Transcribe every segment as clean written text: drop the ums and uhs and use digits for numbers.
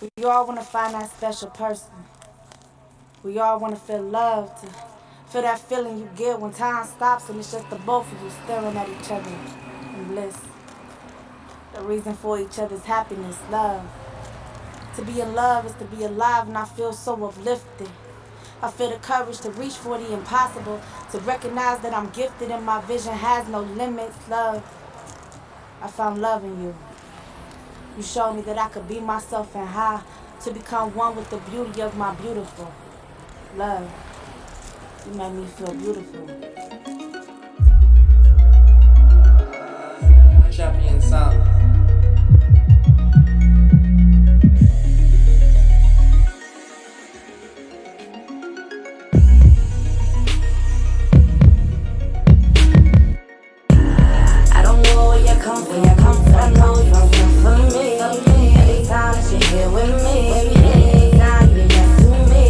We all want to find that special person. We all want to feel loved. Feel that feeling you get when time stops and it's just the both of you staring at each other in bliss. The reason for each other's happiness, love. To be in love is to be alive, and I feel so uplifted. I feel the courage to reach for the impossible, to recognize that I'm gifted and my vision has no limits. Love, I found love in you. You showed me that I could be myself and how to become one with the beauty of my beautiful. Love, you made me feel beautiful. Champion sound. I know you're for me. Anytime that you're here with me, anytime you're next to me,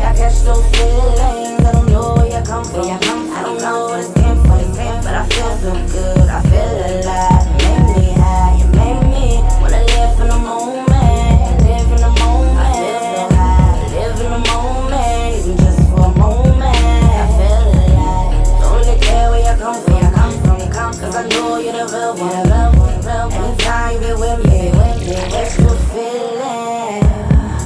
I catch those feelings. I don't know where you come from. I don't know what it's came from, but I feel so good. I feel alive. You make me high. You make me wanna live in the moment. Live in the moment. I feel so high. Live in the moment, even just for a moment. I feel alive. Don't really care where you come from. Cause I know you're the real one. Anytime you be with me, it's good feeling.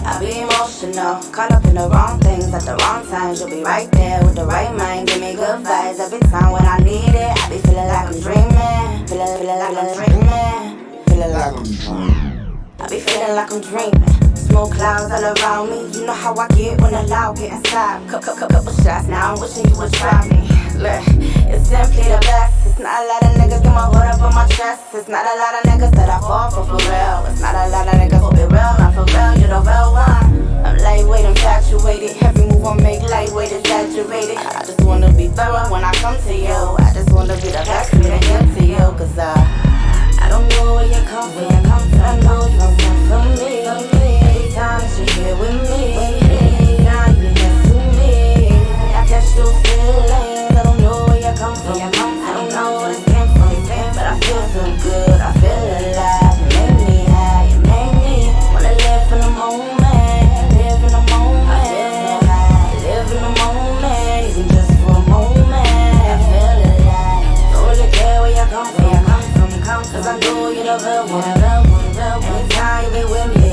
I be emotional, caught up in the wrong things at the wrong times. You'll be right there with the right mind. Give me good vibes every time when I need it. I be feeling like I'm dreaming. Feeling like I'm dreaming. Feeling like I'm dreaming. I be feeling like I'm dreaming. Smoke clouds all around me. You know how I get when the loud get inside. Couple shots, now I'm wishing you would try me. Look, it's simply the best. It's not a lot of niggas get my hood up on my chest. It's not a lot of niggas that I fall for real. It's not a lot of niggas who be real, not for real, you're the real one. I'm lightweight, infatuated. Every move I make lightweight, exaggerated. I just wanna be thorough when I come to you. I just wanna be the best me to give to you. Cause I don't know where you come from. I know you don't come from me. Anytime that you're here with me, anytime you're next to me, I catch those feelings. I don't know where you come from. I don't know what it came from, but I feel so good. I feel alive. You make me high. You make me wanna live in the moment. Live in the moment. I feel so high. Live in the moment, even just for a moment. I feel alive. Don't really care where you come from. Cause I know you're the real one. Anytime you be with me,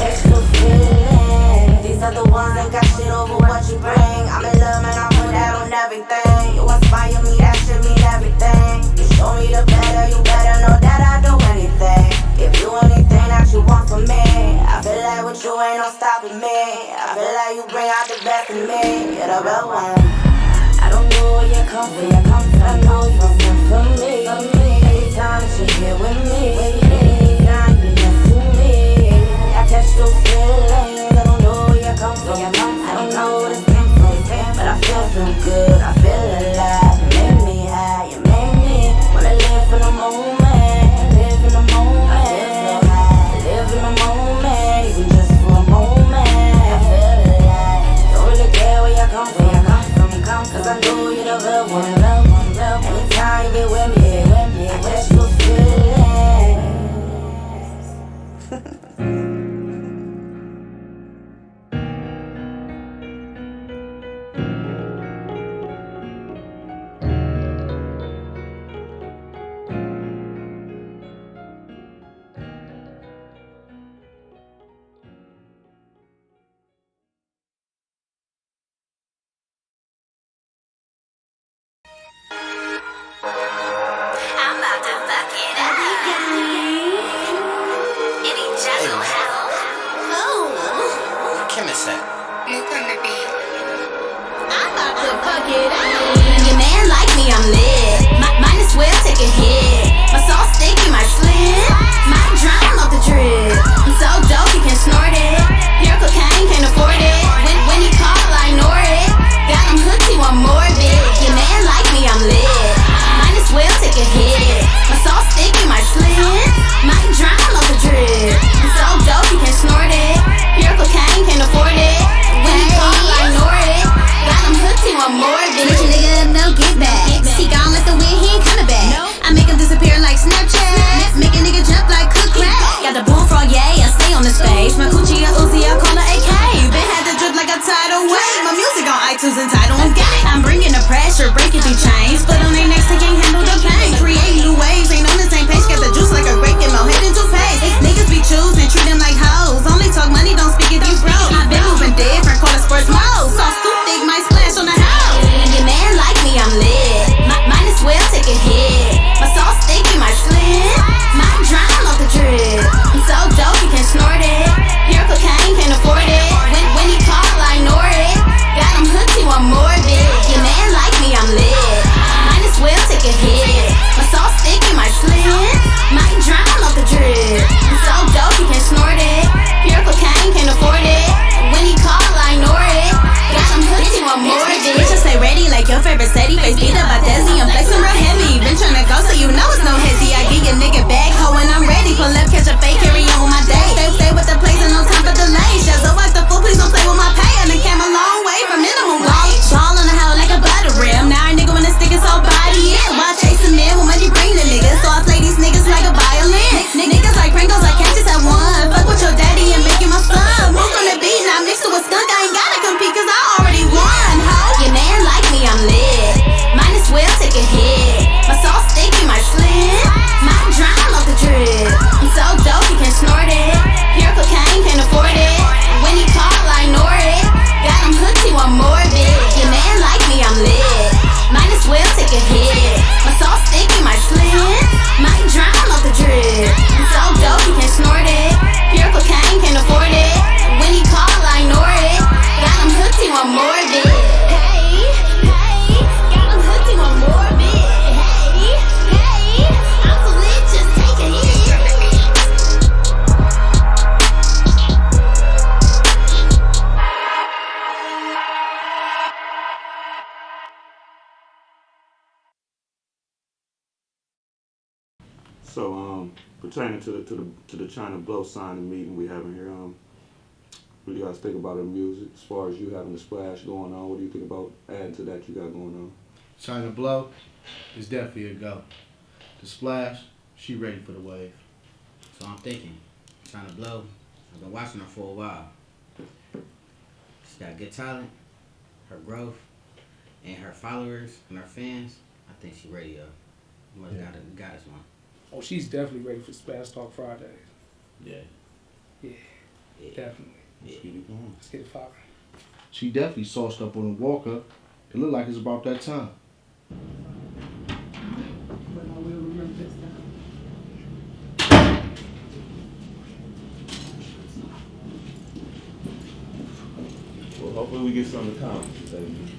it's good feeling. These are the ones that got shit over what you bring. I'm in love and I put that on everything. You inspire me, that shit mean everything. You show me the better, you better know that I do anything. Give you anything that you want from me. I feel like with you ain't no stopping me. I feel like you bring out the best in me. You're the real one. I don't know where you come from. I know you don't come from me. Anytime that you're here with me, anytime you're next to me, I catch those feelings. I don't know where you come from. I don't know what it came from, but I feel so good. I feel alive. You make me high. You make me wanna live in the moment. Live in the moment. I feel so high. Live in the moment, even just for a moment. I feel alive. Don't really care where you come from. Cause I know you're the real one. Anytime you be with me, I catch those feelings. Your man like me, I'm lit. Mine as well, take a hit. My sauce sticky, my slip. Might drown off the drip. I'm so dope, you can snort it. Pure cocaine, can't afford it. When he call, I ignore it. Got him hooked, he want more of it. Your man like me, I'm lit. Mine as well, take a hit. My sauce sticky, my slip. Might drown off the drip. I'm so dope, you can snort it. Pure cocaine, can't afford it. When he call, I ignore it. Got him hooked, he want more of it. Nigga, no get back. He gone. Susan title and gang. I'm bringing the pressure, breaking through chains. Foot on their necks, they can't handle the pain. Create new waves, ain't on the same page. Got the juice like a grape, get more head into pace. Niggas be choosing, treat them like hoes. Only talk money, don't speak if you broke. I've been moving different, call it sports mode. Sauce too thick, might splash on the house. And your man like me, I'm lit. Might as well take a hit. My sauce sticky, my slip. Might drown off the drip. I'm so dope, you can snort it. Pure cocaine, can't afford it. When he call, I ignore it. Got him hooked, he want more of it. Your man like me, I'm lit. Might as well take a hit. My sauce sticky, my slip. Might drown off the drip. I'm so dope, you can snort it. Pure cocaine, can't afford it. When he call, I ignore it. Got him hooked, he want more of it. Bitch, just stay ready like your favorite steady. Face beat up by Desi, I'm flexing real heavy. Been tryna go so you know it's no hezzy. I get your nigga back, ho, when I'm ready. Pull up, catch a fake, carry on with my day. Stay with the plays and no time for delay. Shazo watch the fool, please don't play with my pay. I done came a long way from minimum wage. Ball on the hoe like a butter rim. Now a nigga wanna stick his whole body in. While chasing men, when money bring the niggas. So I play these niggas like a violin. Niggas like Pringles, I can't just have one. Fuck with your daddy and make you my son. Move on the beat, now mix it with skunk. I ain't gotta compete cause I already won, ho. Your man like me, I'm lit. Might as well take a hit. My sauce sticky, my slip. Might drown off the drip. I'm so dope, you can snort it. Pure cocaine, can't afford it. When he call, I ignore it. Got him hooked, he want more of it. Your man like me, I'm lit. Might as well take a hit. My sauce sticky, my slip. Might drown off the drip. I'm so dope, you can snort it. Pure cocaine, can't afford it. When he call, I ignore it. Got him hooked, he want more of it. Hey, got him hooked, he want more of it. Hey, I'm so lit, just take a hit. So, pertaining to the China Blow signing meeting we having here, what do you guys think about her music as far as you having the splash going on? What do you think about adding to that you got going on? China Blow is definitely a go. The splash, she ready for the wave. So I'm thinking, China Blow, I've been watching her for a while. She got good talent, her growth, and her followers and her fans. I think she ready, yo. You must got us one. Oh, she's definitely ready for Splash Talk Fridays. Yeah. Yeah, definitely. Let's get it going. Let's get it poppin'. She definitely sauced up on the walk-up. It look like it's about that time. But I will remember this time. Well, hopefully we get something accomplished, baby.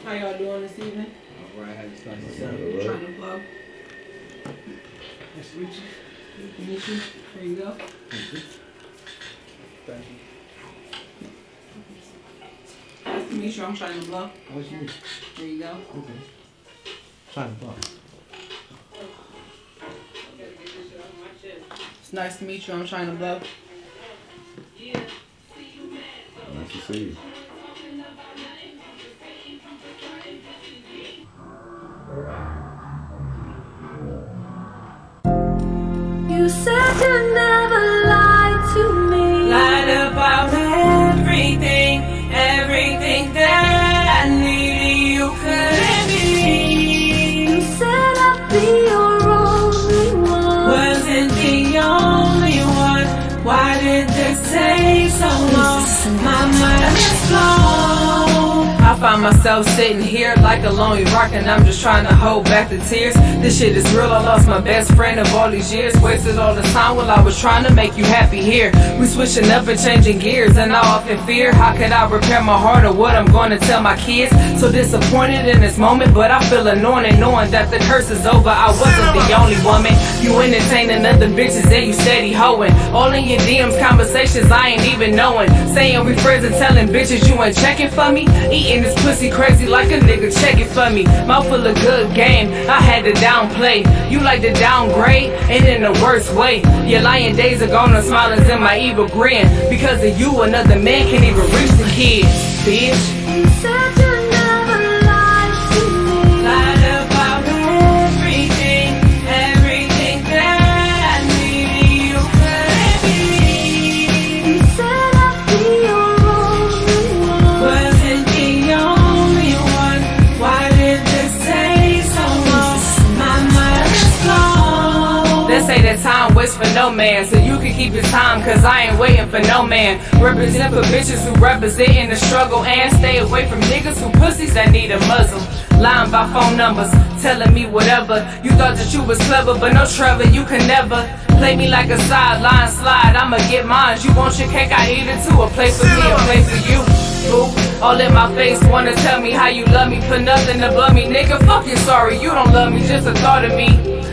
How y'all doing this evening? All right, how you starting this Yeah, up? right. Trying to plug. Nice to meet you. Nice to meet you. There you go. Thank you. Nice to meet you. I'm trying to blow. Nice to meet you. There you go. Okay. China Blow. It's nice to meet you. I'm trying to blow. Nice to see you. You said you never lied to me. Lied about everything, everything that I needed, you couldn't be. You said I'd be your only one. Wasn't the only one. Why did this take so long? My mind is blown. I find myself sitting here like a lonely rock, and I'm just trying to hold back the tears. This shit is real, I lost my best friend of all these years. Wasted all the time while I was trying to make you happy here. We switching up and changing gears, and I often fear, how could I repair my heart or what I'm going to tell my kids? So disappointed in this moment, but I feel anointed knowing that the curse is over. I wasn't the only woman. You entertaining other bitches and you steady hoeing. All in your DMs conversations I ain't even knowing. Saying we friends and telling bitches you ain't checking for me. Eating this pussy crazy like a nigga checking for me. Mouth full of good game, I had to downplay. You like to downgrade, and in the worst way. Your lying days are gone, and smiling's in my evil grin. Because of you, another man can't even reach the kids, bitch. You said you never lied to me. Lied about everything, say that time waits for no man, so you can keep your time, cause I ain't waiting for no man. Represent for bitches who represent in the struggle, and stay away from niggas who pussies that need a muzzle. Lying by phone numbers, telling me whatever. You thought that you was clever, but no Trevor, you can never play me like a sideline slide. I'ma get mine. You want your cake, I eat it too. A place for me, a place for you. Boo, all in my face, wanna tell me how you love me. Put nothing above me, nigga. Fuck you, sorry, you don't love me. Just a thought of me.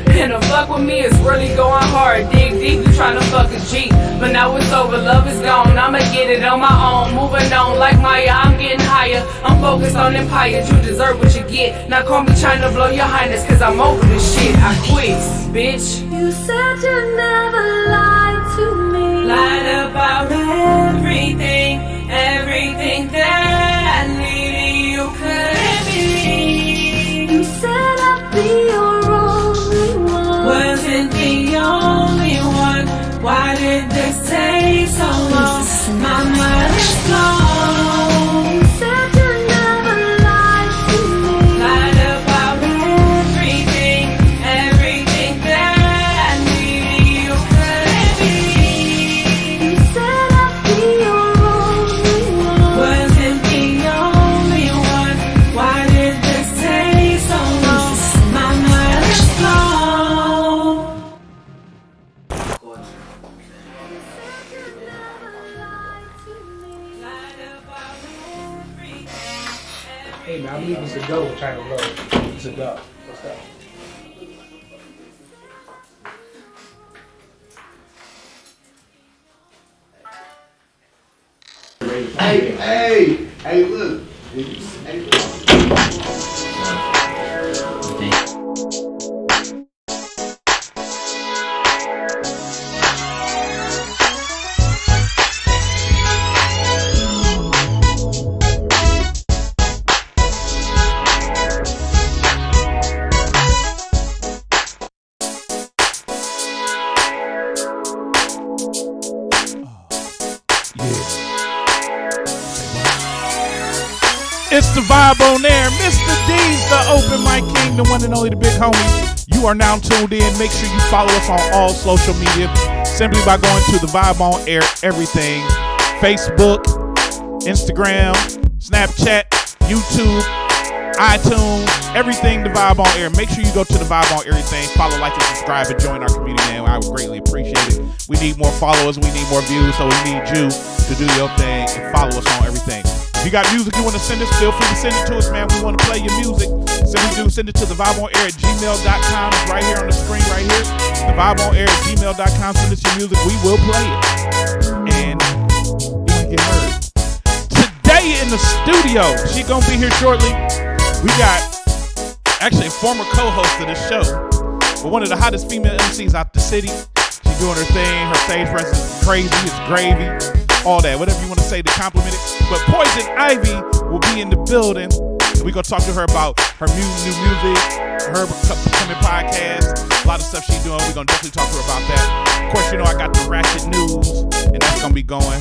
And the fuck with me is really going hard. Dig deep, you tryna fuck a G. But now it's over, love is gone. I'ma get it on my own. Moving on like Maya, I'm getting higher. I'm focused on empire, you deserve what you get. Now call me China, blow your highness, cause I'm over this shit. I quit, bitch. You said you never lied to me. Lied about everything, everything that I needed, you couldn't believe. You said I'd be your only one. Wasn't the only one. Why did this take so long? My mind is blown. You said you never lied to me. Lied about everything, everything that I needed, you couldn't believe. You said I'd be your only one. Wasn't the only one. Why did this take so long? My mind is blown. Hey man, I believe it's a go with China Blow. It's a go. What's up? Hey, look. It's the Vibe on Air. Mr. D's the open mic king, the one and only, the big homie. You are now tuned in. Make sure you follow us on all social media simply by going to the Vibe on Air everything. Facebook, Instagram, Snapchat, YouTube, iTunes, everything the Vibe on Air. Make sure you go to the Vibe on Everything. Follow, like, and subscribe, and join our community, man. I would greatly appreciate it. We need more followers. We need more views, so we need you to do your thing and follow us on everything. If you got music you want to send us, feel free to send it to us, man. We want to play your music. Send it to thevibeonair@gmail.com. It's right here on the screen, right here. Thevibeonair@gmail.com. Send us your music. We will play it. And you want to get heard. Today in the studio, she going to be here shortly. We got actually a former co-host of this show, but one of the hottest female MCs out the city. She's doing her thing. Her stage presence is crazy. It's gravy. All that, whatever you want to say to compliment it. But Poison Ivy will be in the building. We're going to talk to her about her new music, her upcoming podcast, a lot of stuff she's doing. We're going to definitely talk to her about that. Of course, you know I got the ratchet news, and that's going to be going.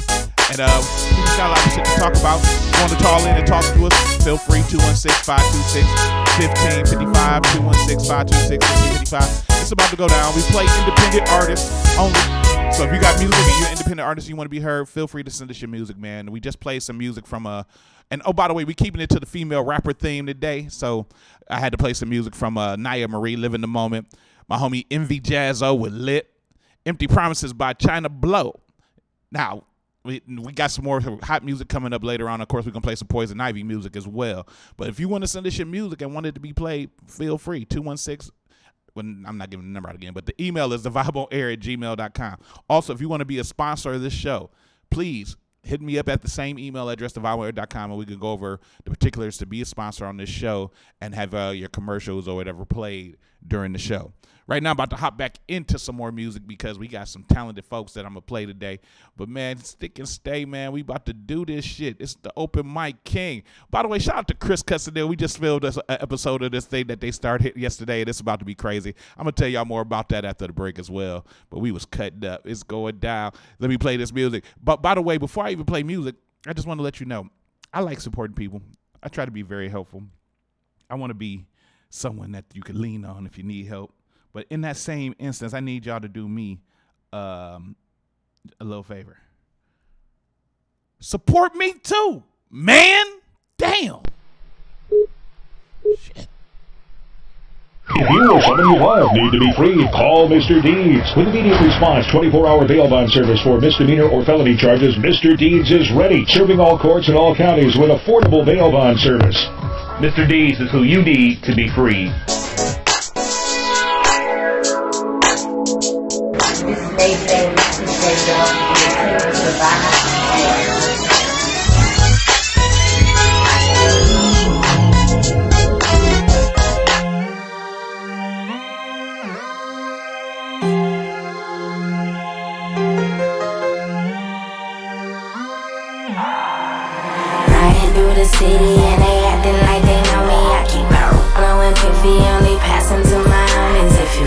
And we just got a lot of shit to talk about. If you want to call in and talk to us, feel free, 216-526-1555, 216-526-1555. It's about to go down. We play independent artists only. So if you got music and you're an independent artist and you want to be heard, feel free to send us your music, man. We just played some music from and oh, by the way, we're keeping it to the female rapper theme today. So I had to play some music from Naya Marie, Live in the Moment. My homie Envy Jazzo with Lit. Empty Promises by China Blow. Now, we got some more hot music coming up later on. Of course, we're going to play some Poison Ivy music as well. But if you want to send us your music and want it to be played, feel free. 216 I'm not giving the number out again, but the email is thevibeonair@gmail.com. Also, if you want to be a sponsor of this show, please hit me up at the same email address, thevibeonair.com, and we can go over the particulars to be a sponsor on this show and have your commercials or whatever played during the show. Right now, I'm about to hop back into some more music because we got some talented folks that I'm going to play today. But, man, stick and stay, man. We about to do this shit. It's the Open Mic King. By the way, shout out to Chris Cussadale. We just filmed an episode of this thing that they started yesterday, and it's about to be crazy. I'm going to tell y'all more about that after the break as well. But we was cutting up. It's going down. Let me play this music. But, by the way, before I even play music, I just want to let you know, I like supporting people. I try to be very helpful. I want to be someone that you can lean on if you need help. But in that same instance, I need y'all to do me a little favor. Support me too, man. Damn. Shit. If you or someone you love need to be freed, call Mr. Deeds. With immediate response, 24-hour bail bond service for misdemeanor or felony charges, Mr. Deeds is ready, serving all courts in all counties with affordable bail bond service. Mr. Deeds is who you need to be free. Riding through the city and they acting like they know me. I keep out blowing piffy, only passing to my homies. If you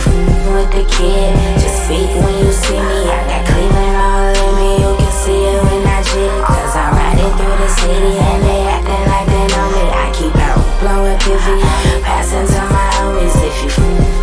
with the kid, just speak when you see me. I got Cleveland all in me, you can see it when I jig. Cause I'm riding through the city and they acting like they know me. I keep out blowing piffy, passing to my homies. If you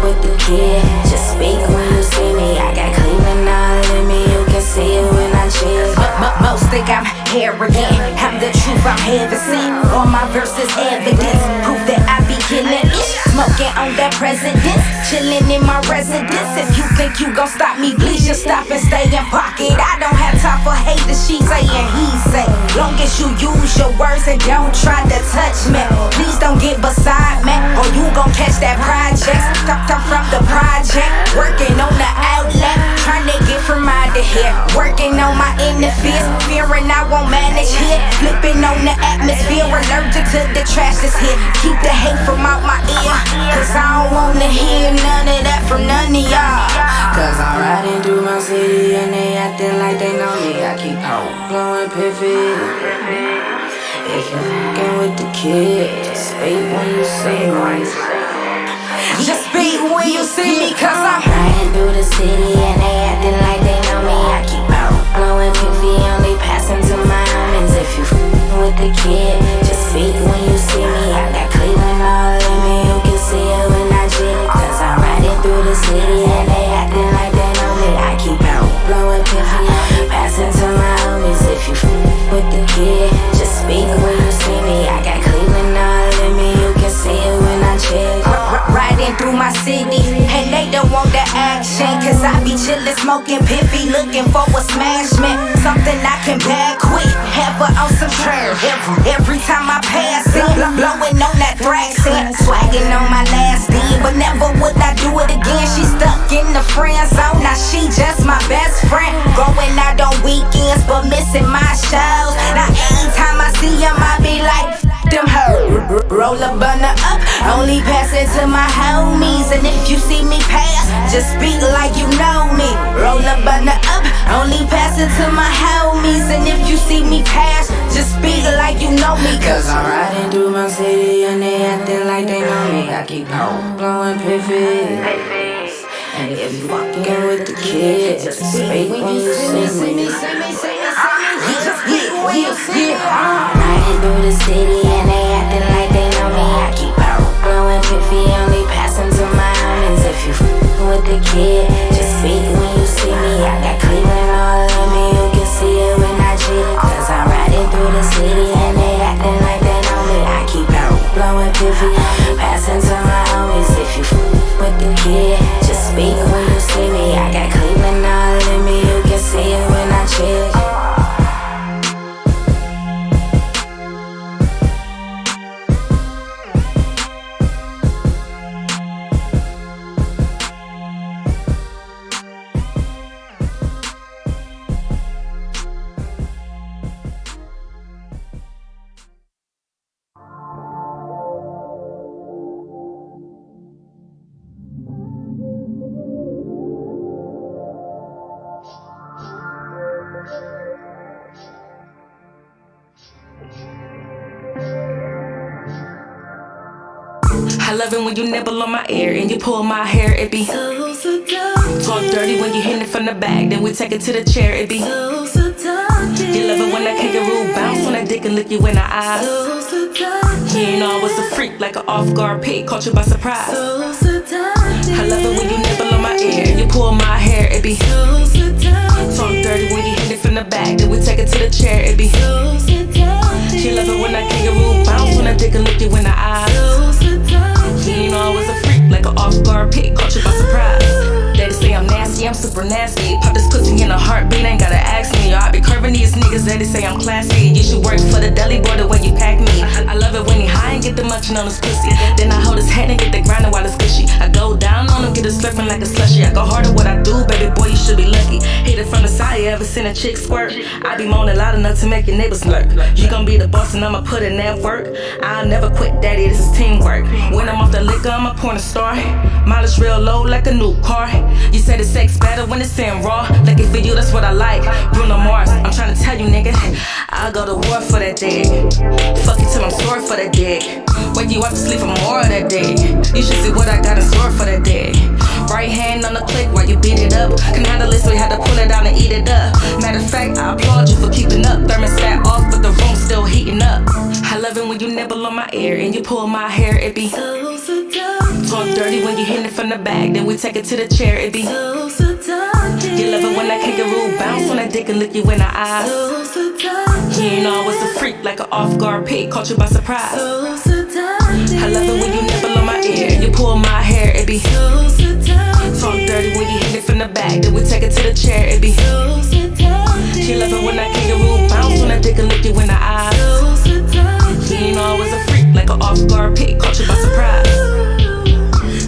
with the kid, just speak when you see me. I got Cleveland all in me, you can see it when I jig. Most think I'm arrogant, I'm the truth, I'm heaven sent. All my verses evidence, proof that I be killing it. Smoking on that presidents, chilling in my residence. If you think you gon' stop me, please just stop and stay in pocket. I don't have time for haters, she say and he say. Long as you use your words and don't try to touch me. Please don't get beside me, or you gon' catch that project. Stuck from the project, working on the outlet, trying to get from out of here. Working on my inner fears, fearing I won't manage here. Flipping on the atmosphere, allergic to the trash that's here. Keep the hate from out my ear, cause I don't wanna hear none of that from none of y'all. Cause I'm riding through my city and they acting like they know me. I keep out blowing piffy. If you fucking with the kid, just speak when you see me. Just speak when you see me, cause I'm riding through the city and they acting like they know me. I keep out blowing piffy, only passing to my homies. If you with the kid, just speak when you see me. I got Cleveland all in me, you can see it when I jig. Cause I'm riding through the city and they acting like they know me. I keep out blowing piffy, passing to my homies. If you with the kid, just speak when you see me. I got Cleveland all in me, you can see it when I jig. riding through my city, and they don't want the action. Cause I be chillin', smoking piffy, looking for a smash man. Something I can bag quick, have her on some trash. Every time I pass it, blowing on that Thraxin, swagging on my last D. But never would I do it again. She stuck in the friend zone, now she just my best friend. Going out on weekends, but missing my shows. Now anytime I see him, I be like, them hoes. Roll a burner up, only pass it to my homies. And if you see me pass, just speak like you know me. Roll a burner up, only pass it to my homies. And if you see me pass, just speak like you know me. Cause I'm riding through my city and they acting like they know me. I keep on blowing piffy. And if you fucking with the kid, just speak when you see me. Riding through the city and they acting like they know me. I keep out blowing piffy, only passing to my homies. If you with the kid, just speak when you see me. I got Cleveland all in me, you can see it when I jig. Cause I'm riding through the city and they acting like they know me. I keep out blowing piffy, passing to my homies. If you with the kid, just speak when you see me. I got Cleveland all in me, you can see it when I jig. I love it when you nibble on my ear and you pull my hair, it be so talk dirty when you hit it from the back, then we take it to the chair, it be so you love it when that kangaroo bounce on that dick and lick you in the eyes. You ain't always a freak like an off-guard pig, caught you by surprise. I love it when you nibble be so seductive. Talk dirty when you hit it from the back, then we take it to the chair, it be so seductive. She love it when I kangaroo bounce, when I dick and look you in the eyes. So seductive. You know I was a freak, like an off-guard pick, caught you by surprise. They say I'm nasty, I'm super nasty. Pop this pussy in a heartbeat, ain't gotta ask me. Yo, I be curving these niggas, they say I'm classy. You should work for the deli boy the way you pack me. I love it when he high and get the munching on his pussy. Then I hold his head and get the grinding while it's gushy. I go down on him, get it slurping like a slushy. I go harder what I do, baby boy, you should be lucky. Hit it from the side, you ever seen a chick squirt? I be moaning loud enough to make your neighbors lurk. You gon' be the boss and I'ma put in that work. I'll never quit, daddy, this is teamwork. When I'm off the liquor, I'm a porn star. Mileage real low like a new car. You say the sex better when it's in raw. Lucky for you, that's what I like. Bruno Mars, I'm trying to tell you, nigga, I'll go to war for that dick. Fuck you till I'm sore for that dick. Wake you up to sleep for more of that dick. You should see what I got in store for that dick. Right hand on the click while you beat it up. Can handle this, so we had to pull it down and eat it up. Matter of fact, I applaud you for keeping up. Thermostat off, but the room's still heating up. I love it when you nibble on my ear and you pull my hair, it be so seductive. Talk dirty when you hit it from the back, then we take it to the chair, it be so seductive. You love it when I kangaroo bounce, when I dick and look you in the eyes. So seductive. You know I was a freak, like an off-guard pig, caught you by surprise. So seductive. I love it when you nibble on my ear and you pull my hair, it be so seductive. Talk dirty when you hit it from the back, then we take it to the chair, it be so seductive. She love it when I kangaroo bounce, when I dick and look you in the eyes. So seductive. You know I was a freak, like an off-guard pig, caught you by surprise.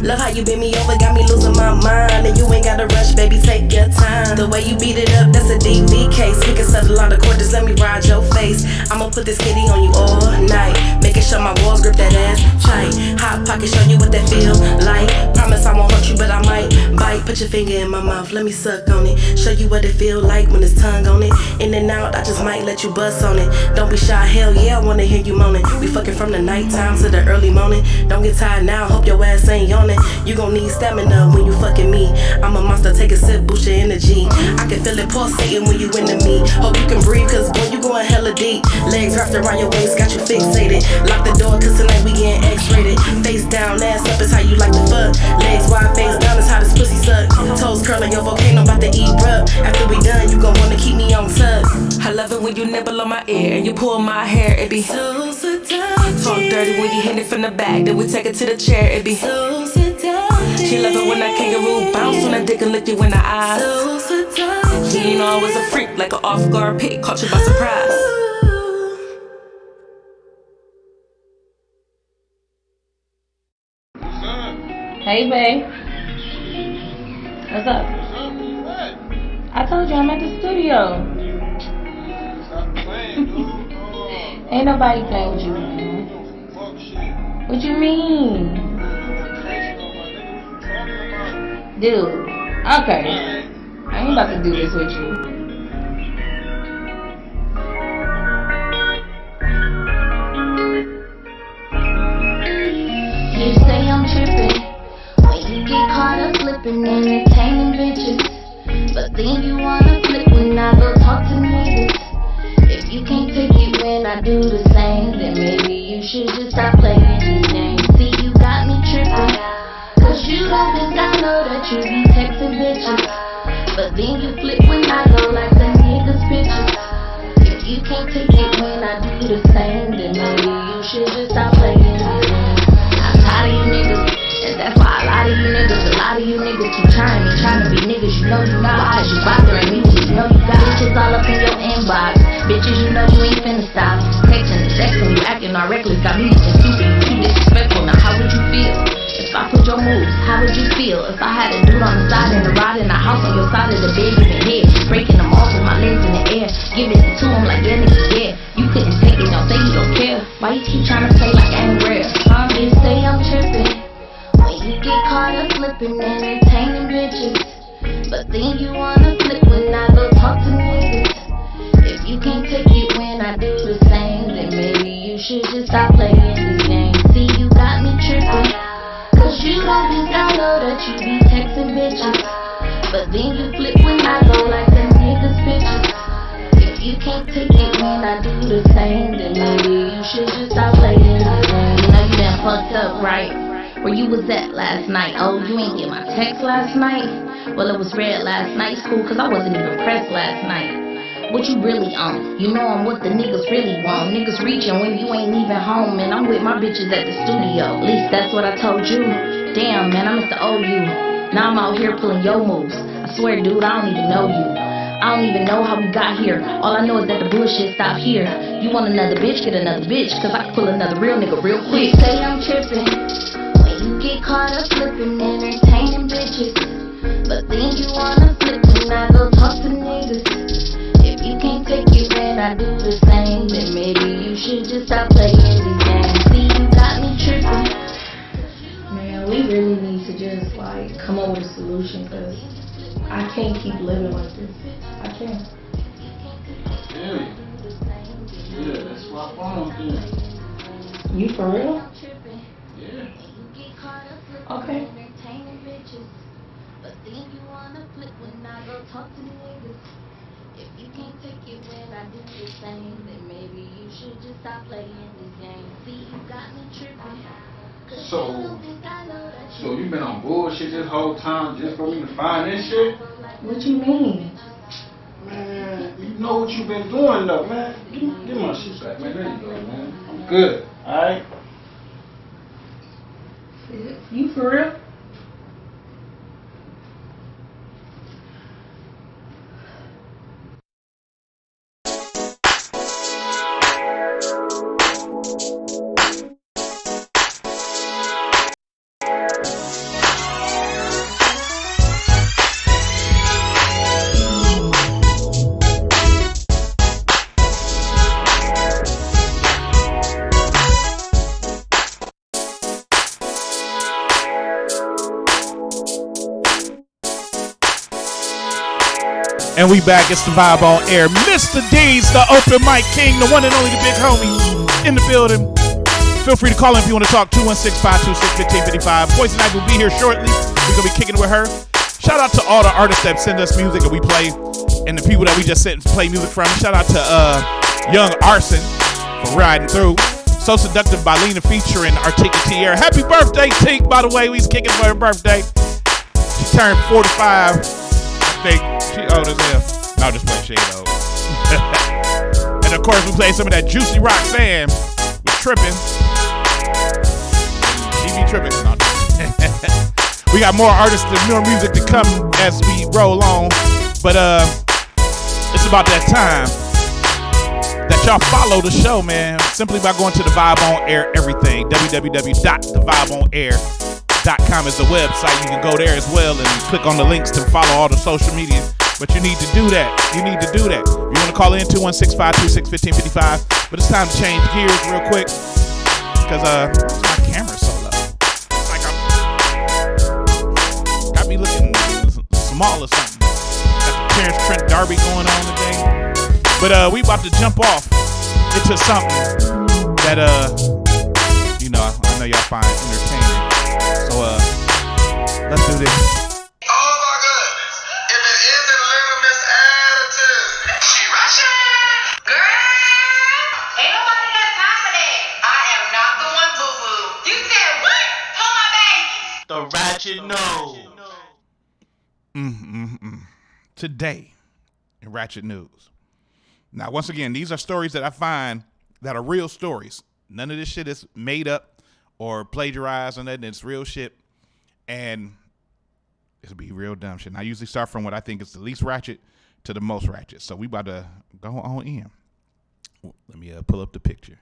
Love how you bend me over, got me losing my mind. And you ain't gotta rush, baby, take your time. The way you beat it up, that's a DV case. We can settle all the court, just let me ride your face. I'ma put this kitty on you all night, making sure my walls grip that ass tight. Hot pocket, show you what that feel like. Promise I won't hurt you, but I might bite. Put your finger in my mouth, let me suck on it. Show you what it feel like when it's tongue on it. In and out, I just might let you bust on it. Don't be shy, hell yeah, I wanna hear you moaning. We fucking from the nighttime to the early morning. Don't get tired now, hope your ass ain't yawning. You gon' need stamina when you fucking me. I'm a monster, take a sip, boost your energy. I can feel it pulsating when you into me. Hope you can breathe, cause boy, you going hella deep. Legs wrapped around your waist, got you fixated. Lock the door, cause tonight we getting X-rated. Face down, ass up is how you like to fuck. Legs wide, face down is how this pussy suck. Toes curling, your volcano about to erupt. After we done, you gon' wanna keep me on tuck. I love it when you nibble on my ear and you pull my hair, it be so seductive. Talk dirty when you hit it from the back, then we take it to the chair, it be so seductive. She love it when I kangaroo bounce, when I dick and look you in the eyes. So seductive. You know I was a freak, like an off-guard pig, caught you by surprise. Hey, babe. What's up? I told you I'm at the studio. Ain't nobody playing with you, man. What you mean? Dude, okay. I ain't about to do this with you. You say I'm tripping when you get caught up slipping, entertaining bitches. But then you wanna flip when I go talk to niggas. If you can't take it when I do the same, then maybe you should just stop playing these games. See, you got me tripping, cause you don't think I know that you be texting bitches. But then you flip when I go like the niggas bitches. If you can't take it when I do the same, then maybe you should just stop playing these games. I'm tired of you niggas, and that's why a lot of you niggas keep trying to be niggas. You know you not lies, you bothering me, you know you got bitches all up in your inbox. Bitches, you know you ain't finna stop texting and sexting, you acting all reckless, got me looking stupid, you too disrespectful. Now how would you feel if I put your moves? How would you feel if I had a dude on the side and a rod in the house on your side of the bed, giving head, breaking them off with my legs in the air, giving it to him like yeah nigga yeah. You couldn't take it, don't say you don't care. Why you keep trying to play like I ain't rare? You say I'm tripping when you get caught up slipping, entertaining bitches. But then you wanna flip when I go talk to niggas. If you can't take it when I do the same, then maybe you should just stop playing this game. See, you got me tripping, cause you don't think I know that you be texting bitches. But then you flip when I go like the niggas bitches. If you can't take it when I do the same, then maybe you should just stop playing this game. You know you done fucked up, right? Where you was at last night? Oh, you ain't get my text last night? Well, it was red last night, school, cause I wasn't even pressed last night. What you really on? You know I'm what the niggas really want. Niggas reaching when you ain't even home, and I'm with my bitches at the studio. At least that's what I told you. Damn, man, I must have owed you. Now I'm out here pulling your moves. I swear, dude, I don't even know you. I don't even know how we got here. All I know is that the bullshit stopped here. You want another bitch, get another bitch, cause I can pull another real nigga real quick. You say I'm tripping when you get caught up slipping, entertaining bitches, but then you wanna flip and I go talk to niggas. If you can't take it when I do the same, then maybe you should just stop playing these games. See, you got me tripping. Man, we really need to just like come up with a solution, cause I can't keep living like this. I can't. Yeah, that's my phone thing. You for real? Yeah. Okay. But then you wanna flip when I go talk to niggas. If you can't take it when I do the same, then maybe you should just stop playing this game. See, you got me tripping. So you been on bullshit this whole time just for me to find this shit? What you mean? Man, you know what you been doing though, man. Give my shit back, man. There you go, man. I'm good, alright? You for real? And we back. It's the Vibe on Air. Mr. D's, the open mic king, the one and only, the big homie in the building. Feel free to call in if you want to talk. 216-526-1555. Poison Ivy will be here shortly. We're going to be kicking it with her. Shout out to all the artists that send us music that we play and the people that we just sit and play music from. Shout out to Young Arson for riding through. So Seductive by Lena featuring Artica Tierra. Happy birthday, Tink, by the way. We's kicking for her birthday. She turned 45. I think she old as hell. No, just play shade old. And of course, we play some of that Juicy Roxanne with Trippin'. She be tripping. No. We got more artists and more music to come as we roll on. But it's about that time that y'all follow the show, man. Simply by going to the Vibe on Air everything. www.thevibeonair.com is the website. You can go there as well and click on the links to follow all the social media. But you need to do that. You need to do that. If you want to call in 216-526-1555. But it's time to change gears real quick because my camera's so low. It's like got me looking small or something. Got the Terrence Trent D'Arby going on today. But we about to jump off into something that you know, I know y'all find entertaining. So let's do this. The Ratchet News. Today in Ratchet News. Now, once again, these are stories that I find that are real stories. None of this shit is made up or plagiarized or nothing. It's real shit. And it'll be real dumb shit. And I usually start from what I think is the least ratchet to the most ratchet. So we about to go on in. Let me pull up the picture.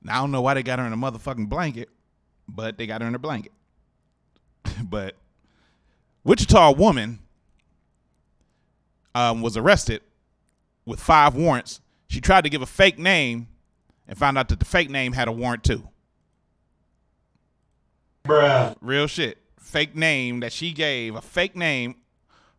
Now, I don't know why they got her in a motherfucking blanket, but they got her in a blanket. But Wichita woman was arrested with 5 warrants. She tried to give a fake name and found out that the fake name had a warrant too. Bruh. Real shit. Fake name that she gave, a fake name,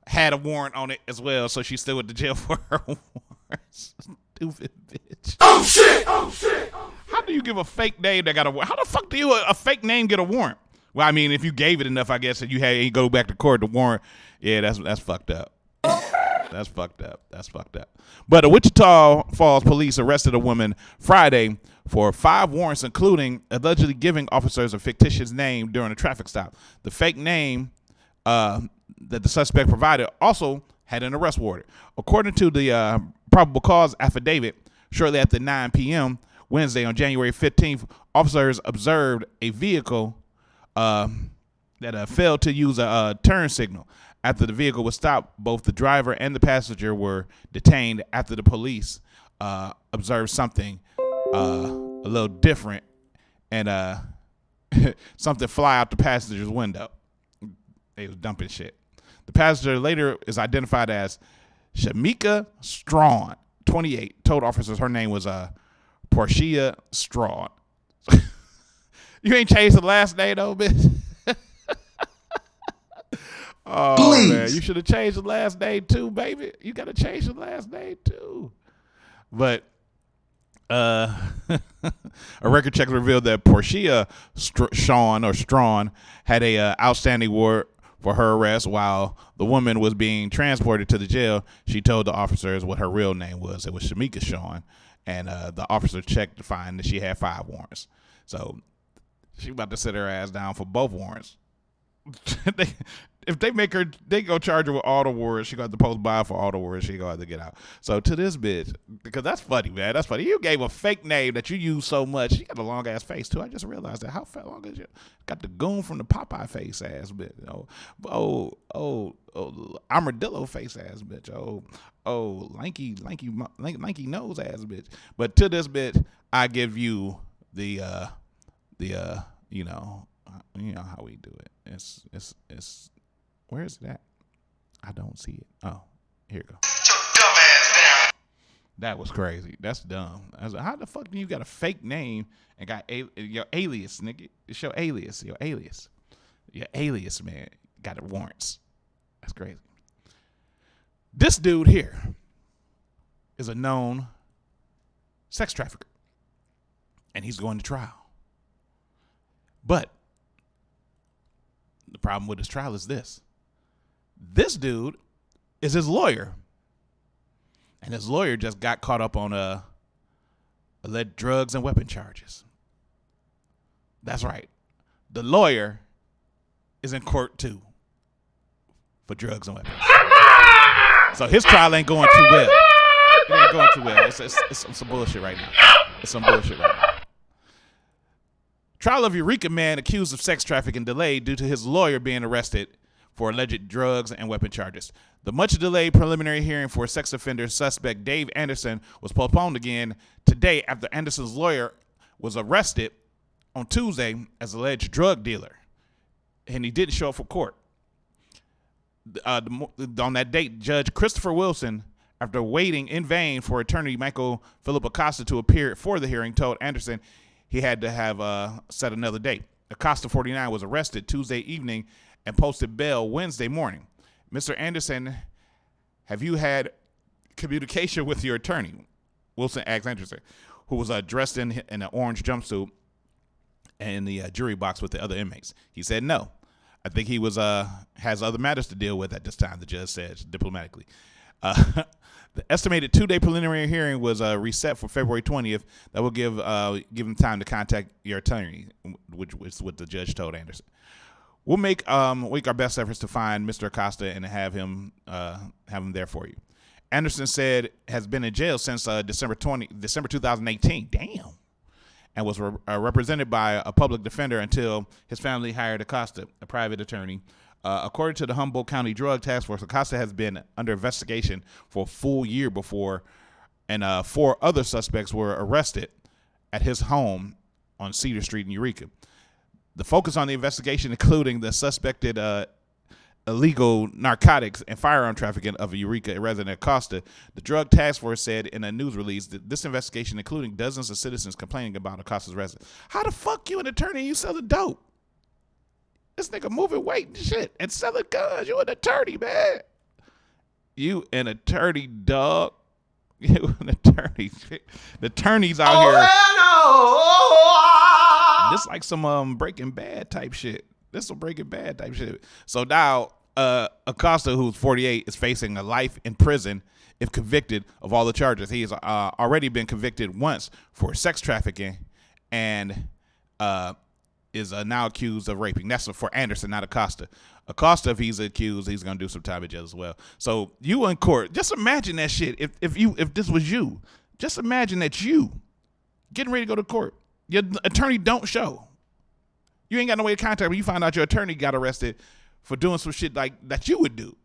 had a warrant on it as well, so she still went to jail for her warrants. Stupid bitch. Oh shit! Oh shit! How do you give a fake name that got a warrant? How the fuck do you a fake name get a warrant? Well, I mean, if you gave it enough, I guess, and you go back to court, the warrant, yeah, that's fucked up. That's fucked up. That's fucked up. But the Wichita Falls police arrested a woman Friday for 5 warrants, including allegedly giving officers a fictitious name during a traffic stop. The fake name that the suspect provided also had an arrest warrant. According to the probable cause affidavit, shortly after 9 p.m. Wednesday on January 15th, officers observed a vehicle that failed to use a turn signal. After the vehicle was stopped, both the driver and the passenger were detained after the police observed something a little different and something fly out the passenger's window. They was dumping shit. The passenger later is identified as Shamika Strawn, 28. Told officers her name was Portia Strawn. You ain't changed the last name though, bitch. Oh, please. Man, you should have changed the last name too, baby. You got to change the last name too. But a record check revealed that Portia Strawn had a outstanding warrant for her arrest. While the woman was being transported to the jail, she told the officers what her real name was. It was Shamika Strawn, and the officer checked to find that she had 5 warrants. So she about to sit her ass down for both warrants. If they make her, they go charge her with all the warrants. She got to post bond for all the warrants. She gonna have to get out. So to this bitch, because that's funny, man. That's funny. You gave a fake name that you use so much. She got a long ass face too. I just realized that. How long is you? Got the goon from the Popeye face ass bitch. Oh, armadillo face ass bitch. Oh, lanky nose ass bitch. But to this bitch, I give you the you know how we do it. It's where is it at? I don't see it. Oh, here it goes. Get your dumb ass down. That was crazy. That's dumb. I was like, how the fuck do you got a fake name and got your alias, nigga? It's your alias. Your alias, man. Got the warrants. That's crazy. This dude here is a known sex trafficker, and he's going to trial. But the problem with his trial is this. This dude is his lawyer. And his lawyer just got caught up on alleged drugs and weapon charges. That's right. The lawyer is in court too for drugs and weapons. So his trial ain't going too well. It ain't going too well. It's some bullshit right now. It's some bullshit right now. Trial of Eureka man accused of sex trafficking delayed due to his lawyer being arrested for alleged drugs and weapon charges. The much-delayed preliminary hearing for sex offender suspect Dave Anderson was postponed again today after Anderson's lawyer was arrested on Tuesday as alleged drug dealer, and he didn't show up for court. On that date, Judge Christopher Wilson, after waiting in vain for attorney Michael Philip Acosta to appear for the hearing, told Anderson he had to have set another date. Acosta, 49, was arrested Tuesday evening and posted bail Wednesday morning. Mr. Anderson, have you had communication with your attorney? Wilson asked Anderson, who was dressed in an orange jumpsuit and in the jury box with the other inmates. He said no. I think he was has other matters to deal with at this time, the judge said diplomatically. The estimated 2-day preliminary hearing was reset for February 20th. That will give him time to contact your attorney, which is what the judge told Anderson. We'll make our best efforts to find Mr. Acosta and have him there for you. Anderson said has been in jail since December 2018. Damn. And was represented by a public defender until his family hired Acosta, a private attorney. According to the Humboldt County Drug Task Force, Acosta has been under investigation for a full year before, and 4 other suspects were arrested at his home on Cedar Street in Eureka. The focus on the investigation, including the suspected illegal narcotics and firearm trafficking of Eureka resident Acosta, the Drug Task Force said in a news release that this investigation, including dozens of citizens complaining about Acosta's residence. How the fuck you an attorney and you selling dope? This nigga moving weight and shit and selling guns. You an attorney, man. You an attorney, dog. You an attorney. The attorneys out here. Oh, no. This like some Breaking Bad type shit. This some Breaking Bad type shit. So now Acosta, who's 48, is facing a life in prison if convicted of all the charges. He has already been convicted once for sex trafficking and is now accused of raping. That's for Anderson, not Acosta. Acosta, if he's accused, he's gonna do some time in jail as well. So you in court, just imagine that shit. If this was you, just imagine that you getting ready to go to court. Your attorney don't show. You ain't got no way to contact him. You find out your attorney got arrested for doing some shit like that you would do.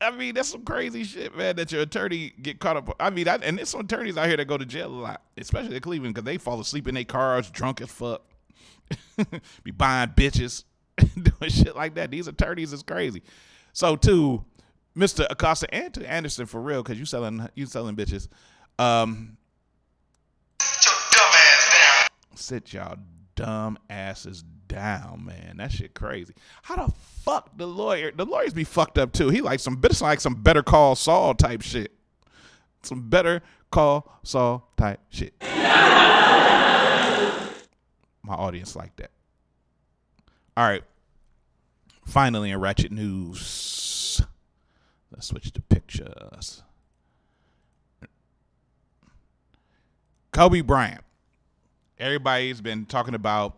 I mean, that's some crazy shit, man, that your attorney get caught up. I mean, and there's some attorneys out here that go to jail a lot, especially in Cleveland, because they fall asleep in their cars, drunk as fuck, be buying bitches, doing shit like that. These attorneys is crazy. So, to Mr. Acosta and to Anderson, for real, because you selling bitches. Sit y'all dumb asses down, man. That shit crazy. How the fuck the lawyers be fucked up too? He like some Better Call Saul type shit. Some Better Call Saul type shit. My audience like that. All right. Finally, in ratchet news, let's switch to pictures. Kobe Bryant. Everybody's been talking about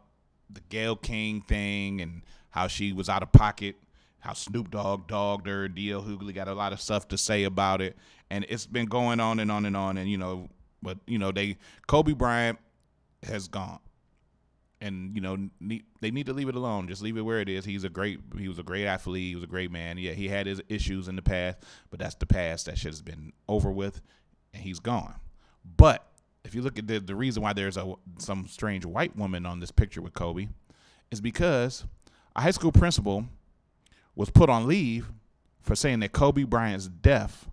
the Gayle King thing and how she was out of pocket, how Snoop Dogg dogged her, D.L. Hughley got a lot of stuff to say about it, and it's been going on and on and on, and Kobe Bryant has gone, and they need to leave it alone. Just leave it where it is. He was a great athlete. He was a great man. Yeah, he had his issues in the past, but that's the past. That shit has been over with, and he's gone. But if you look at the reason why there's some strange white woman on this picture with Kobe is because a high school principal was put on leave for saying that Kobe Bryant's death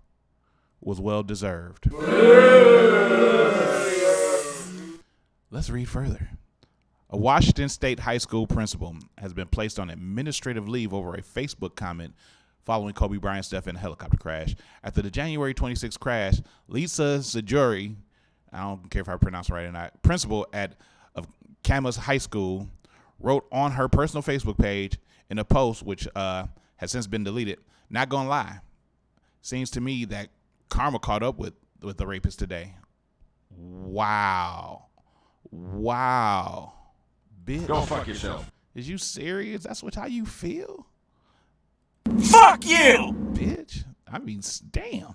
was well deserved. Let's read further. A Washington State high school principal has been placed on administrative leave over a Facebook comment following Kobe Bryant's death in a helicopter crash. After the January 26 crash, Lisa Sajuri, I don't care if I pronounce it right or not, principal of Camas High School, wrote on her personal Facebook page in a post which has since been deleted, "Not gonna lie, seems to me that karma caught up with the rapist today." Wow. Bitch. Go fuck yourself. Is you serious? That's how you feel? Fuck you! Bitch. I mean, damn.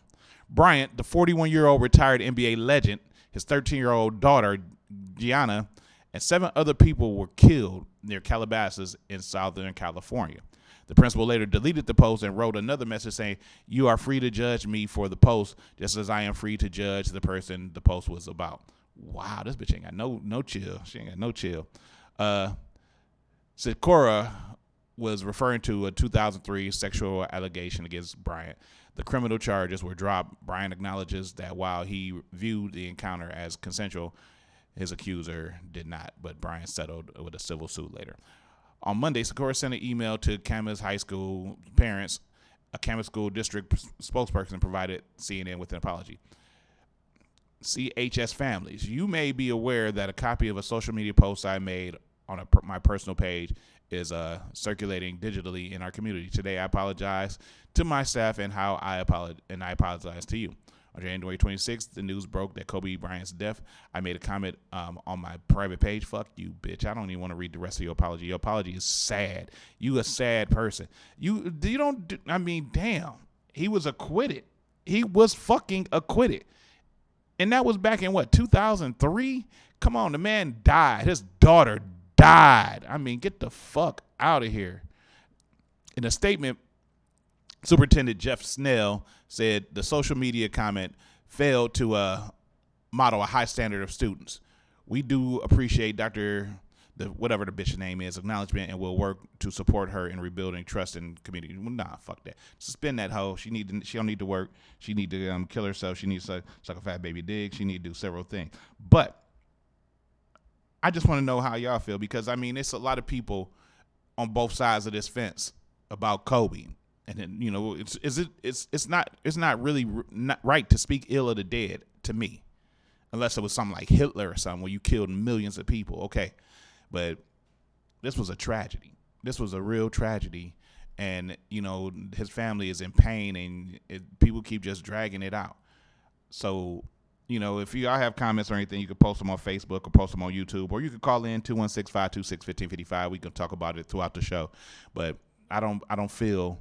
Bryant, the 41-year-old retired NBA legend, his 13-year-old daughter, Gianna, and 7 other people were killed near Calabasas in Southern California. The principal later deleted the post and wrote another message saying, "You are free to judge me for the post, just as I am free to judge the person the post was about." Wow, this bitch ain't got no chill. She ain't got no chill. Sikora was referring to a 2003 sexual allegation against Bryant. The criminal charges were dropped. Bryant acknowledges that while he viewed the encounter as consensual, his accuser did not, but Bryant settled with a civil suit later. On Monday, Sikora sent an email to Camas High School parents. A Camas School District spokesperson provided CNN with an apology. CHS families, you may be aware that a copy of a social media post I made on my personal page is circulating digitally in our community. Today, I apologize to my staff and I apologize to you. On January 26th, the news broke that Kobe Bryant's death. I made a comment on my private page. Fuck you, bitch. I don't even want to read the rest of your apology. Your apology is sad. You a sad person. Damn. He was acquitted. He was fucking acquitted. And that was back in 2003? Come on, the man died. His daughter died. Get the fuck out of here. In a statement, Superintendent Jeff Snell said the social media comment failed to model a high standard of students. We do appreciate whatever the bitch's name is, acknowledgement, and will work to support her in rebuilding trust in community. Well, nah, fuck that. Suspend that hoe. She don't need to work. She need to kill herself. She needs to suck a fat baby dick. She need to do several things. But I just want to know how y'all feel, because it's a lot of people on both sides of this fence about Kobe. And then, it's not really not right to speak ill of the dead to me, unless it was something like Hitler or something where you killed millions of people. Okay. But this was a tragedy. This was a real tragedy. And, his family is in pain, and people keep just dragging it out. So you know, if y'all have comments or anything, you can post them on Facebook or post them on YouTube, or you can call in 216-526-1555. We can talk about it throughout the show. But I don't feel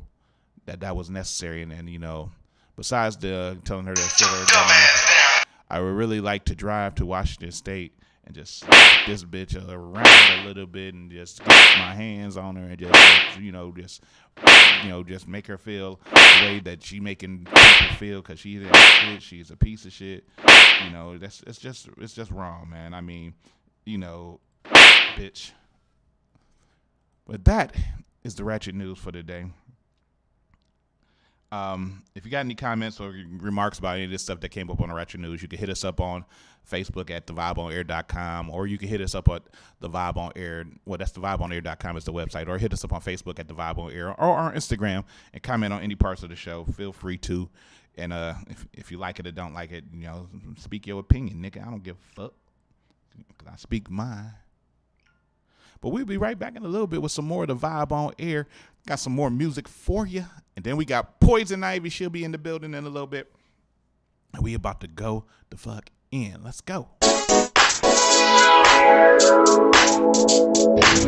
that was necessary. And you know, besides telling her to sit her dumbass, I would really like to drive to Washington State and just slap this bitch around a little bit and just get my hands on her and just make her feel the way that she making people feel, because she's a shit. She's a piece of shit. You know, it's just wrong, man. I mean, you know, bitch. But that is the ratchet news for today. If you got any comments or remarks about any of this stuff that came up on the Ratchet News, you can hit us up on Facebook at thevibeonair.com, or you can hit us up at the Vibe on Air. Well, that's thevibeonair.com is the website, or hit us up on Facebook at the Vibe on Air, or on Instagram, and comment on any parts of the show. Feel free to. And if you like it or don't like it, you know, speak your opinion, nigga. I don't give a fuck. I speak mine. But we'll be right back in a little bit with some more of the Vibe on Air. Got some more music for you. And then we got Poison Ivy. She'll be in the building in a little bit. And we about to go the fuck in. Let's go.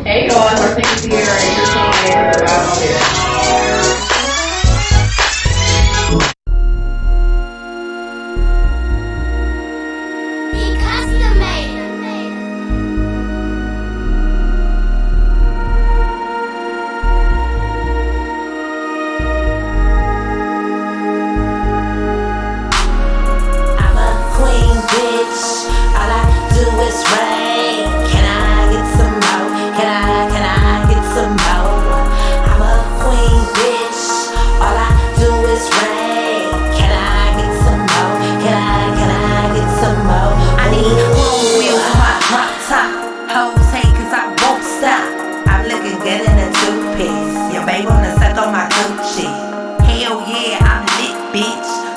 Hey y'all, it's Arthur here, and you're tuning in to the Vibe on Air.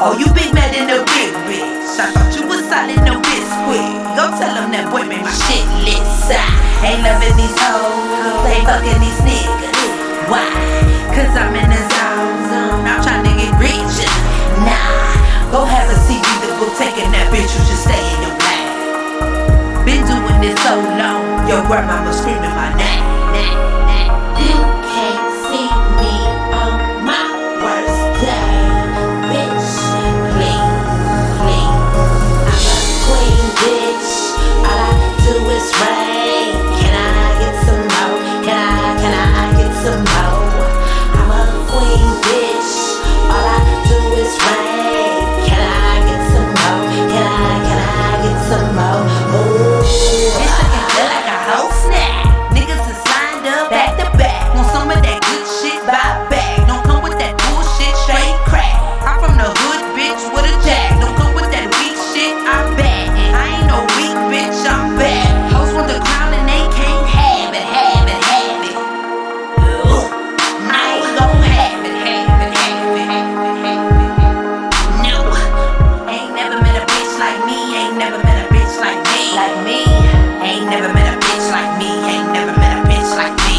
Oh, you big mad in the big bitch. I thought you was solid, no biscuit. Go tell them that boy made my shit lit. Ain't loving these hoes, they fucking these niggas. Why? Cause I'm in the zone. I'm trying to get rich. Nah, go have a CD that book taking that bitch, you just stay in your lane. Been doing this so long, your grandmama screaming my name. You can't see me on my worst day, bitch. It's rain. Can I get some more? Can I get some more? I'm a queen bitch. All I do is rain. Can I get some more? Can I get some more? Ooh, it's looking good like a whole snack. Niggas is lined up back to back. Want some of that good shit by bag. Don't come with that bullshit straight crack. I'm from the hood, bitch, with a jack. Don't come with that weak shit, I'm bad. And I ain't no weak bitch, I'm bad. Want the crown and they can't have it. I ain't gon' have it. No, ain't never met a bitch like me. Ain't never met a bitch like me. Ain't never met a bitch like me. Ain't never met a bitch like me.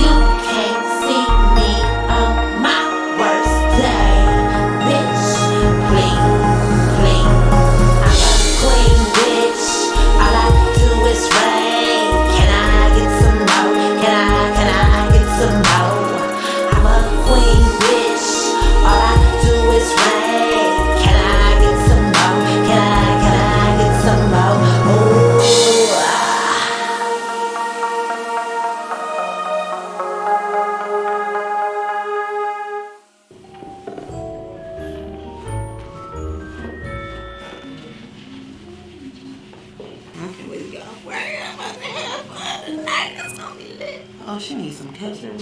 You can't see me on my worst day, bitch. Please. I'm a queen, bitch. All I do is rain. Can I get some more? Can I get some more? I'm a queen, bitch. All I do is rain. Can I get some more? Can I get some more? Ooh. Oh, she needs some ketchup.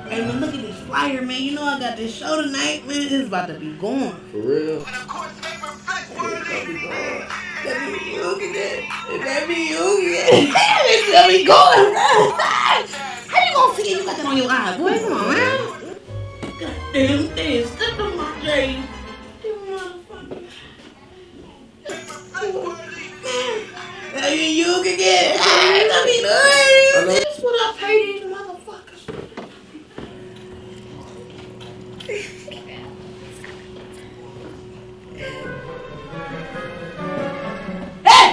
Hey man, look at this flyer, man. You know I got this show tonight, man. It's about to be going. For real? Look at that. That be you. It's gonna be going. How you gonna see it? You got that on your eye, boy. Come on, man. Goddamn thing. Step on my J. Maybe you can get it. I mean, that's what I pay these motherfuckers. Hey!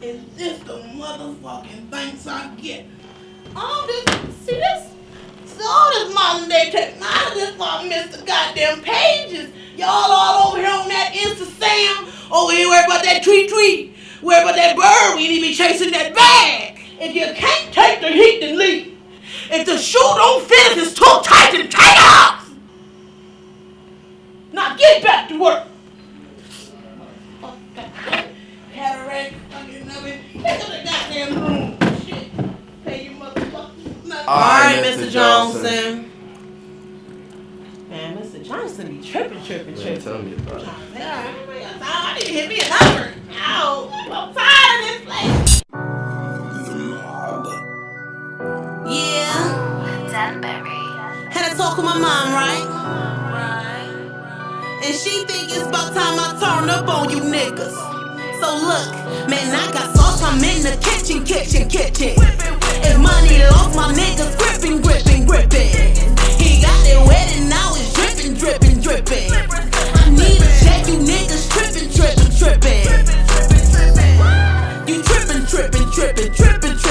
Is this the motherfucking thanks I get? All this, see this? All this modern day technology is why I miss the goddamn pages. Y'all all over here on that Insta Sam. Over here worried about that tweet. Worried about that bird. We need to be chasing that bag. If you can't take the heat, then leave. If the shoe don't fit, if it's too tight, then take it off. Now get back to work. Fuck that cataract. Fucking nothing. Get to the goddamn room. Shit. Pay your motherfuckers. All right, Mr. Johnson. Man, Mr. Johnson be tripping. Tell me about it. I need to hit me a number. Ow, I'm tired of this place. Yeah. Danbury. Had a talk with my mom, right? And she think it's about time I turn up on you niggas. So look, man, I got sauce, I'm in the kitchen. If money lost, my niggas gripping. He got it wet and now it's dripping. I need a check, you niggas tripping. You tripping. You tripping. It's dripping. I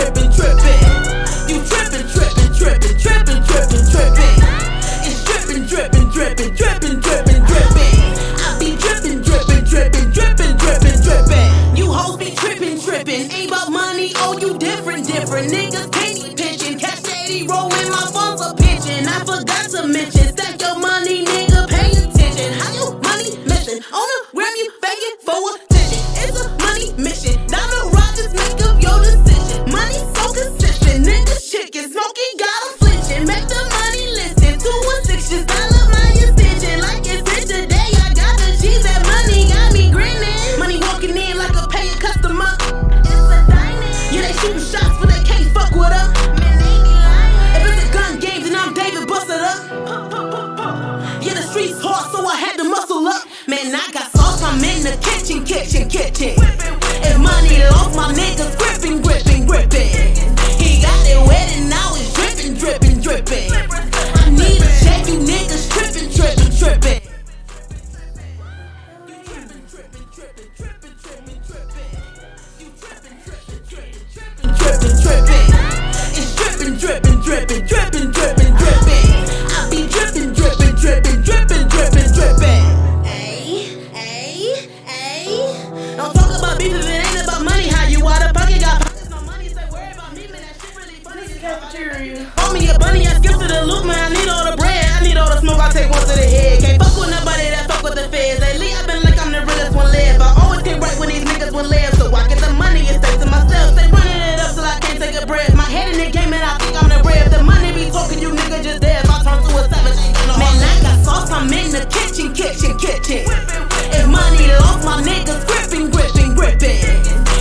be dripping. You hoes be tripping. Ain't about money, oh you different. Niggas can't pitching. Cash steady rolling, my phone's a pitching. I forgot to mention, stack your money, nigga, pay attention. How you money missing? On a gram you begging for attention. It's a money mission. Donald Rogers, make up your decision. Money so consistent. Niggas chicken smoking, got 'em flinching. Make the money listen. 216 just dial up my extension. Like it's rich today, I got the cheese. That money got me grinning. Money walking in like a paying customer. It's a dining. Yeah, they shooting shots, but they can't fuck with her. Man, they be lying. If it's a gun game, then I'm David busted up. Yeah, the streets hard, so I had to muscle up. Man, I got sauce, I'm in the kitchen. If money lost, my niggas gripping. He got it wet and now it's dripping. I need a check, you niggas tripping. It's dripping. I be dripping. Ayy. Don't talk about beef if it ain't about money. How you out of pocket, got pockets, no money. Say worry about me, man. That shit really funny. Cafeteria. Call me a bunny, I skip to the loop, man. I need all the bread, I need all the smoke. I take one to the head. Can't fuck with nobody that fuck with the feds. Lately, I've been like I'm the realest one live. I always get right when these niggas will live. So I get the money and stay to myself. Stay running it up till I can't take a breath. My head in the game and I think I'm the rev. The money be talking, you niggas just dead. If I turn to a savage, ain't got no man, I got sauce, I'm in the kitchen. If money lost, my niggas gripping.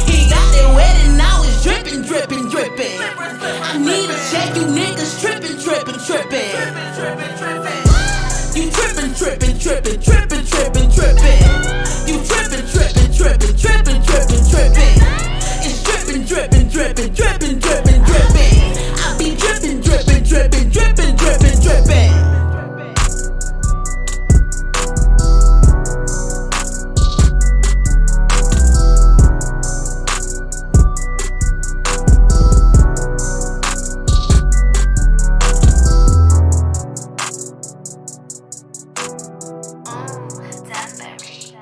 He got it wet and now it's dripping. I need a check, you niggas tripping. You tripping. You tripping. It's dripping. I be dripping. Danbury.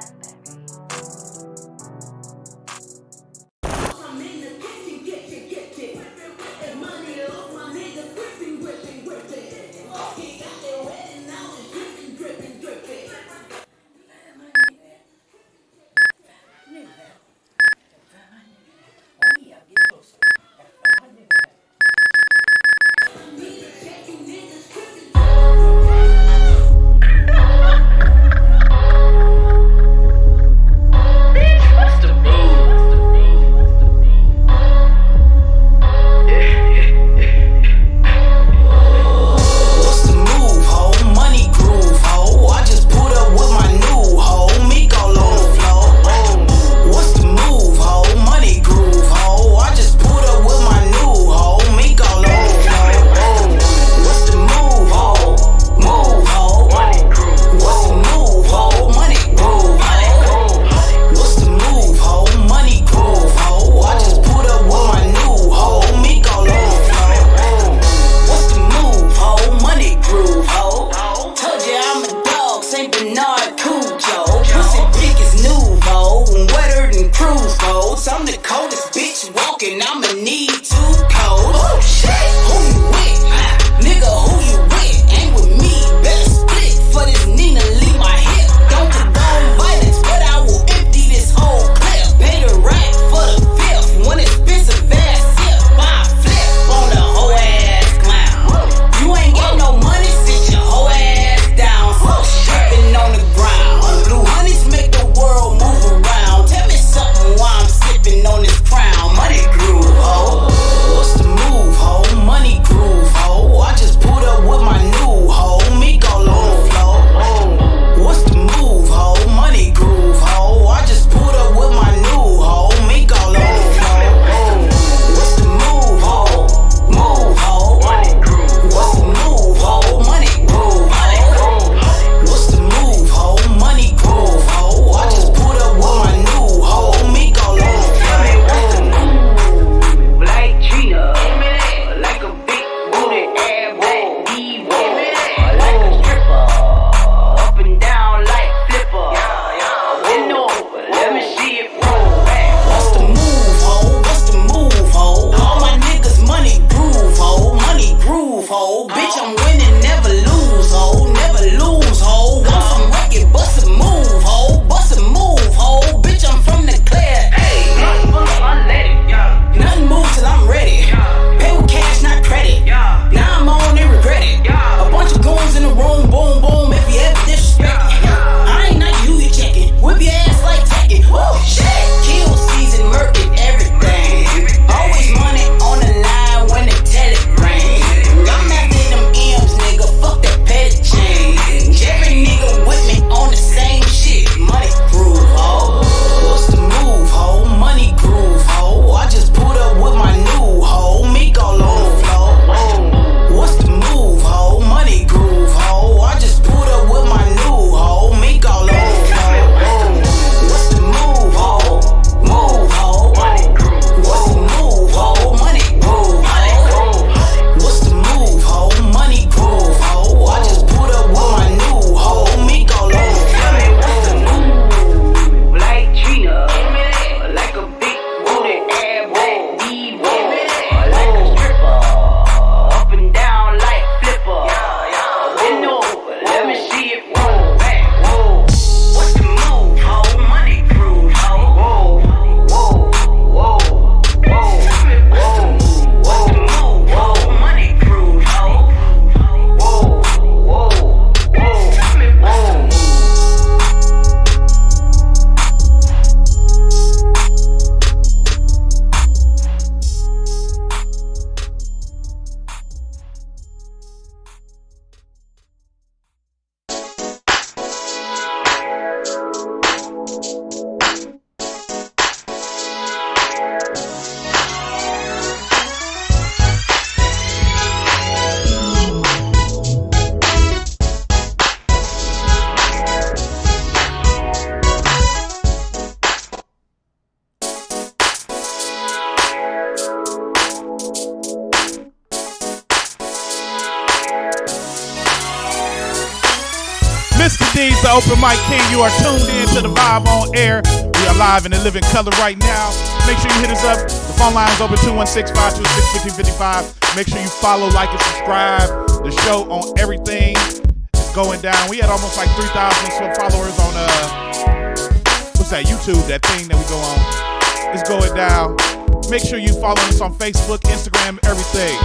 Mr. D's, the Open Mic King. You are tuned in to the Vibe on Air. We are live in the living color right now. Make sure you hit us up. The phone line is open 216-526-1555. Make sure you follow, like, and subscribe. The show on everything is going down. We had almost like 3,000 followers on what's that, YouTube, that thing that we go on. It's going down. Make sure you follow us on Facebook, Instagram, everything.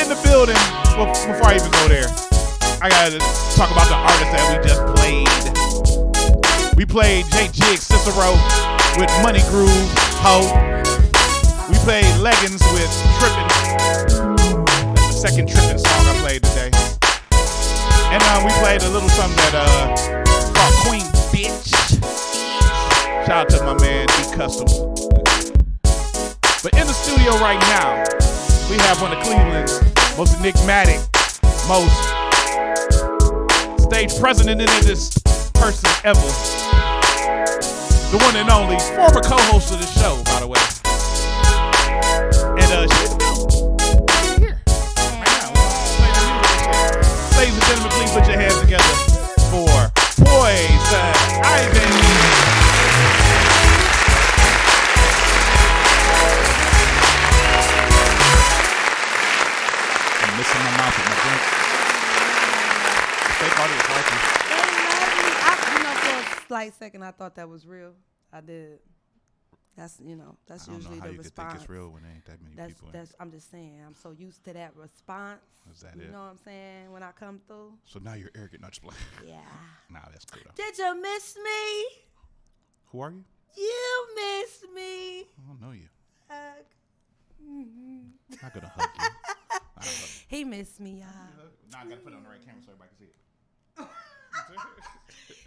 In the building. Well, before I even go there, I gotta talk about the artist that we just played. We played J Jig Cicero with Money Groove Ho. We played Leggings with Trippin'. That's the second Trippin' song I played today. And we played a little something that called Queen Bitch. Shout out to my man D Custom. But in the studio right now, we have one of Cleveland's most enigmatic, most stage president in this person ever. The one and only former co-host of the show, by the way. And she's here. Right now. Ladies and gentlemen, please put your hands together for Poizon IV. Missing my mouth with my drink. Fake audience like you. For a slight second, I thought that was real. I did. That's usually the response. I don't know how you could think it's real when there ain't that many people in it. I'm just saying. I'm so used to that response. Is that you it? know what I'm saying? When I come through. So now you're arrogant, not just playing. Yeah. Nah, that's cool though. Did you miss me? Who are you? You miss me. I don't know you. Mm-hmm. I'm not gonna hug you. He missed me, y'all. Now I gotta put it on the right camera so everybody can see it.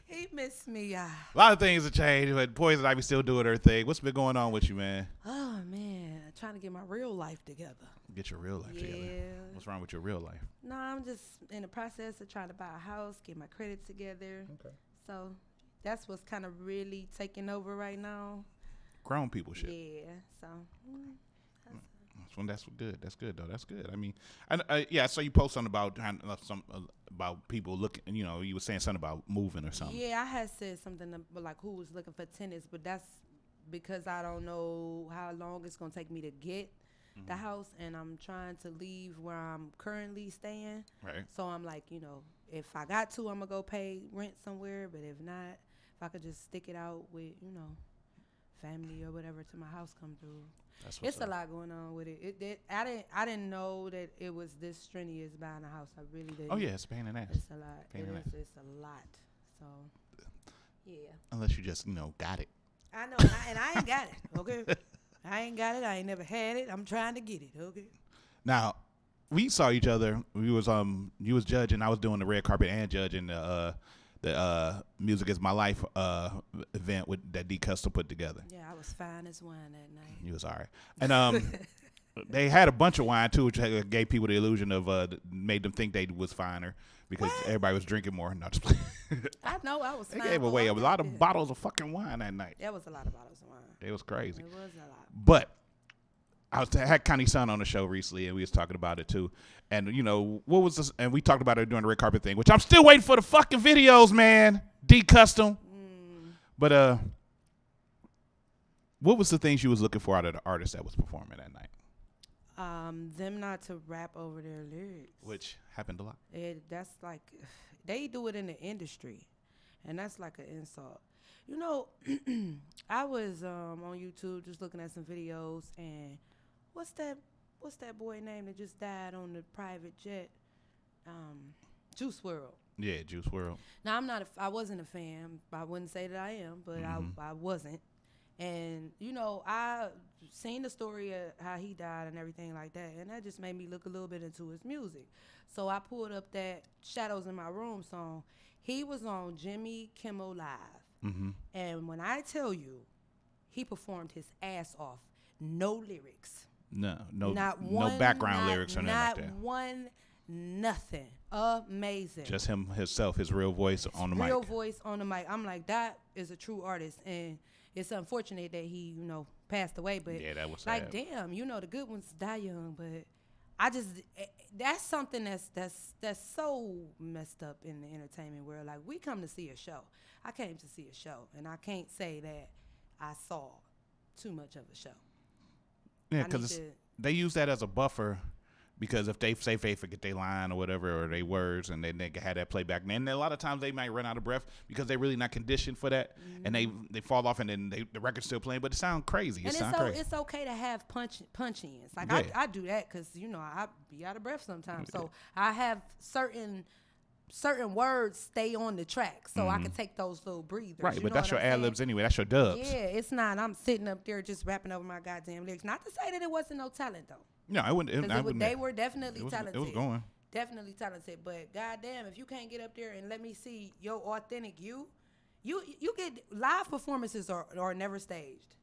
He missed me, y'all. A lot of things have changed, but Poizon IV still doing her thing. What's been going on with you, man? Oh man, trying to get my real life together. Get your real life together. What's wrong with your real life? No, I'm just in the process of trying to buy a house, get my credit together. Okay. So that's what's kind of really taking over right now. Grown people shit. Yeah. So. That's good. That's good though. That's good. I mean, I saw you post something about about people looking. You know, you were saying something about moving or something. Yeah, I had said something about like who was looking for tenants, but that's because I don't know how long it's gonna take me to get the house, and I'm trying to leave where I'm currently staying. Right. So I'm like, if I got to, I'm gonna go pay rent somewhere. But if not, if I could just stick it out with family or whatever till my house come through. It's a lot going on with it. I didn't know that it was this strenuous buying a house. I really didn't. Oh yeah, it's a pain in the ass. It's a lot. It's a lot. So yeah. Unless you just got it. I know, and I ain't got it. Okay. I ain't got it. I ain't never had it. I'm trying to get it. Okay. Now, we saw each other. You was judging. I was doing the red carpet and judging the Music Is My Life event that D Custom put together. Yeah, I was fine as wine that night. You was all right. And they had a bunch of wine too, which gave people the illusion of made them think they was finer because everybody was drinking more. Not just I know I was fine. They gave away a lot of bottles of fucking wine that night. That was a lot of bottles of wine. It was crazy. It was a lot. But I had Connie's son on the show recently, and we was talking about it too. And what was this? And we talked about it during the red carpet thing, which I'm still waiting for the fucking videos, man. D Custom. But what was the things you was looking for out of the artist that was performing that night? Them not to rap over their lyrics, which happened a lot. That's like they do it in the industry, and that's like an insult. I was on YouTube just looking at some videos, and what's that boy name that just died on the private jet? Juice WRLD. Yeah, Juice WRLD. Now I wasn't a fan. I wouldn't say that I am, but I wasn't. And I seen the story of how he died and everything like that, and that just made me look a little bit into his music. So I pulled up that Shadows in My Room song. He was on Jimmy Kimmel Live, and when I tell you, he performed his ass off. No lyrics. No background lyrics or nothing like that. Not one, nothing. Amazing. Just himself, his real voice on the mic. Real voice on the mic. I'm like, that is a true artist, and it's unfortunate that he, passed away. But yeah, that was like, sad. damn, the good ones die young. But that's something that's so messed up in the entertainment world. Like, we come to see a show. I came to see a show, and I can't say that I saw too much of a show. Yeah, because they use that as a buffer. Because if they say they forget their line or whatever, or their words, and then they can have that playback, and a lot of times they might run out of breath because they're really not conditioned for that, and they fall off, and then the record's still playing, but it sounds crazy. It's okay to have punch-ins. Like, yeah. I do that because, I be out of breath sometimes. So I have certain words stay on the track, so I can take those little breathers. Right, but that's your ad-libs anyway. That's your dubs. Yeah, it's not. I'm sitting up there just rapping over my goddamn lyrics. Not to say that it wasn't no talent, though. No, I wouldn't. They were definitely talented. It was going. Definitely talented. But goddamn, if you can't get up there and let me see your authentic you get live performances are never staged.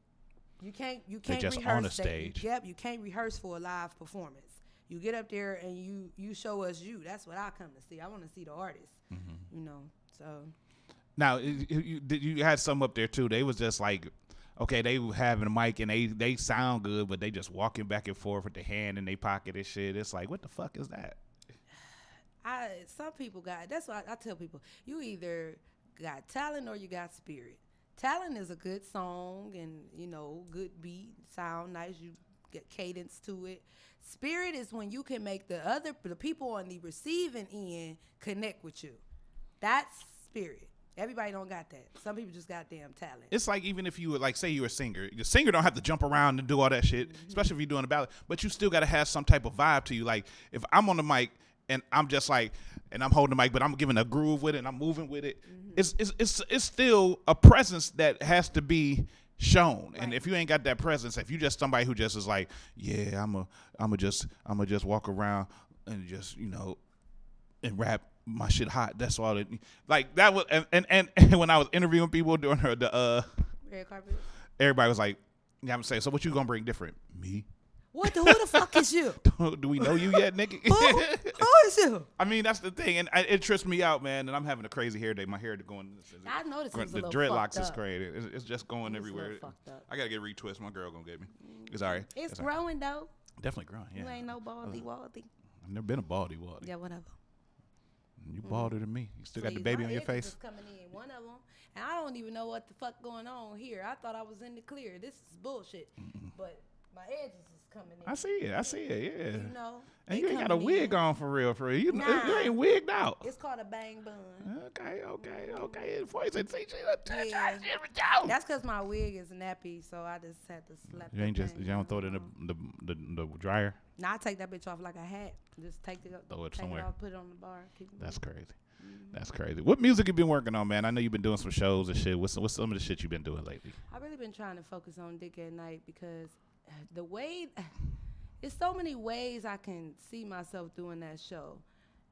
You can't just rehearse on a stage. Yep, you can't rehearse for a live performance. You get up there and you show us you. That's what I come to see. I want to see the artist. So. Now you had some up there too. They was just like. Okay, they having a mic and they sound good, but they just walking back and forth with the hand in their pocket and shit. It's like, what the fuck is that? Some people that's why I tell people, you either got talent or you got spirit. Talent is a good song and, good beat, sound nice, you get cadence to it. Spirit is when you can make the people on the receiving end connect with you. That's spirit. Everybody don't got that. Some people just got damn talent. It's like even if you would say you're a singer, the singer don't have to jump around and do all that shit, especially if you're doing a ballad. But you still got to have some type of vibe to you. Like if I'm on the mic and I'm just like, and I'm holding the mic, but I'm giving a groove with it and I'm moving with it. It's still a presence that has to be shown. Right. And if you ain't got that presence, if you just somebody who just is like, yeah, I'm just walk around and just and rap. My shit hot. That's all it. Like that was, and when I was interviewing people during the red carpet, everybody was like, "Yeah, I'm saying, so what you gonna bring different? Me? Who the fuck is you? Do we know you yet, nigga? Who is you? I mean, that's the thing, and it trips me out, man. And I'm having a crazy hair day. My hair going. I noticed the dreadlocks is crazy. It's just going everywhere. I gotta get retwist. My girl gonna get me. It's all right. It's growing though. Definitely growing. Yeah. You ain't no baldy waldy. I've never been a baldy waldy. Yeah, whatever. You balder than me. You still got the baby on your face. Coming in, one of them, and I don't even know what the fuck going on here. I thought I was in the clear. This is bullshit. But my edges is coming in. I see it. Yeah. And you ain't got a wig on for real. You ain't wigged out. It's called a bang bun. Okay. Poison. Yeah. That's because my wig is nappy, so I just had to slap. You don't throw it in the dryer. Nah, I take that bitch off like a hat. Just take it up. Throw it somewhere. Off, put it on the bar. That's crazy. That's crazy. What music you been working on, man? I know you've been doing some shows and shit. What's some of the shit you've been doing lately? I've really been trying to focus on Dick at Night because it's so many ways I can see myself doing that show.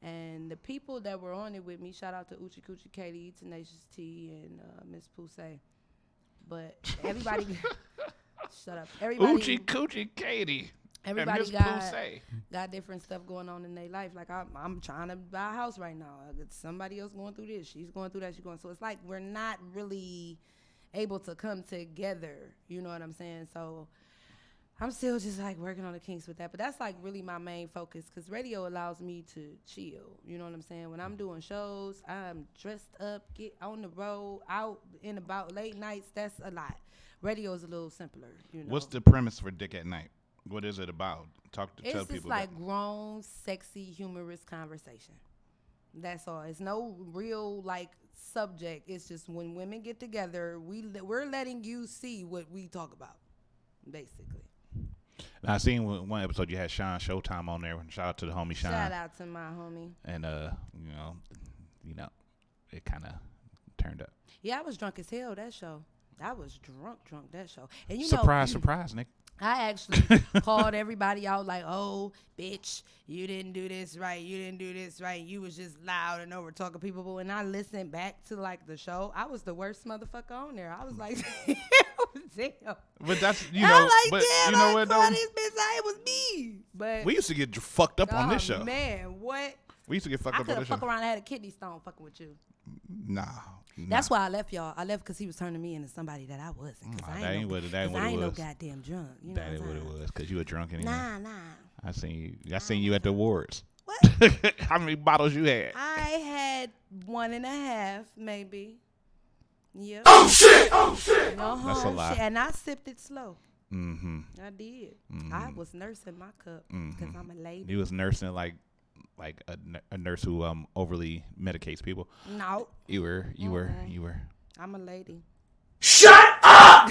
And the people that were on it with me, shout out to Uchi Coochie Katie, Tenacious T, and Miss Poussey. But everybody, shut up. Everybody, Uchi Coochie Katie. Everybody got different stuff going on in their life. Like I'm trying to buy a house right now. Somebody else going through this. She's going through that. So it's like we're not really able to come together. You know what I'm saying? So I'm still just like working on the kinks with that. But that's like really my main focus because radio allows me to chill. You know what I'm saying? When I'm doing shows, I'm dressed up, get on the road, out and about late nights. That's a lot. Radio is a little simpler. What's the premise for Dick at Night? What is it about? Tell people. It's just like grown, sexy, humorous conversation. That's all. It's no real like subject. It's just when women get together, we're letting you see what we talk about, basically. And I seen one episode you had Sean Showtime on there. Shout out to the homie Sean. Shout out to my homie. And it kind of turned up. Yeah, I was drunk as hell that show. I was drunk that show. And surprise, nigga. I actually called everybody out like, oh, bitch, you didn't do this right. You was just loud and over talking people. But when I listened back to like the show, I was the worst motherfucker on there. I was like, damn. But that's, but you know what though? This bitch, it was me. But we used to get fucked up on this show. Man, what? We used to get fucked up on this show. I could fuck around and had a kidney stone fucking with you. Nah. That's why I left y'all. I left because he was turning me into somebody that I wasn't. Cause I ain't no goddamn drunk. You know that ain't what it was. Because you were drunk anyway. Nah. I seen you at the awards. What? How many bottles you had? I had 1.5, maybe. Yep. Oh shit! Oh shit! That's a lot. And I sipped it slow. Mm-hmm. I did. Mm-hmm. I was nursing my cup because I'm a lady. You was nursing like a nurse who overly medicates people. No. You were. I'm a lady. Shut up!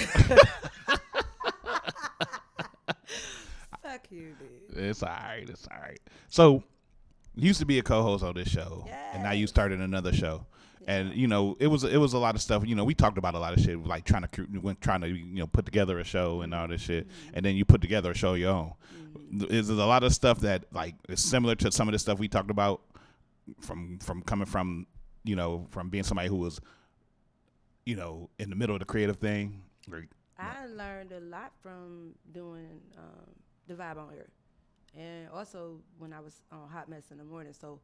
Fuck you, dude. It's all right. So, you used to be a co-host on this show, and now you started another show. And it was a lot of stuff. We talked about a lot of shit, like trying to put together a show and all this shit, and then you put together a show of your own. There's a lot of stuff that like is similar to some of the stuff we talked about from coming from from being somebody who was in the middle of the creative thing. I learned a lot from doing the Vibe on Air, and also when I was on Hot Mess in the Morning. So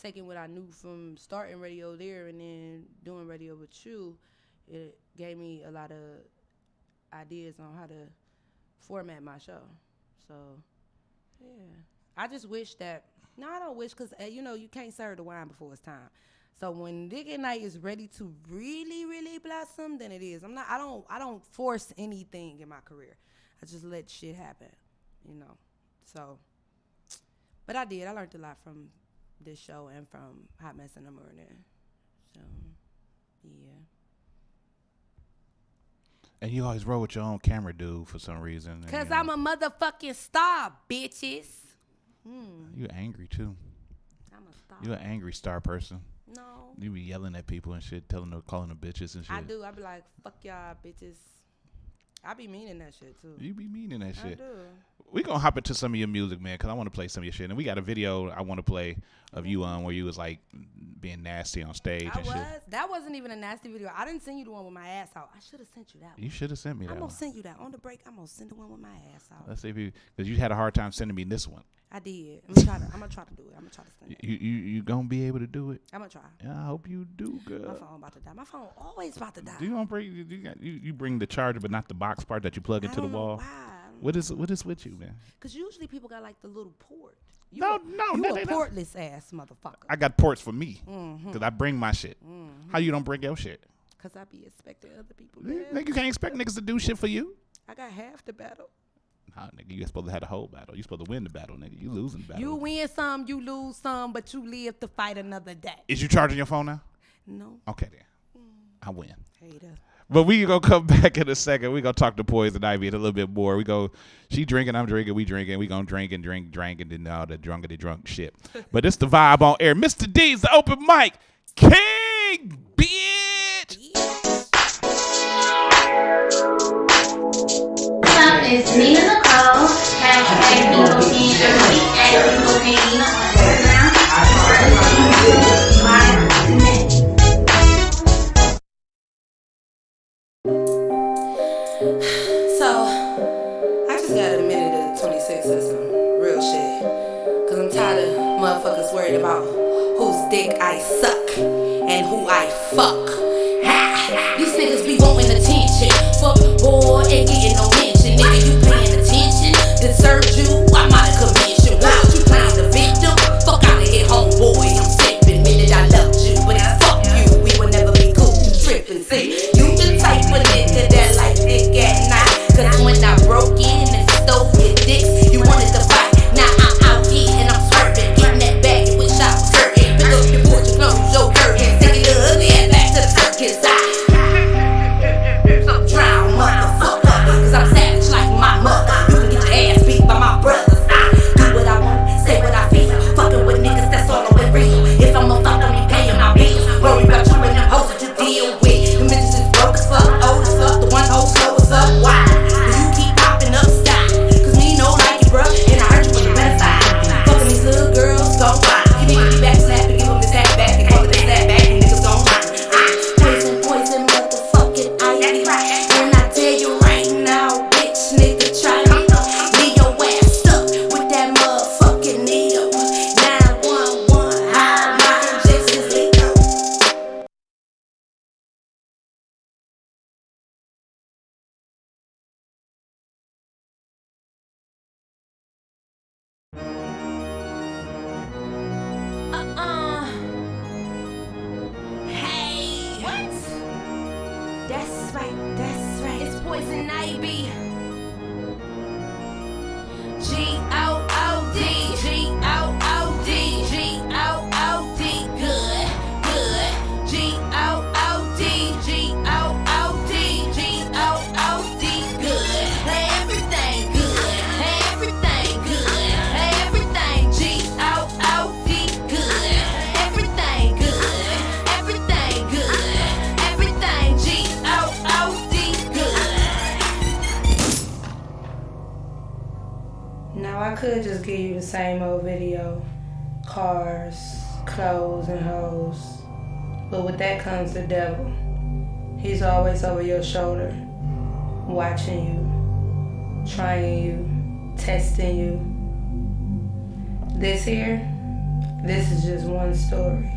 taking what I knew from starting radio there and then doing radio with you, it gave me a lot of ideas on how to format my show. So, yeah. I just wish that, no, I don't wish, because, you can't serve the wine before it's time. So when Dick and Night is ready to really, really blossom, then it is. I don't force anything in my career. I just let shit happen, So, but I did. I learned a lot from this show and from Hot Mess in the Morning. So, yeah. And you always roll with your own camera dude for some reason. Because I'm a motherfucking star, bitches. You angry, too. I'm a star. You an angry star person. No. You be yelling at people and shit, calling them bitches and shit. I do. I be like, fuck y'all, bitches. I be meaning that shit, too. You be meaning that shit. I do. We gonna hop into some of your music, man, because I want to play some of your shit. And we got a video I want to play of you where you was like being nasty on stage and shit. That wasn't even a nasty video. I didn't send you the one with my ass out. I should have sent you that one. You should have sent me that one. I'm gonna send you that on the break. I'm gonna send the one with my ass out. Let's see if because you had a hard time sending me this one. I did. I'm gonna try to do it. I'm gonna try to send it. You gonna be able to do it? I'm gonna try. Yeah, I hope you do, girl. My phone about to die. My phone always about to die. Do you want you bring the charger, but not the box part that you plug into the wall? Why? What is with you, man? Because usually people got like the little port. You a portless ass motherfucker. I got ports for me because I bring my shit. How you don't bring your shit? Because I be expecting other people. Nigga, you can't expect niggas to do shit for you. I got half the battle. Nah, nigga, you supposed to have the whole battle. You supposed to win the battle, nigga. You losing the battle. You win some, you lose some, but you live to fight another day. Is you charging your phone now? No. Okay then. I win. Hater. But we gonna come back in a second. We gonna talk to Poison Ivy a little bit more. She drinking, I'm drinking, we drinking. We gonna drink and then all the drunk shit. But it's the Vibe on Air. Mr. D's the open mic king, bitch. It's Nina Nicole, hashtag Nicotine, at Nicotine on Instagram. So, I just got a minute to 26 or some real shit. Cause I'm tired of motherfuckers worried about whose dick I suck and who I fuck. Ha! These niggas be wanting attention. Fuck boy, ain't getting no mention. Nigga, you paying attention. Deserve you, I'm out of commission. Why you playing the victim? Fuck out of here, homeboy. I'm sipping. Minute I loved you, but fuck you. We will never be cool. You tripping. See, you the type of nigga that like dick at night. Cause when I broke in and stole your dicks, you wanted to fight. Now I'm out here and I'm swerving. Getting that bag and wish I was hurting. Pick up your porch and close your curtains. Take it ugly and back to the circus. Some drown motherfucker. Cause I'm right, that's right. It's Poison Ivy. G-O-O-D, G-O-O-D, G-O-O-D, good, good. G-O-O-D, G-O-O-D, G-O-O-D, good. Everything good, everything good, everything G-O-O-D, good. Everything good, everything good, everything G-O-O-D, good. Now I could just give you the same old video, cars, clothes, and hoes. But with that comes the devil. He's always over your shoulder, watching you, trying you, testing you. This is just one story.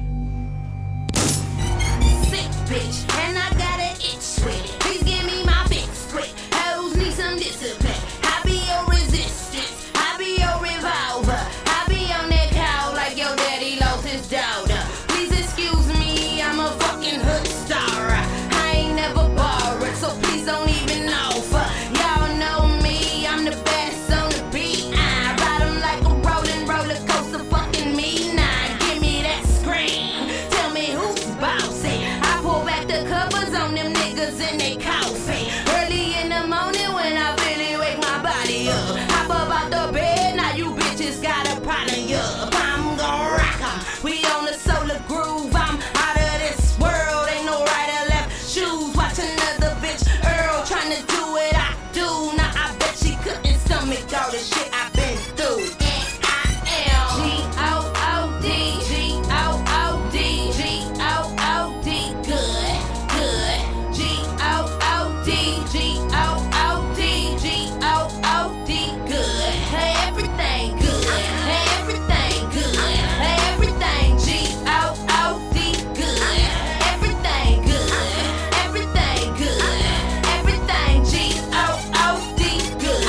Sick bitch, and I got an itch with it. Please give me my fix quick. Hoes need some discipline. I be your resistance. I be your revolver. I be on that cow like your daddy lost his daughter. Please excuse me, I'm a fucking hood star. I ain't never borrowed, so please don't even offer. Y'all know me, I'm the baddest on the beat. I ride 'em like a rolling roller coaster, fucking me. Nah, give me that scream. Tell me who's bossy. I pull back the covers on them niggas in they coffee. Early in the morning when I really wake my body up. Hop up out the bed, now you bitches got a partner up. I'm gon' rock 'em. We on the solar groove. I'm out of this world. Ain't no right or left shoes. Watch another bitch Earl trying to do what I do. Now I bet she couldn't stomach all the shit I've been through. And I am G-O-O-D, G-O-O-D, G-O-O-D, good, good. G-O-O-D, G-O-O-D, G-O-O-D, good. Everything good, everything good, everything G-O-O-D, good. Everything good, everything good, everything G-O-O-D, good.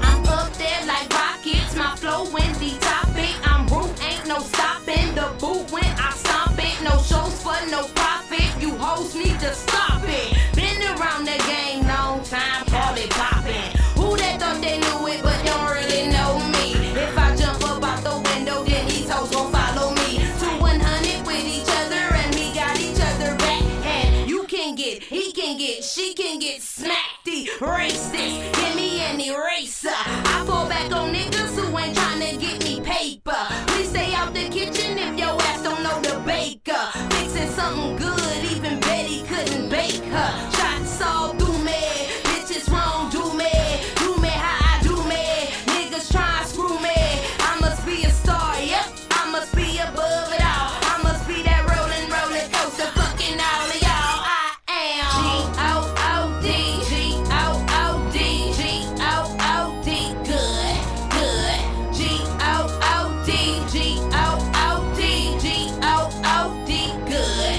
I'm up there like rockets, my flow windy topic. I'm root, ain't no stopping. The boot when I stomp it, no shows for no profit. You hoes need to stop it. Been around the game long time, call it poppin'. Who that thought they knew it but don't really know me? If I jump up out the window, then these hoes gon' follow me. 2-100 with each other and we got each other back. And you can get, he can get, she can get smacked. Erase this, give me an eraser. I fall back on niggas who ain't tryna get me paper. Please stay out the kitchen if your ass don't know the baker. Fixing something good, even Betty couldn't bake her. Shots all through me, bitches wrong, do me how I do me. Niggas try and screw me. I must be a star, yep. I must be above it all. I must be that rolling roller coaster, fucking all of y'all. I am G-O-O-D, G-O-O-D, G-O-O-D, good, good. G-O-O-D, G-O-O-D, G-O-O-D, good.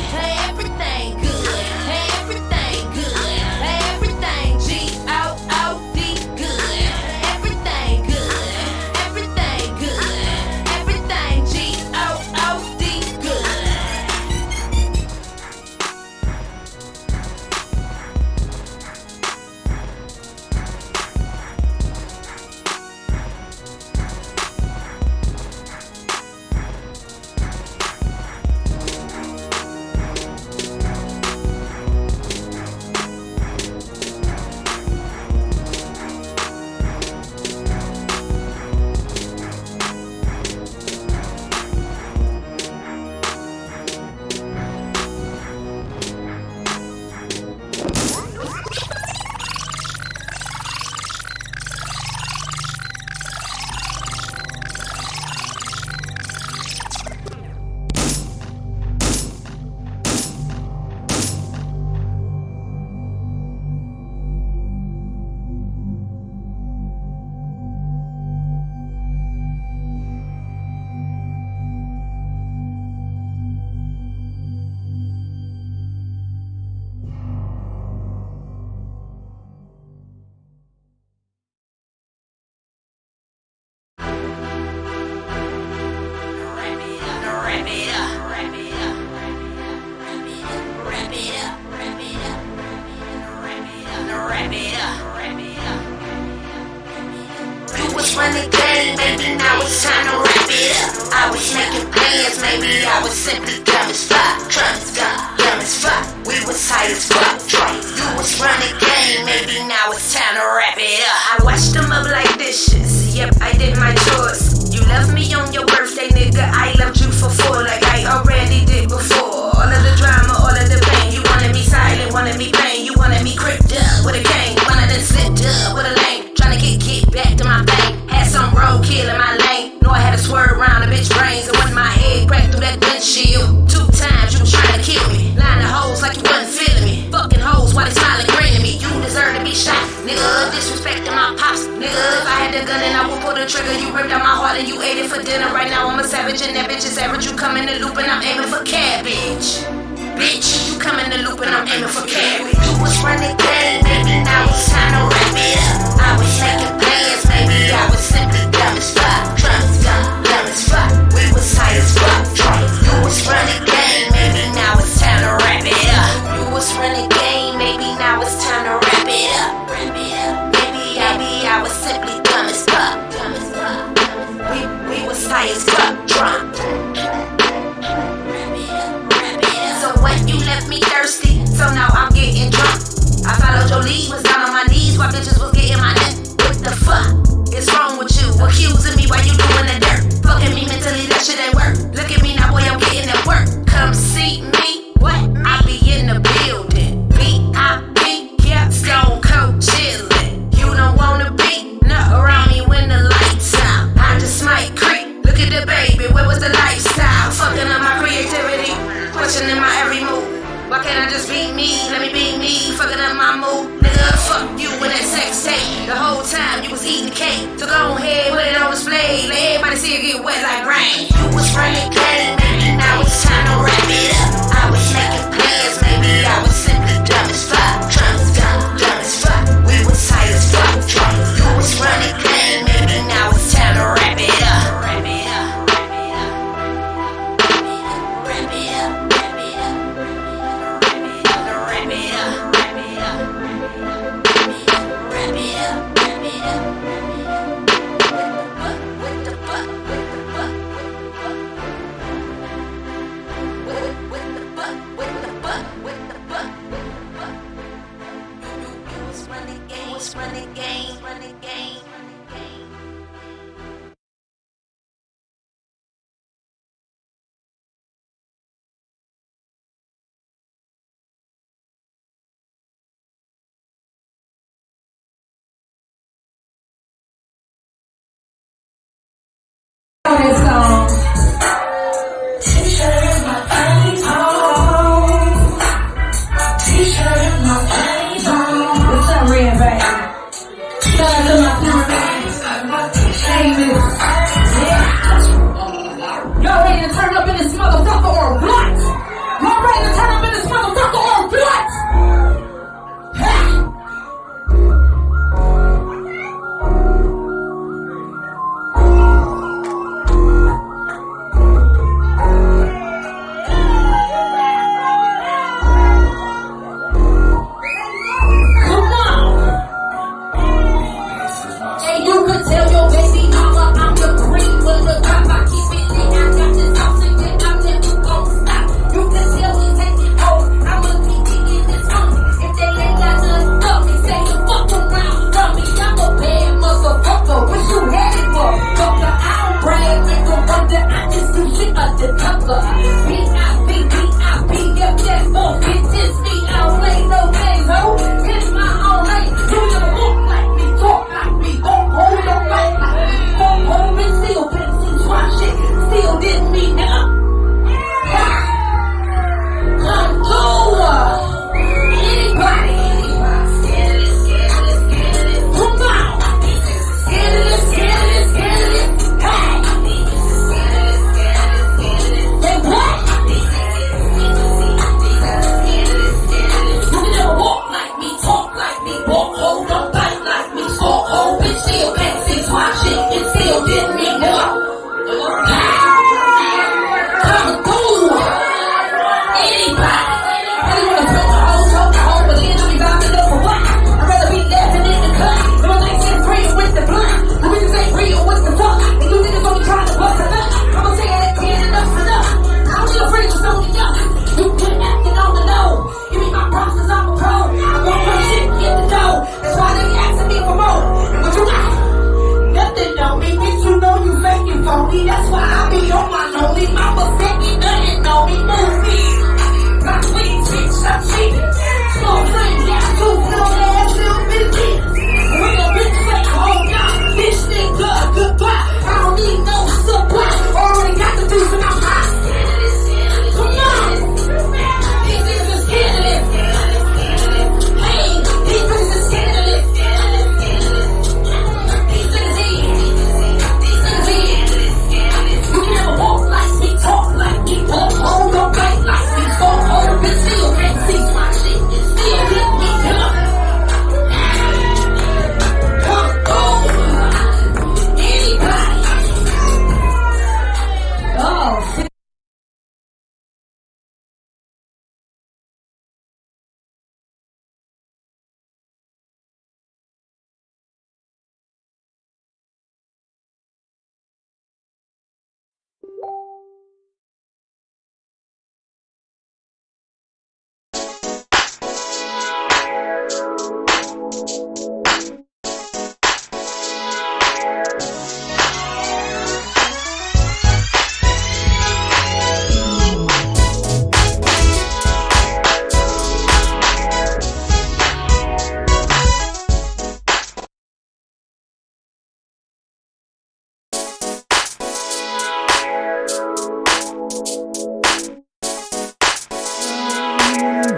I was making plans, maybe I was simply dumb as fuck. Dumb as fuck. We was high as fuck. You was running game, maybe now it's time to wrap it up. I washed them up like dishes. Yep, I did my chores. You love me on your birthday, nigga. I loved you for 4 like I already did before. All of the drama, all of the pain. You wanted me silent, wanted me plain. You wanted me cripped up with a cane. One of them slipped up with a lane. Tryna get back to my thing. Had some roadkill in my lane. Know I had to swerve around a bitch brains. And when my head cracked through that windshield 2 times, you was trying to kill me. Lying to hoes like you wasn't feeling me. Fucking hoes while they smiling, grinning me. You deserve to be shot, nigga. Disrespecting my pops, nigga. If I had the gun and I would pull the trigger, you ripped out my heart and you ate it for dinner. Right now I'm a savage and that bitch is average. You come in the loop and I'm aiming for cabbage. Bitch, you come in the loop and I'm aiming for cabbage. You was running game, maybe now it's time to wrap it up. I was making plans, maybe I was simply dumb as fuck. Dumb as fuck. We was high as fuck. You was running game, maybe now it's time to wrap it up. You was running game, maybe now it's time to wrap it up. Maybe I was simply dumb as fuck. We was high as fuck. Drunk. So when you left me thirsty, so now I'm getting drunk. I followed your lead, was down on my knees while bitches was getting my neck. What the fuck is wrong with you? Accusing me while you doing the dirt. Fucking me mentally, that shit ain't work. Look at me now, boy, I'm getting at work. Come see me, what? I be in the building. VIP, yeah, stone cold chillin'. You don't wanna be around me when the lights out. I just might creep. Look at the baby, where was the lifestyle? Fucking up my creativity, questioning my every move. Why can't I just be me? Let me be me, fucking up my mood. Nigga, fuck you with that sex tape. The whole time you was eating cake. So go ahead, put it on display. Let everybody see it get wet like rain. You was running game, maybe now it's time to wrap it up. I was making plans, maybe I was simply dumb as fuck. Dumb as fuck. We was high as fuck. You was running game, maybe now it's time to wrap it up. Wrap it up.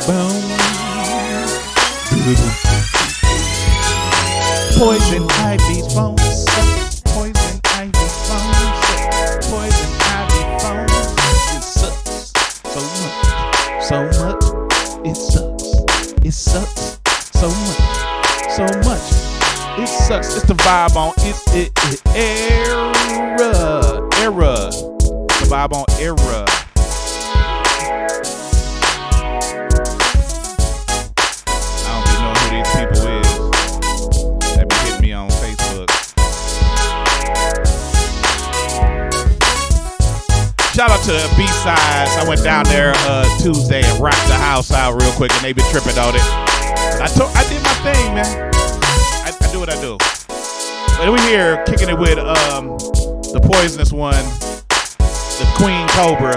Boom. Poison Ivy's phone sucks. Poison Ivy's phone sucks. Poison Ivy's phone sucks. It sucks so much. It sucks. It sucks so much. So much. It sucks. It's the vibe on era. The vibe on era. These people is that be hitting me on Facebook. Shout out to the B-Sides. I went down there Tuesday and rocked the house out real quick, and they been tripping on it. I did my thing, man. I do what I do. But we here kicking it with the poisonous one, the Queen Cobra.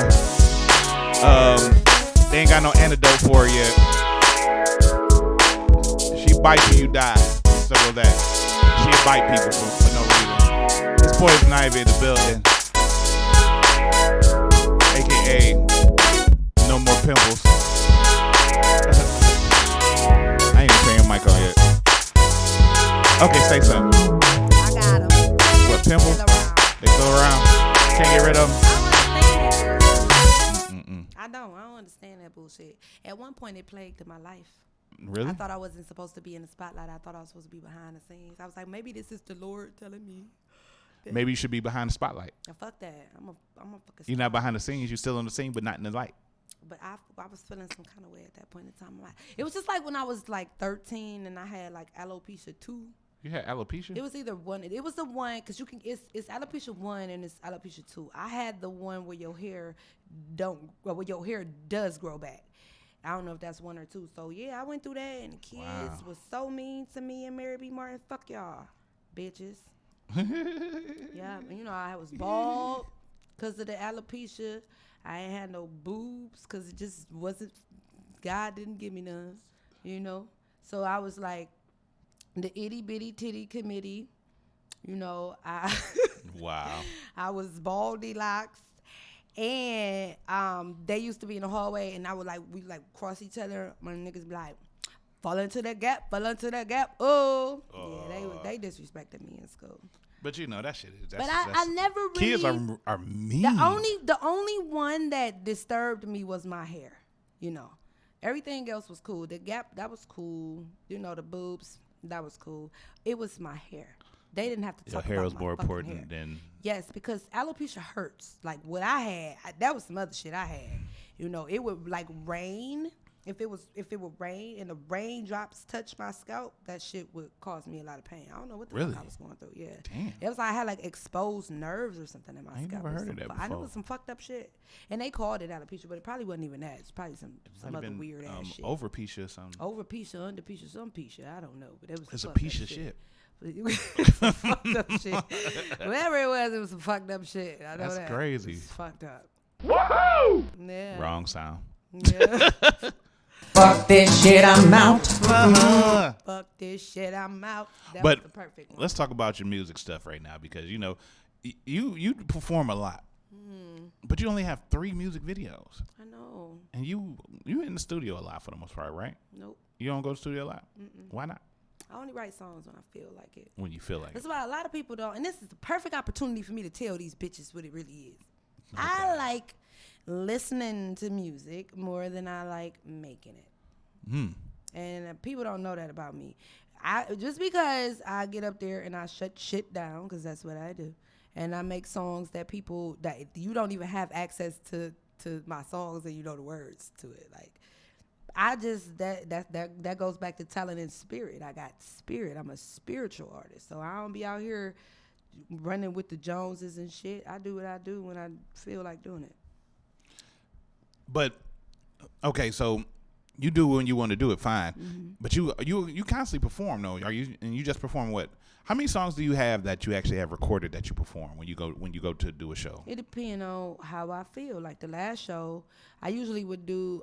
They ain't got no antidote for her yet. Bite you, you die. Simple as that. She'll bite people for no reason. It's Poison Ivy in the building. AKA no more pimples. I ain't even paying mic on yet. Okay, say something. I got them. What, pimples? They still around? Can't get rid of them? I don't understand that bullshit. At one point, it plagued my life. Really? I thought I wasn't supposed to be in the spotlight. I thought I was supposed to be behind the scenes. I was like, maybe this is the Lord telling me. Maybe you should be behind the spotlight. Now, fuck that. I'm a fucking. You're not behind the scenes. You're still on the scene, but not in the light. But I was feeling some kind of way at that point in time. It was just like when I was like 13 and I had like alopecia 2. You had alopecia? It was either one. It was the one because you can. It's alopecia 1 and it's alopecia 2. I had the one where your hair where your hair does grow back. I don't know if that's 1 or 2. So, yeah, I went through that, and the kids was so mean to me and Mary B. Martin. Fuck y'all, bitches. Yeah, and, I was bald because of the alopecia. I ain't had no boobs because it just wasn't, God didn't give me none, So, I was like the itty-bitty titty committee, I Wow. I was baldy locks. And they used to be in the hallway, and we cross each other. My niggas be like, fall into that gap. Oh, yeah, they disrespected me in school. But that shit is. But I never really. Kids are mean. The only one that disturbed me was my hair. Everything else was cool. The gap, that was cool. The boobs, that was cool. It was my hair. They didn't have to talk about my hair was more fucking important hair. than. Yes, because alopecia hurts. Like what I had, that was some other shit I had. It would like rain. If it would rain and the raindrops touch my scalp, that shit would cause me a lot of pain. I don't know what the fuck I was going through. Yeah. Damn. It was like I had like exposed nerves or something in my scalp. Never heard of that before. I know it was some fucked up shit. And they called it alopecia, but it probably wasn't even that. It's probably some other weird ass shit. Overpecia or something. Overpecia, underpecia, some pecia. I don't know. But it was It's a fucked up piece of shit. shit. Fucked up shit. Whatever it was some fucked up shit. I know That's that. crazy. It's fucked up. Woohoo! Yeah. Wrong sound. Yeah. Fuck this shit, I'm out. Fuck this shit, I'm out. That But was the perfect one. let's talk about your music stuff right now because you perform a lot, but you only have 3 music videos. I know. And you in the studio a lot for the most part, right? Nope. You don't go to the studio a lot. Why not? I only write songs when I feel like it. When you feel like That's it. why a lot of people don't. And this is the perfect opportunity for me to tell these bitches what it really is. Okay. I like listening to music more than I like making it. And people don't know that about me. Just because I get up there and I shut shit down, because that's what I do, and I make songs that people that you don't even have access to my songs and you know the words to it. Like I just that goes back to talent and spirit. I got spirit. I'm a spiritual artist, so I don't be out here running with the Joneses and shit. I do what I do when I feel like doing it. But okay, so you do when you want to do it, fine. But you constantly perform though. And you just perform what? How many songs do you have that you actually have recorded that you perform when you go to do a show? It depends on how I feel. Like the last show, I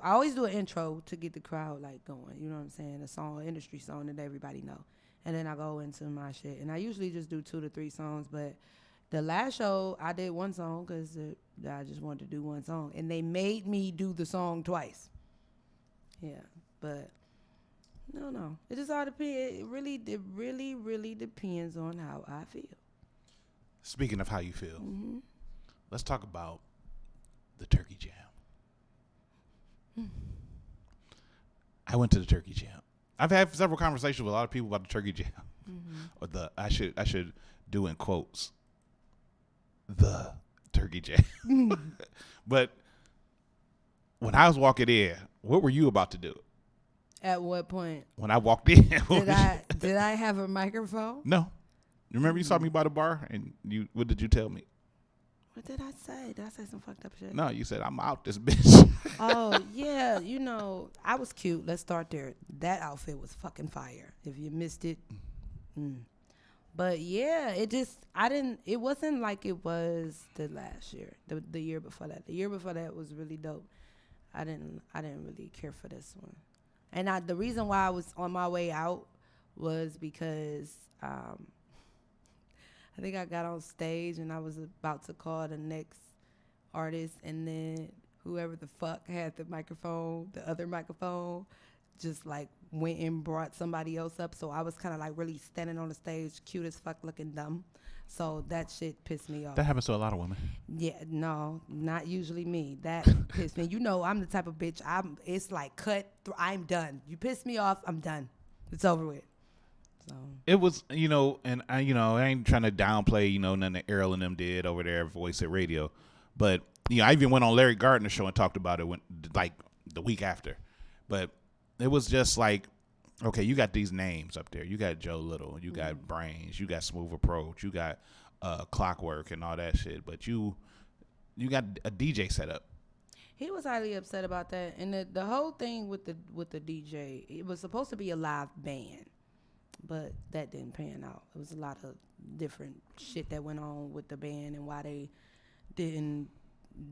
always do an intro to get the crowd like going. You know what I'm saying? A song, industry song that everybody know. And then I go into my shit. And I usually just do 2 to 3 songs. But the last show, I did 1 song because I just wanted to do 1 song. And they made me do the song twice. Yeah, but no. It just all depends. It really depends on how I feel. Speaking of how you feel, Mm-hmm. let's talk about the turkey jam. I went to the turkey jam. I've had several conversations with a lot of people about the turkey jam. Or I should do in quotes the turkey jam. But when I was walking in, what were you about to do? At what point? When I walked in, Did I have a microphone? No. Remember you saw me by the bar and what did you tell me? What did I say? Did I say some fucked up shit? No, you said I'm out this bitch. Oh yeah, I was cute. Let's start there. That outfit was fucking fire. If you missed it, but yeah, it wasn't like it was the last year, the year before that. The year before that was really dope. I didn't really care for this one, and the reason why I was on my way out was because I think I got on stage and I was about to call the next artist, and then whoever the fuck had the other microphone, just like went and brought somebody else up. So I was kind of like really standing on the stage, cute as fuck, looking dumb. So that shit pissed me off. That happens to a lot of women. Yeah, no, not usually me. That pissed me. I'm the type of bitch. It's like cut. I'm done. You piss me off, I'm done. It's over with. So it was, and I ain't trying to downplay, nothing that Errol and them did over there, Voice at Radio, but I even went on Larry Gardner's show and talked about it like the week after, but it was just like, okay, you got these names up there, you got Joe Little, you got Brains, you got Smooth Approach, you got Clockwork and all that shit, but you got a DJ set up. He was highly upset about that, and the whole thing with the DJ, it was supposed to be a live band. But that didn't pan out. It was a lot of different shit that went on with the band and why they didn't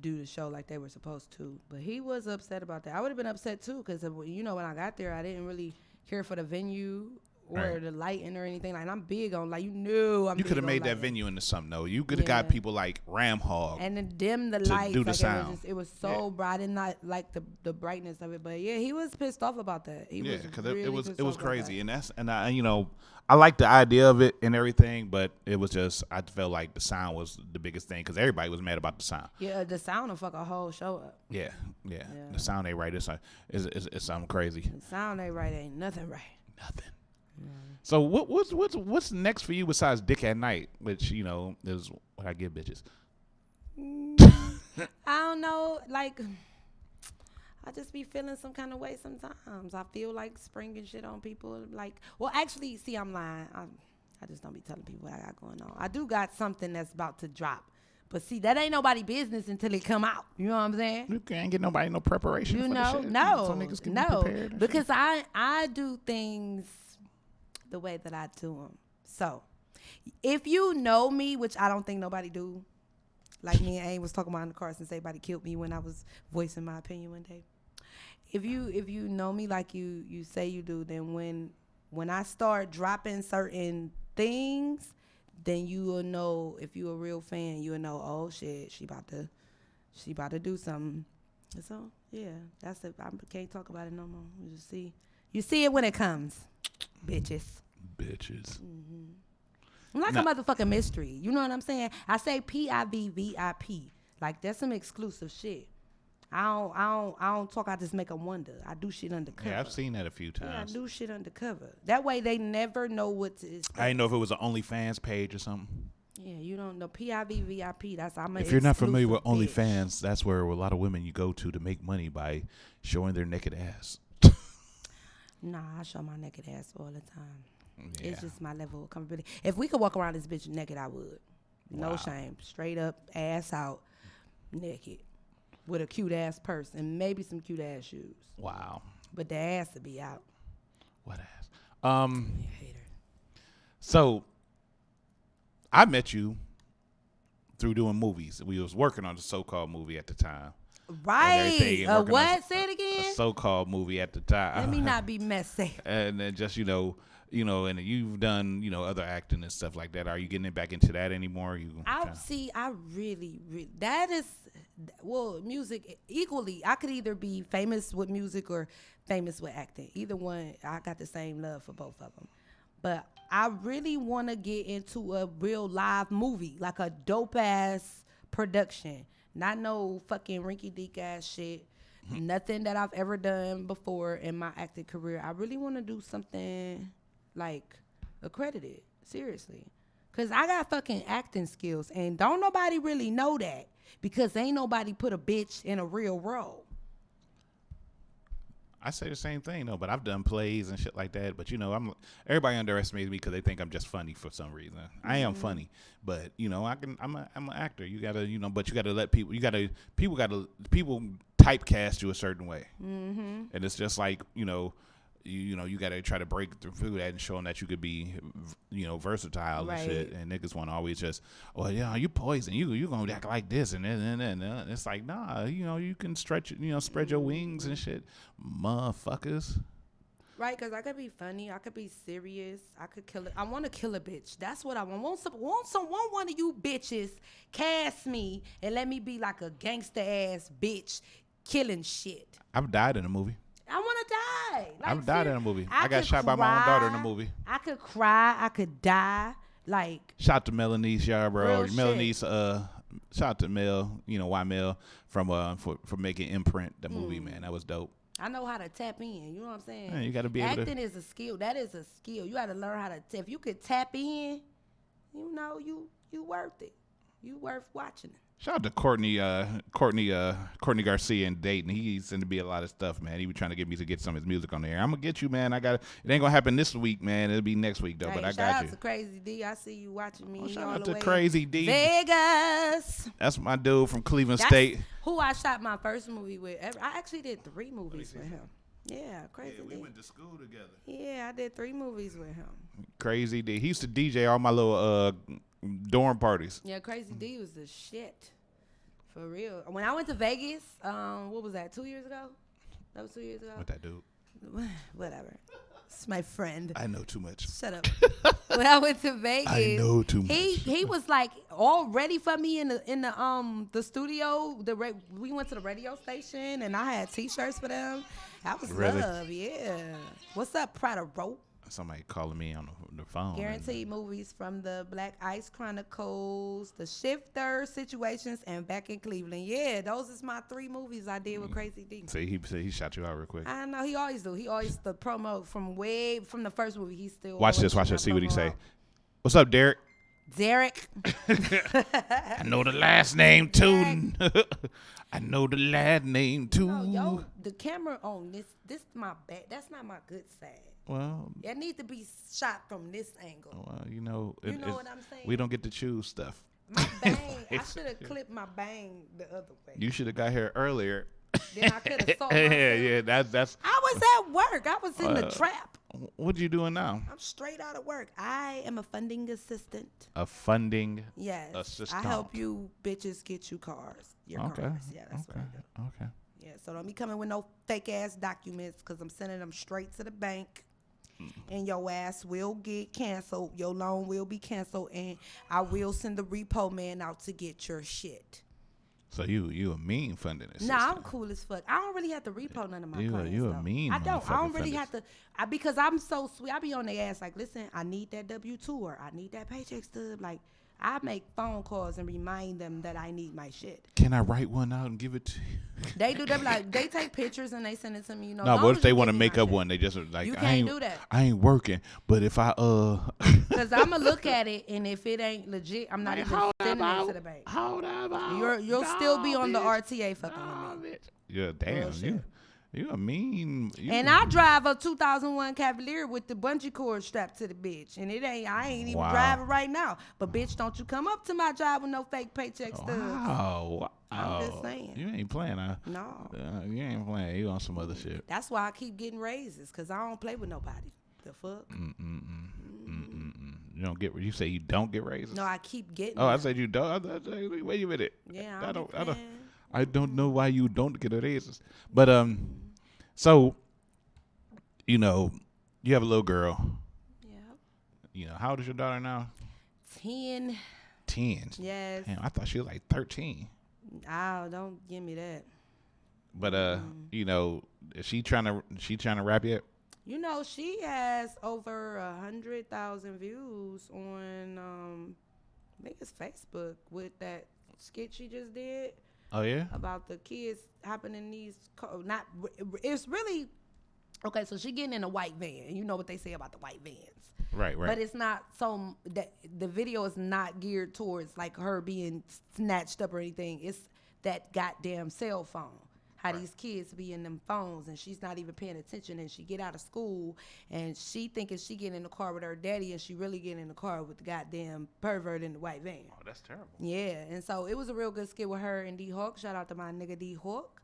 do the show like they were supposed to. But he was upset about that. I would have been upset too because, when I got there, I didn't really care for the venue or the lighting or anything. Like, I'm big on, like, you could have made that venue into something, though. You could have got people like Ram Hog and then dim the to lights. do the sound. It was so bright. I did not like the brightness of it. But yeah, he was pissed off about that. Because it was crazy, and I like the idea of it and everything, but it was just I felt like the sound was the biggest thing because everybody was mad about the sound. Yeah, the sound will fuck a whole show up. Yeah. The sound ain't right. It's something crazy. The sound ain't right. Ain't nothing right. Nothing. So what's next for you besides Dick at Night, which is what I give bitches? I don't know. Like, I just be feeling some kind of way sometimes. I feel like springing shit on people. Like, well, actually, see, I'm lying. I just don't be telling people what I got going on. I do got something that's about to drop. But see, that ain't nobody business until it come out. You know what I'm saying? You can't get nobody no preparation for the shit. So niggas can be prepared. Because I do things the way that I do them. So, if you know me, which I don't think nobody do, like me and Aim was talking about in the car since everybody killed me when I was voicing my opinion one day. If you know me like you say you do, then when I start dropping certain things, then you will know. If you a real fan, you will know. Oh shit, she about to do something. So yeah, that's it. I can't talk about it no more. You see it when it comes, bitches. Mm-hmm. I'm like a motherfucking mystery. You know what I'm saying? I say PIVVIP. Like, that's some exclusive shit. I don't talk. I just make them wonder. I do shit undercover. Yeah, I've seen that a few times. Yeah, I do shit undercover. That way they never know what to expect. I didn't know if it was an OnlyFans page or something. Yeah, you don't know. PIVVIP. If you're not familiar with OnlyFans, that's where a lot of women you go to make money by showing their naked ass. Nah, I show my naked ass all the time. Yeah. It's just my level of comfortability. If we could walk around this bitch naked, I would. No shame. Straight up, ass out, naked. With a cute ass purse and maybe some cute ass shoes. Wow. But the ass would be out. What ass? Hater. So I met you through doing movies. We was working on the so-called movie at the time. Right. What? Say it again. A so-called movie at the time. Let me not be messy. And then just and you've done other acting and stuff like that. Are you getting back into that anymore? I really that is music equally. I could either be famous with music or famous with acting. Either one, I got the same love for both of them. But I really want to get into a real live movie, like a dope ass production. Not no fucking rinky-dink ass shit. Nothing that I've ever done before in my acting career. I really want to do something like accredited, seriously. Because I got fucking acting skills, and don't nobody really know that because ain't nobody put a bitch in a real role. I say the same thing though, but I've done plays and shit like that. But everybody underestimates me because they think I'm just funny for some reason. I am funny, but I'm an actor. You gotta but you gotta let people. People typecast you a certain way, and it's just like you gotta try to break through that and show them that you could be versatile right. and shit. And niggas want to always just you poison. You gonna act like this and then it's like nah. You can stretch spread your wings and shit, motherfuckers. Right, because I could be funny, I could be serious, I could kill it. I want to kill a bitch. That's what I want. Want one of you bitches cast me and let me be like a gangster ass bitch killing shit. I've died in a movie. I want to die. I've died in a movie. I got shot by my own daughter in a movie. I could cry. I could die. Like shout to Melanie Yarbrough. Melanie, shit. Shout to Mel. Y Mel for making Imprint the movie. Man, that was dope. I know how to tap in. You know what I'm saying? Yeah, you got to be able to. Acting is a skill. That is a skill. You got to learn how to. If you could tap in, you worth it. You worth watching it. Shout out to Courtney Garcia in Dayton. He's into be a lot of stuff, man. He was trying to get me to get some of his music on the air. I'm gonna get you, man. It ain't gonna happen this week, man. It'll be next week though. Hey, but I got shout you. out to Crazy D. I see you watching me. Shout all out the to way Crazy D. Vegas. That's my dude from Cleveland State. Who I shot my first movie with. I actually did 3 movies with him. Yeah, Crazy D. We went to school together. Yeah, I did 3 movies with him. Crazy D. He used to DJ all my little dorm parties. Yeah, Crazy D was the shit. For real. When I went to Vegas, what was that, 2 years ago? That was 2 years ago? What that dude? Whatever. It's my friend. I know too much. Shut up. When I went to Vegas, I know too much. He was like all ready for me in the studio. We went to the radio station and I had T-shirts for them. That was really? love, yeah. What's up, Prada Rope? Somebody calling me on the phone. Guaranteed movies from the Black Ice Chronicles, The Shifter, Situations, and Back in Cleveland. Yeah, those is my 3 movies I did with Crazy D. So he shot you out real quick. I know, he always do. He always the promo from the first movie. He still watch this. See what he say. What's up, Derek? Derek. I know the last name too. I know the last name too. No, yo, the camera on this my bad. That's not my good side. Well, it needs to be shot from this angle. Well, you know what I'm saying? We don't get to choose stuff. My bang, I should have clipped my bang the other way. You should have got here earlier. Then I could have saw myself. Yeah, that's. I was at work. I was in the trap. What you doing now? I'm straight out of work. I am a funding assistant. A funding assistant. I help you bitches get you cars. Your cars. Yeah, that's what I do. Okay. Yeah, so don't be coming with no fake ass documents because I'm sending them straight to the bank. And your ass will get canceled. Your loan will be canceled, and I will send the repo man out to get your shit. So you a mean funding assistant? Nah, I'm cool as fuck. I don't really have to repo none of my clients. You a mean. I don't really have to. Because I'm so sweet. I be on their ass like, listen, I need that W-2 or I need that paycheck stub. Like, I make phone calls and remind them that I need my shit. Can I write one out and give it to you? They do that. Like, they take pictures and they send it to me. No, what if they want to make up one? They just like, you can't do that. I ain't working, but if I because I'm gonna look at it, and if it ain't legit, I'm not even sending it to the bank. Hold up, you'll still be on the RTA fucking with me. Yeah, damn you a mean. And I drive a 2001 Cavalier with the bungee cord strapped to the bitch, and I ain't even driving right now. But bitch, don't you come up to my job with no fake paycheck stubs. Wow. I'm just saying. You ain't playing, huh? No. You ain't playing. You on some other shit. That's why I keep getting raises, because I don't play with nobody. The fuck? You don't get. You say you don't get raises? No, I keep getting. Oh, I said you don't. Wait a minute. Yeah, I don't know why you don't get a raises. But so you know, you have a little girl. Yeah. You know, how old is your daughter now? 10. 10. Yes. Damn, I thought she was like 13. Oh, don't give me that. But you know, is she trying to rap yet? You know, she has over 100,000 views on I think it's Facebook with that skit she just did. Oh yeah. About the kids hopping in these it's really okay. So she getting in a white van. You know what they say about the white vans. Right. But it's not so that the video is not geared towards like her being snatched up or anything. It's that goddamn cell phone. How these kids be in them phones and she's not even paying attention, and she get out of school and she thinking she getting in the car with her daddy and she really getting in the car with the goddamn pervert in the white van. Oh, that's terrible. Yeah, and so it was a real good skit with her and D Hawk. Shout out to my nigga D Hawk.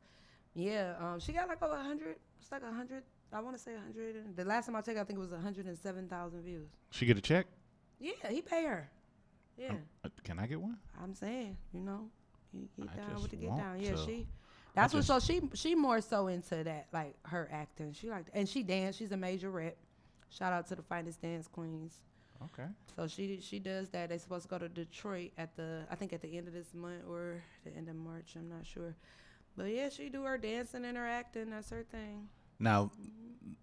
Yeah, she got like over 100. It's like 100. I want to say 100. And the last time I checked, I think it was 107,000 views. She get a check? Yeah, he pay her. Yeah. Can I get one? I'm saying, you know, he get down with the get down. Yeah, to. That's what. So she more so into that, like her acting. She like, and she dance. She's a major rep. Shout out to the finest dance queens. Okay. So she does that. They supposed to go to Detroit I think at the end of this month or the end of March. I'm not sure. But yeah, she do her dancing and her acting. That's her thing. Now,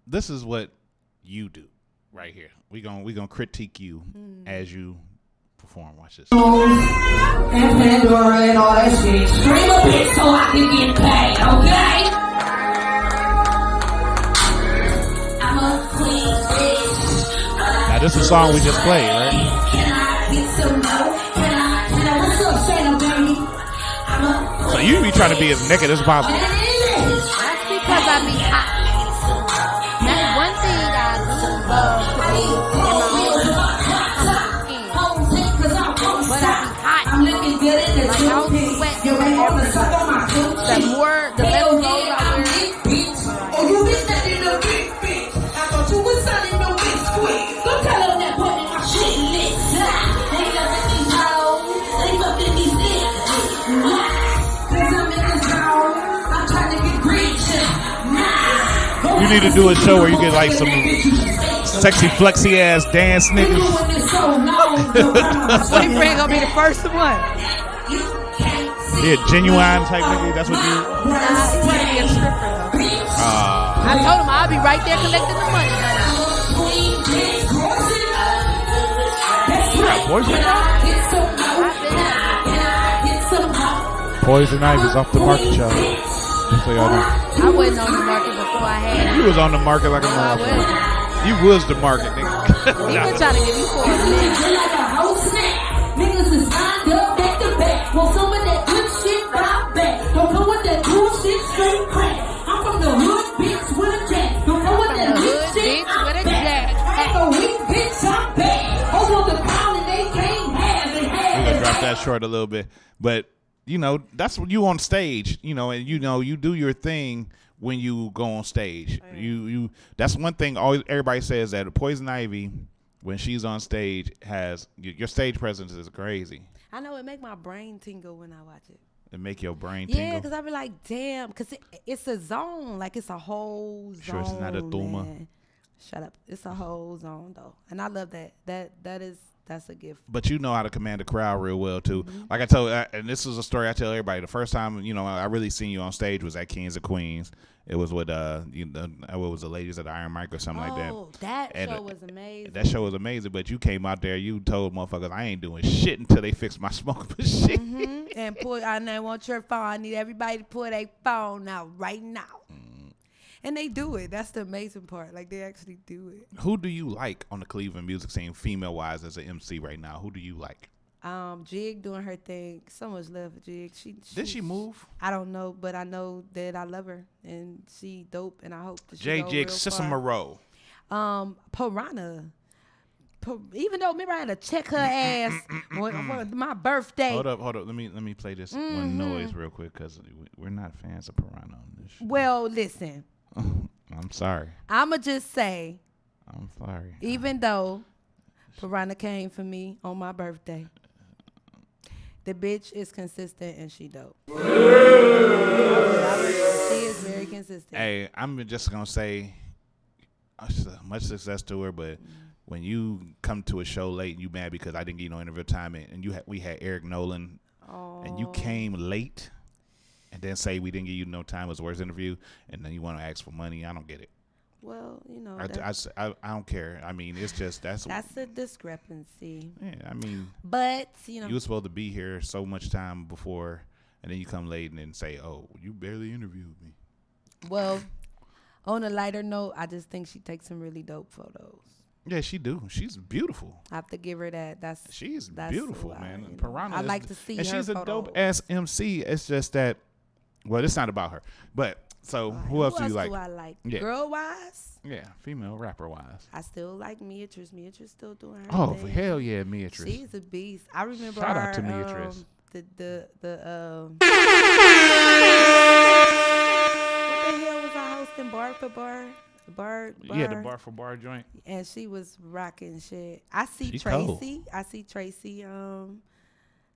this is what you do right here. We gonna critique you as you perform. Watch this. And Pandora and all that shit. Scream a bitch so I can get paid, okay? I'm a queen bitch. Now this is a song we just played, right? Can I get some more? Can I what's up, Shayna, baby? I'm a So you be trying to be as naked as possible. That's because I be hot. That's one thing I do love to be in my own skin. But I be hot. I'm looking good in the like I don't sweat. The less clothes I wear. Oh, you bitch that in the big bitch. I thought you was selling no big squid. Go tell them that boy that my shit lit. They up in these hoes. They up in these bitches. Cause I'm in the zone. I'm trying to get rich. You need to do a show where you get like some sexy flexy ass dance niggas. Boyfriend gonna be the first one. Yeah, genuine type nigga. That's what you. Nah, he wanna be a stripper though. I told him I'll be right there collecting the money. You got boyfriend now? Poison Ivy's off the market, y'all. Just so y'all know. I wasn't on the market before I had it. You was on the market like a motherfucker. You was the market, nigga. He been trying to get me for a minute. Niggas is lined up back to back. Want some of that good shit right back. Don't know what that bullshit straight crack. I'm from the hood, bitch, with a jack. Don't know what that hood shit with a jack. Ain't no weak bitch, I'm back. Over the pound and they can't have it. We're gonna drop that short a little bit, but you know that's what you on stage. You know, and you do your thing when you go on stage. You that's one thing. Always everybody says that Poison Ivy, when she's on stage, has your stage presence is crazy. I know it make my brain tingle when I watch it. It make your brain tingle. Yeah, because I be like, damn, because it's a zone. Like, it's a whole zone. Sure, it's not a thuma. Man. Shut up. It's a whole zone, though. And I love that. That's a gift. But you know how to command a crowd real well, too. Like I told, and this is a story I tell everybody. The first time, I really seen you on stage was at Kings of Queens. It was with, it was the ladies at the Iron Mic or something like that. Oh, that show was amazing. That show was amazing, but you came out there, you told motherfuckers, I ain't doing shit until they fix my smoking machine. And I want your phone. I need everybody to put a phone out right now. And they do it. That's the amazing part. Like, they actually do it. Who do you like on the Cleveland music scene, female-wise, as an MC right now? Who do you like? Jig doing her thing. So much love for Jig. Did she move? I don't know, but I know that I love her and she dope, and I hope that she J go Jig, real Sissa far. Moreau. Piranha. Even though, remember I had to check her ass on my birthday. Hold up. Let me play this one noise real quick because we're not fans of Piranha on this show. Well, listen. I'm sorry. I'ma just say. I'm sorry. Even though Piranha came for me on my birthday, the bitch is consistent and she dope. She is very consistent. Hey, I'm just gonna say, much success to her. But when you come to a show late and you mad because I didn't get you no interview time, and we had Eric Nolan, and you came late, and then say we didn't give you no time, it was the worst interview, and then you want to ask for money, I don't get it. Well, you know, I don't care. I mean, it's just that's a discrepancy. Yeah, I mean, but you know, you were supposed to be here so much time before, and then you come late and then say, "Oh, you barely interviewed me." Well, on a lighter note, I just think she takes some really dope photos. Yeah, she do. She's beautiful. I have to give her that. She's beautiful, man. You know, Piranha. I like to see her. And she's a photos. dope ass MC. It's just that. Well, it's not about her, but. So who else do you like? Do I like? Yeah. Girl wise? Yeah, female rapper wise. I still like Beatrice. Beatrice still doing her Oh, thing. hell yeah, Beatrice. She's a beast. I remember Shout her, out to Beatrice. What the hell was I hosting? Bar for Bar? Bar. Yeah, the Bar for Bar joint. And she was rocking shit. I see She Tracy. cold. I see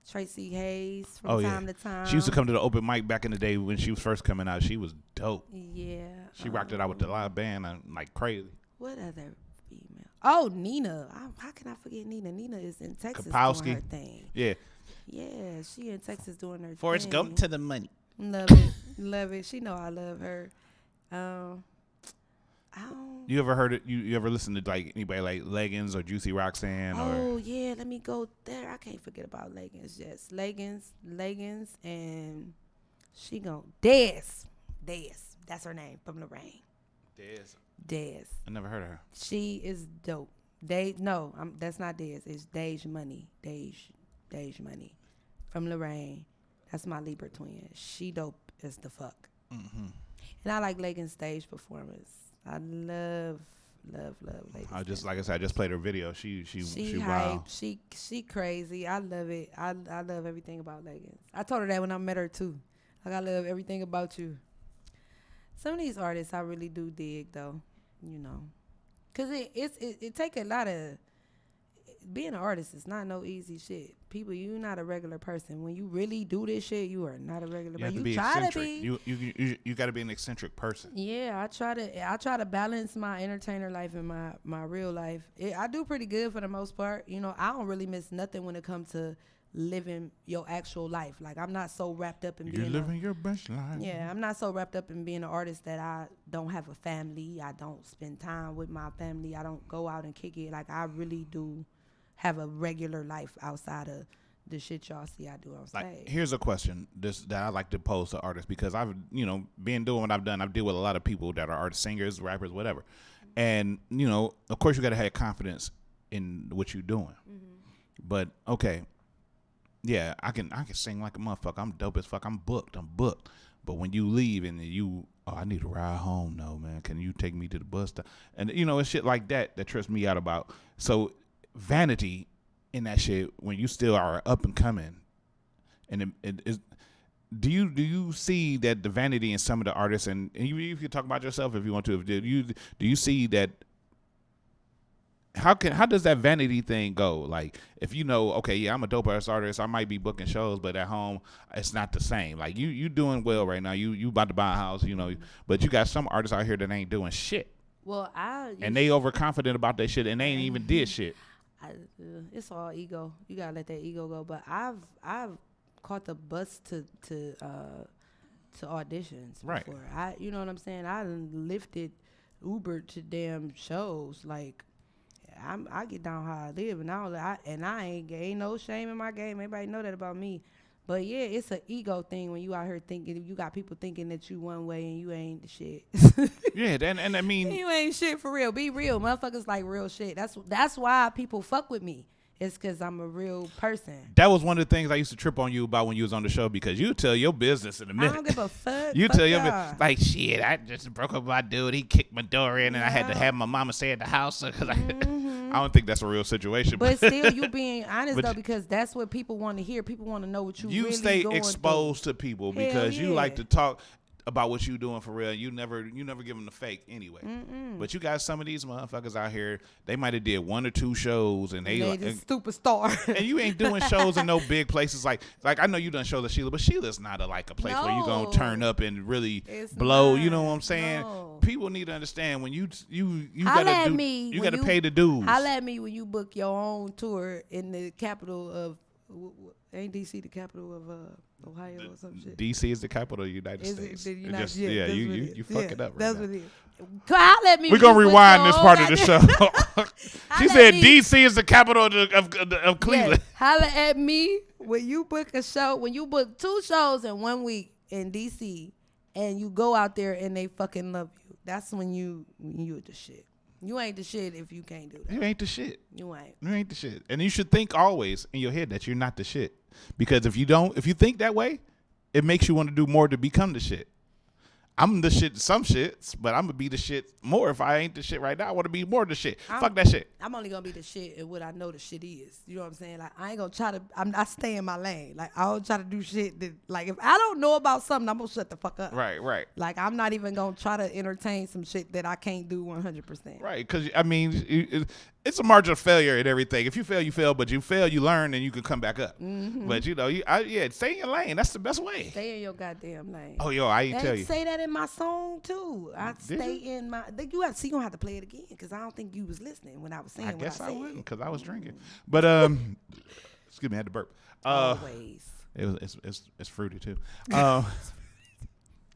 Tracy Hayes from time to time. She used to come to the open mic back in the day when she was first coming out. She was dope. Yeah. She rocked it out with the live band like crazy. What other female? Oh, Nina. How can I forget Nina? Nina is in Texas doing her thing. Yeah. Yeah, she in Texas doing her Forrest thing. Gump to the money. Love it. Love it. She know I love her. You ever heard it? You ever listen to like anybody like Leggins or Juicy Roxanne? Oh yeah, let me go there. I can't forget about Leggins. Yes, Leggins, and she gon' Des. That's her name from Lorraine. Des. I never heard of her. She is dope. That's not Des. It's Dej Money. Dej Money from Lorraine. That's my Libra twin. She dope as the fuck. Mm-hmm. And I like Leggins' stage performance. I love Leggins. I just played her video. She hype. wild. She crazy. I love it. I love everything about Leggins. I told her that when I met her too. Like, I love everything about you. Some of these artists I really do dig though, you know, cause it take a lot of. Being an artist is not no easy shit. People, you're not a regular person. When you really do this shit, you are not a regular person. You try to be. You got to be an eccentric person. Yeah, I try to balance my entertainer life and my real life. I do pretty good for the most part. You know, I don't really miss nothing when it comes to living your actual life. Like, I'm not so wrapped up in You're living your best life. Yeah, I'm not so wrapped up in being an artist that I don't have a family. I don't spend time with my family. I don't go out and kick it. Like, I really do have a regular life outside of the shit y'all see I do on stage. Like, here's a question that I like to pose to artists, because I've, been doing what I've done. I've dealt with a lot of people that are artists, singers, rappers, whatever. And, of course you got to have confidence in what you're doing. Mm-hmm. But, okay, yeah, I can sing like a motherfucker. I'm dope as fuck. I'm booked. But when you leave and I need a ride home. No, man. Can you take me to the bus stop? And, it's shit like that trips me out about. So, vanity in that shit when you still are up and coming, and it is. Do you see that the vanity in some of the artists, and you can talk about yourself if you want to. Do you see that? How does that vanity thing go? Like, if okay, yeah, I'm a dope ass artist, I might be booking shows, but at home it's not the same. Like, you doing well right now. You about to buy a house, but you got some artists out here that ain't doing shit. Well, and they overconfident about that shit, and they ain't even did shit. It's all ego. You gotta let that ego go. But I've caught the bus to auditions before. Right. You know what I'm saying? I done lifted Uber to damn shows. Like, I get down how I live, and I ain't no shame in my game. Everybody know that about me. But yeah, it's an ego thing when you out here thinking, you got people thinking that you one way and you ain't the shit. Yeah, and I mean, you ain't shit for real. Be real, motherfuckers like real shit. That's why people fuck with me. It's because I'm a real person. That was one of the things I used to trip on you about when you was on the show, because you tell your business in a minute. I don't give a fuck. You fuck tell your y'all. like, shit, I just broke up with my dude. He kicked my door in, and I had to have my mama stay at the house because I don't think that's a real situation. But still, you being honest though, because that's what people want to hear. People want to know what you really stay going exposed through. to people Hell because you yeah. like to talk. about what you doing for real. You never give them the fake anyway. But you got some of these motherfuckers out here. They might have did 1 or 2 shows and they like superstar. And you ain't doing shows in no big places like I know you done shows at Sheila, but Sheila's not a place where you gonna turn up and really blow. You know what I'm saying? No. People need to understand when you gotta do. You gotta pay the dues. Holla at me when you book your own tour in the capital of. Ain't DC the capital of Ohio or some shit? DC is the capital of the United States. You fuck it up right that's now. What it is. Holla at me. We're gonna rewind this part of the show. She said DC is the capital of Cleveland. Yes. Holla at me when you book a show. When you book 2 shows in 1 week in DC, and you go out there and they fucking love you. That's when you the shit. You ain't the shit if you can't do that. You ain't the shit. You ain't. You ain't the shit. And you should think always in your head that you're not the shit. Because if you think that way, it makes you want to do more to become the shit. I'm the shit some shits, but I'm going to be the shit more. If I ain't the shit right now, I want to be more the shit. Fuck that shit. I'm only going to be the shit and what I know the shit is. You know what I'm saying? Like, I ain't going to try to, I stay in my lane. Like, I don't try to do shit that, like, if I don't know about something, I'm going to shut the fuck up. Right. Like, I'm not even going to try to entertain some shit that I can't do 100%. Right, because, I mean, it's a margin of failure and everything. If you fail, you fail, but you fail, you learn, and you can come back up. Mm-hmm. But, stay in your lane. That's the best way. Stay in your goddamn lane. Oh, I ain't tell you. Say that in my song, too. I stay in my, you going to have to play it again, because I don't think you was listening when I was saying what I said. I wouldn't, because I was drinking. But, excuse me, I had to burp. Always. It's fruity, too. Got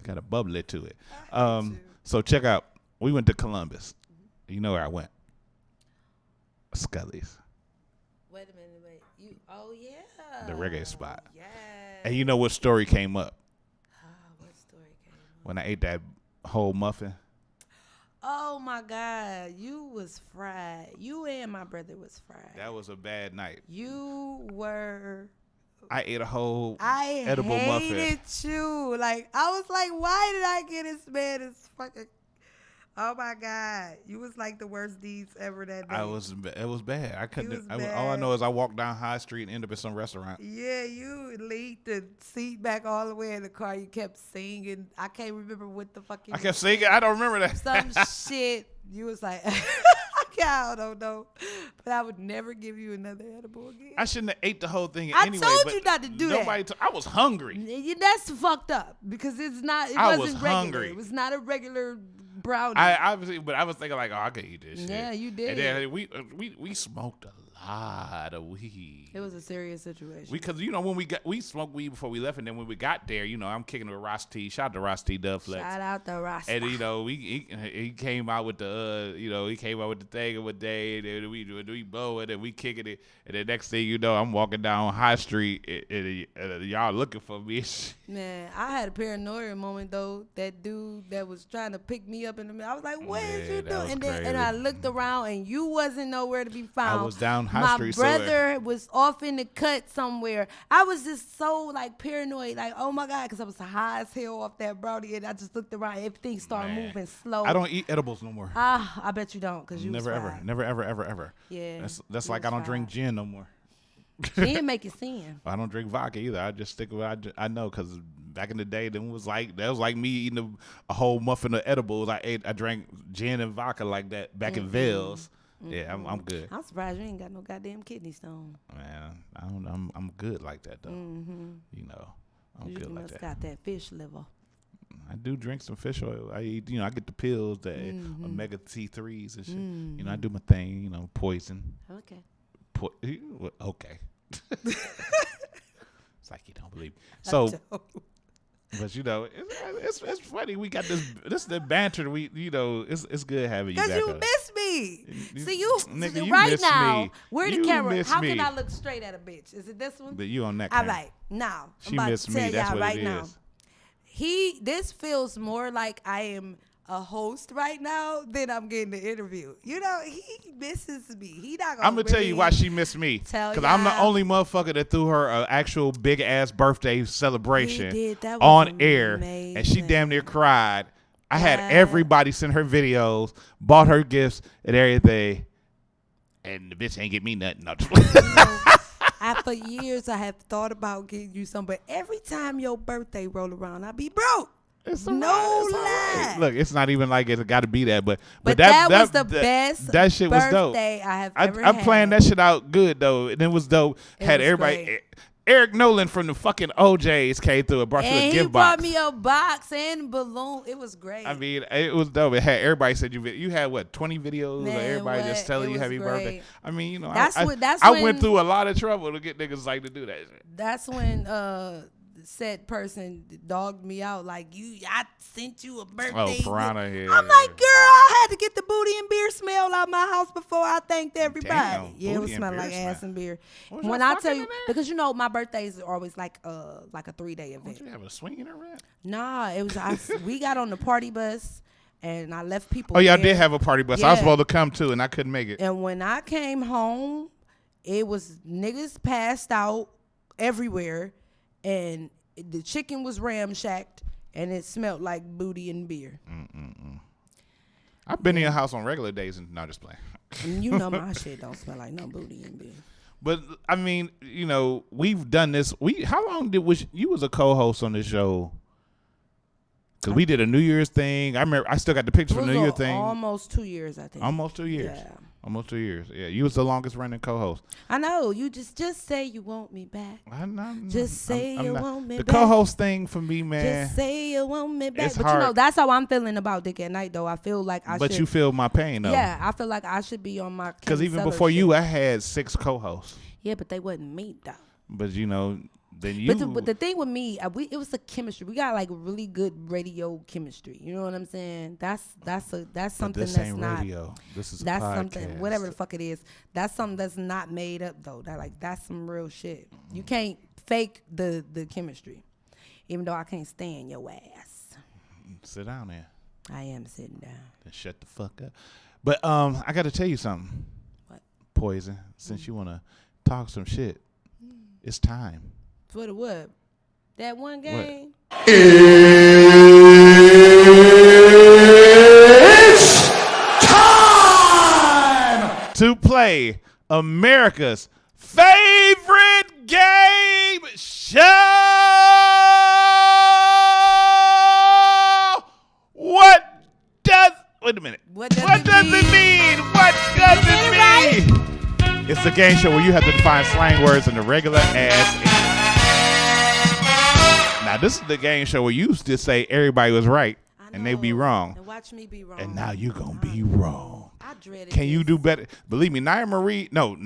a bubbly to it. So, check out. We went to Columbus. You know where I went. Scully's. Wait a minute. Oh, yeah. The reggae spot. Yeah. And you know what story came up? What story came up? When I ate that whole muffin. Oh, my God. You was fried. You and my brother was fried. That was a bad night. You were... I ate a whole edible muffin. I hated you. Like, I was like, why did I get as bad as fucking... Oh my God! You was like the worst deeds ever that day. It was bad. I couldn't. Bad. All I know is I walked down High Street and ended up at some restaurant. Yeah, you leaned the seat back all the way in the car. You kept singing. I can't remember what the fuck. I kept singing. I don't remember that. Some shit. You was like, I don't know, but I would never give you another edible again. I shouldn't have ate the whole thing anyway. I told you not to do that. I was hungry. That's fucked up because it's not. It wasn't regular. Hungry. It was not a regular brownie. But I was thinking like, I could eat this shit. Yeah, you did. And then we smoked a lot of weed. It was a serious situation. Because when we smoked weed before we left, and then when we got there, I'm kicking it with Ross T. Shout out to Ross T. Dub Flex. Shout out to Ross. And he came out with the he came out with the thing of a day, and we blow it and we kicking it, and the next thing you know, I'm walking down High Street and y'all looking for me. Man, I had a paranoia moment though. That dude that was trying to pick me up in the middle, I was like, "What is you doing?" And I looked around and you wasn't nowhere to be found. I was down High Street. My brother was off in the cut somewhere. I was just so like paranoid, like, oh my God, because I was high as hell off that brownie, and I just looked around. Everything started moving slow. I don't eat edibles no more. I bet you don't, because you never ever. Yeah, that's like I don't drink gin no more. Gin make you sin. I don't drink vodka either. I just stick with what I know, because back in the day, that was like me eating a whole muffin of edibles. I drank gin and vodka like that back in Vales. Yeah, I'm good. I'm surprised you ain't got no goddamn kidney stone. Man, I'm good like that though. I'm you good like that. You got that fish liver. I do drink some fish oil. I eat, I get the pills, the omega T3s and shit. I do my thing. Poison. Okay. Okay. It's like you don't believe me. So, but it's funny. We got this the banter. It's good having you back. Because you up. miss me. See you, nigga, you right miss now. Me. Where the you camera? How me. can I look straight at a bitch? Is it this one? But you on that All camera. right, now She I'm about missed to tell me. That's y'all what right it now. is. This feels more like I am a host right now than I'm getting the interview. He misses me. He not gonna. I'm gonna tell you why she missed me. Because I'm the only motherfucker that threw her an actual big ass birthday celebration on air, and she damn near cried. I had everybody send her videos, bought her gifts and everything, and the bitch ain't get me nothing. No. For years, I have thought about getting you some, but every time your birthday roll around, I be broke. It's no lie. Look, it's not even like it's got to be that, but that was the best. That shit was dope. Birthday I have ever I'm had. playing that shit out good though, and it was dope. Had was everybody. great. Eric Nolan from the fucking OJs came through and brought you a And gift he brought box. me a box and balloon. It was great. I mean, it was dope. It had everybody said you had what 20 videos Man, of everybody just telling It you was happy great. birthday. I mean, you know, That's I when, went through a lot of trouble to get niggas like to do that shit. That's when said person dogged me out like I sent you a birthday. Oh, Piranha here. I'm like, girl, I had to get the booty and beer smell out my house before I thanked everybody. Damn, yeah, it was booty and smell beer like smell. ass and beer. Was When y'all I tell fucking you, in there? because you know my birthdays are always like a 3-day event. Don't you have a swinging event? Nah, it was we got on the party bus and I left people. Oh yeah, I there. did have a party bus. I was Yeah. supposed to come too, and I couldn't make it. And when I came home, it was niggas passed out everywhere, and the chicken was ramshacked, and it smelled like booty and beer. I've been in your house on regular days, and not just playing. And you know my shit don't smell like no booty and beer. But I mean, you know, we've done this. How long you was a co-host on this show? Because we did a New Year's thing. I remember I still got the pictures from the New Year's thing. Almost 2 years, I think. Almost 2 years. Yeah. Almost 2 years. Yeah, you was the longest running co-host. I know. You just say you want me back. Just say I'm you not- want me the back. co-host thing for me, man. Just say you want me back. It's But hard. you know, that's how I'm feeling about Dick at Night, though. I feel like I should. But you feel my pain, though. Yeah, I feel like I should be on my. Because Kim even Seller before shit. you, I had 6 co-hosts. Yeah, but they wasn't me though. But you know, then you. But the thing with me, it was the chemistry. We got like really good radio chemistry. You know what I'm saying? That's something this that's ain't not. radio. This is a that's podcast. something. Whatever the fuck it is. That's something that's not made up though. That's some real shit. You can't fake the chemistry, even though I can't stand your ass. Sit down there. I am sitting down. Then shut the fuck up. But I got to tell you something. What? Poison. Since you want to talk some shit, it's time. For the what? That one game? It's time to play America's favorite game show. What does? Wait a minute. What does it mean? What does it mean? It's the game show where you have to define slang words in the regular ass English. Now, this is the game show where you used to say everybody was right and they be wrong. And watch me be wrong. And now you're going to be wrong. I dreaded Can you do better? Believe me, Nia Marie don't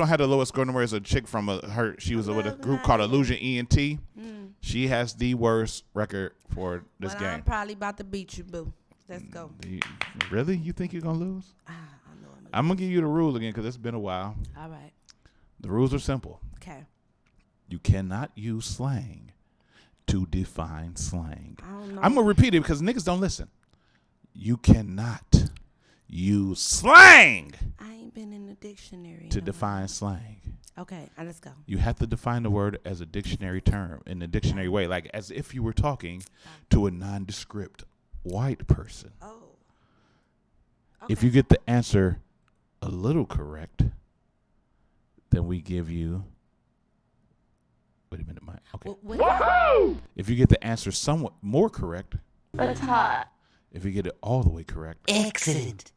have the lowest score number as a chick from she was with a group called Illusion ENT. She has the worst record for this game. I'm probably about to beat you, boo. Let's go. Really? You think you're going to lose? I'm going to give you the rules again because it's been a while. All right. The rules are simple. Okay. You cannot use slang to define slang. I don't know. I'm going to repeat it because niggas don't listen. You cannot use slang I ain't been in the dictionary. to define slang. Okay, let's go. You have to define the word as a dictionary term in a dictionary way, like as if you were talking to a nondescript white person. Oh. If you get the answer a little correct, then we give you. Wait a minute, Mike. Okay. Woohoo! If you get the answer somewhat more correct, That's hot. if you get it all the way correct, Excellent.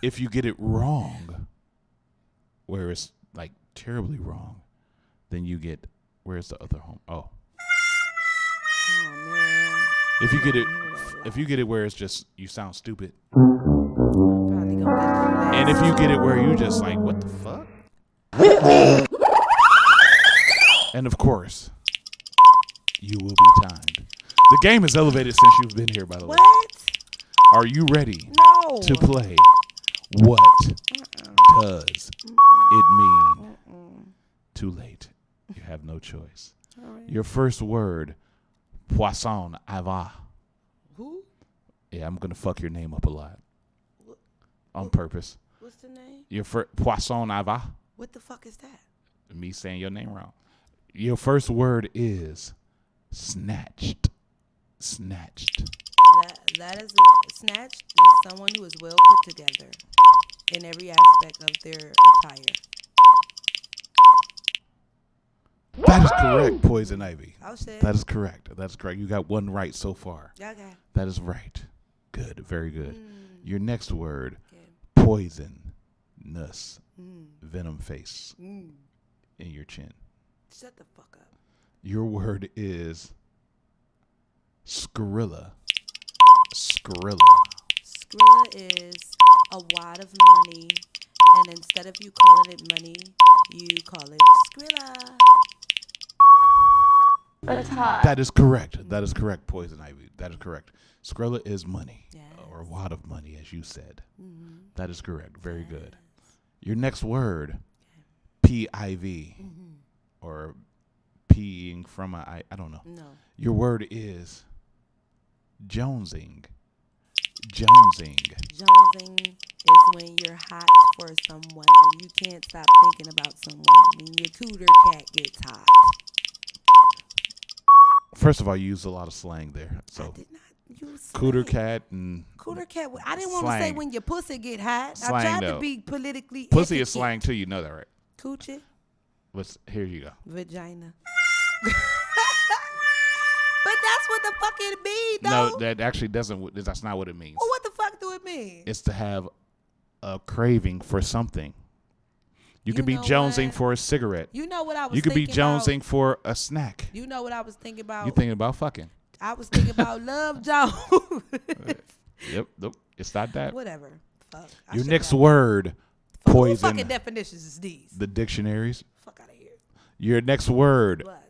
if you get it wrong, where it's like terribly wrong, then you get where's the other home? Oh. Oh man. If you get it where it's just you sound stupid. And if you get it where you just like, what the fuck? And of course, you will be timed. The game is elevated since you've been here, by the way. What? Are you ready No. to play? What does it mean? Too late. You have no choice. Your first word, POIZON IV. Who? Yeah, I'm going to fuck your name up a lot. On purpose. What's the name? Your first POIZON IV. What the fuck is that? Me saying your name wrong. Your first word is snatched. Snatched. That is a snatched is someone who is well put together in every aspect of their attire. That is correct, Poison Ivy. Oh shit. That is correct. That's correct. You got one right so far. Okay. That is right. Good. Very good. Your next word, poisonous. Venom face in your chin. Shut the fuck up. Your word is Skrilla. Skrilla. Skrilla is a wad of money, and instead of you calling it money, you call it Skrilla. But it's hot. That is correct. That is correct, Poison Ivy. That is correct. Skrilla is money, or a wad of money, as you said. That is correct. Very good. Your next word, PIV, or peeing from I don't know. No. Your word is jonesing. Jonesing. Jonesing is when you're hot for someone, when you can't stop thinking about someone, when your cooter cat gets hot. First of all, you used a lot of slang there. So I did not use cooter slang. cat and Cooter cat. I didn't want to say when your pussy get hot. Slang, I tried though. to be politically Pussy etiquette. is slang too. You know that, right? Coochie. Here you go. Vagina. But that's what the fuck it mean, though. No, that actually doesn't. That's not what it means. Well, what the fuck do it mean? It's to have a craving for something. You could be know jonesing what? for a cigarette. You know what I was You could be thinking about? jonesing for a snack. You know what I was thinking about? You thinking about fucking. I was thinking about Love Jones. Yep. Nope. It's not that. Whatever. Fuck. I Your should next have- word, Fuck, who poison. fucking definitions is these? The dictionaries. Fuck out of here. Your next word, What?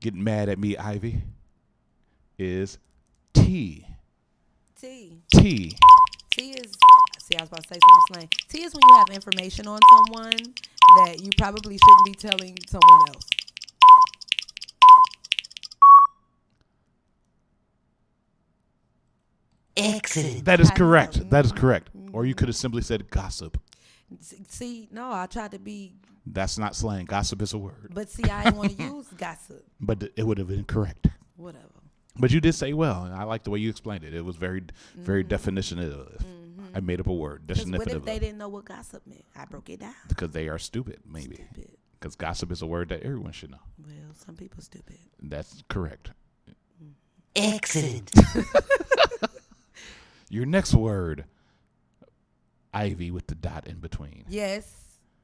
getting mad at me, Ivy, is T. T. T. T is, see, I was about to say something slang. T is when you have information on someone that you probably shouldn't be telling someone else. Excellent. That is I know. correct. That is correct. Or you could have simply said gossip. See, no, I tried to be, That's not slang. Gossip is a word. but see, I didn't want to use gossip. But it would have been correct. Whatever. But you did say well, and I like the way you explained it. It was very, very definitive. I made up a word. Because what if Definitive. they didn't know what gossip meant? I broke it down. Because they are stupid, maybe. Because gossip is a word that everyone should know. Well, some people stupid. That's correct. Excellent. Your next word, Ivy with the dot in between. Yes,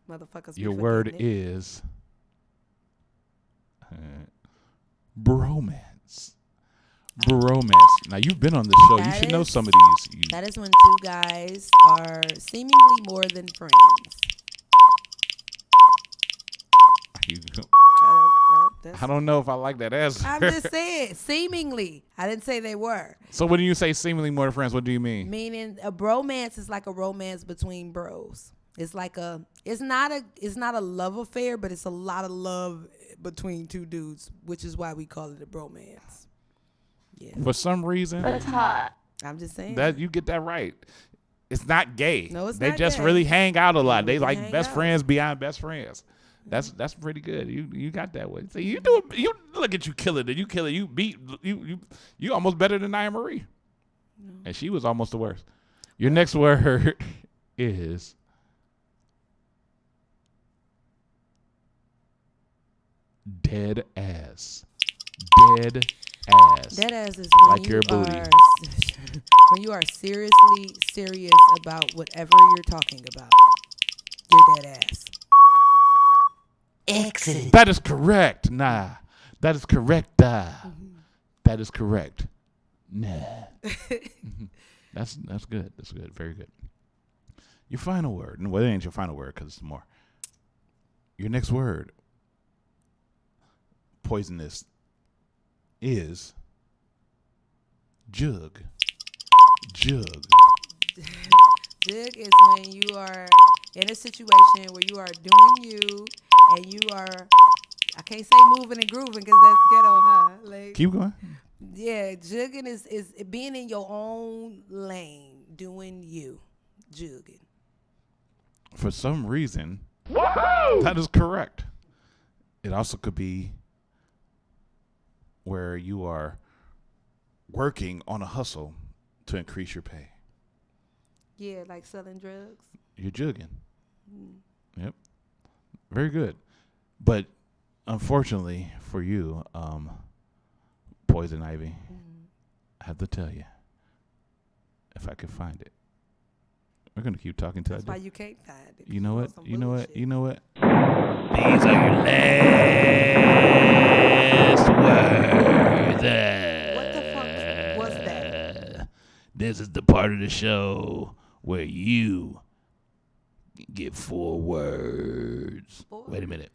motherfuckers. be Your word forgetting it. is bromance. Bromance. Now you've been on the show. You That should know is- some of these. That is when two guys are seemingly more than friends. I don't know if I like that answer. I'm just saying, seemingly. I didn't say they were. So when you say seemingly more friends, what do you mean? Meaning a bromance is like a romance between bros. It's like it's not a love affair, but it's a lot of love between two dudes, which is why we call it a bromance. Yeah. For some reason, But it's hot. I'm just saying. that you get that right. It's not gay. No, it's they not just gay. really hang out a lot. They really like hang best out. friends beyond best friends. That's pretty good. You got that one. See, you do it. You look at you killing it. You kill it. You beat you almost better than Nia Marie, and she was almost the worst. Your next word is dead ass. Dead ass. Dead ass is when like you your booty. are when you are seriously serious about whatever you're talking about. You're dead ass. Excellent. That is correct. Nah. That is correct. That is correct. Nah. That's good. That's good. Very good. Your final word. Well, it ain't your final word because it's more. Your next word, poisonous, is jug. Jug. Jig is when you are in a situation where you are doing you and you are, I can't say moving and grooving because that's ghetto, huh? Like, Keep going. yeah, jugging is being in your own lane, doing you, jugging. For some reason, that is correct. It also could be where you are working on a hustle to increase your pay. Yeah, like selling drugs. You're jugging. Yep. Very good. But unfortunately for you, Poison Ivy, I have to tell you, if I could find it, we're gonna keep talking till That's I why do. you can't find it. You know what? Some You know what? bullshit. You know what? These are your last words. What the fuck was that? This is the part of the show where you get 4 words. Wait a minute.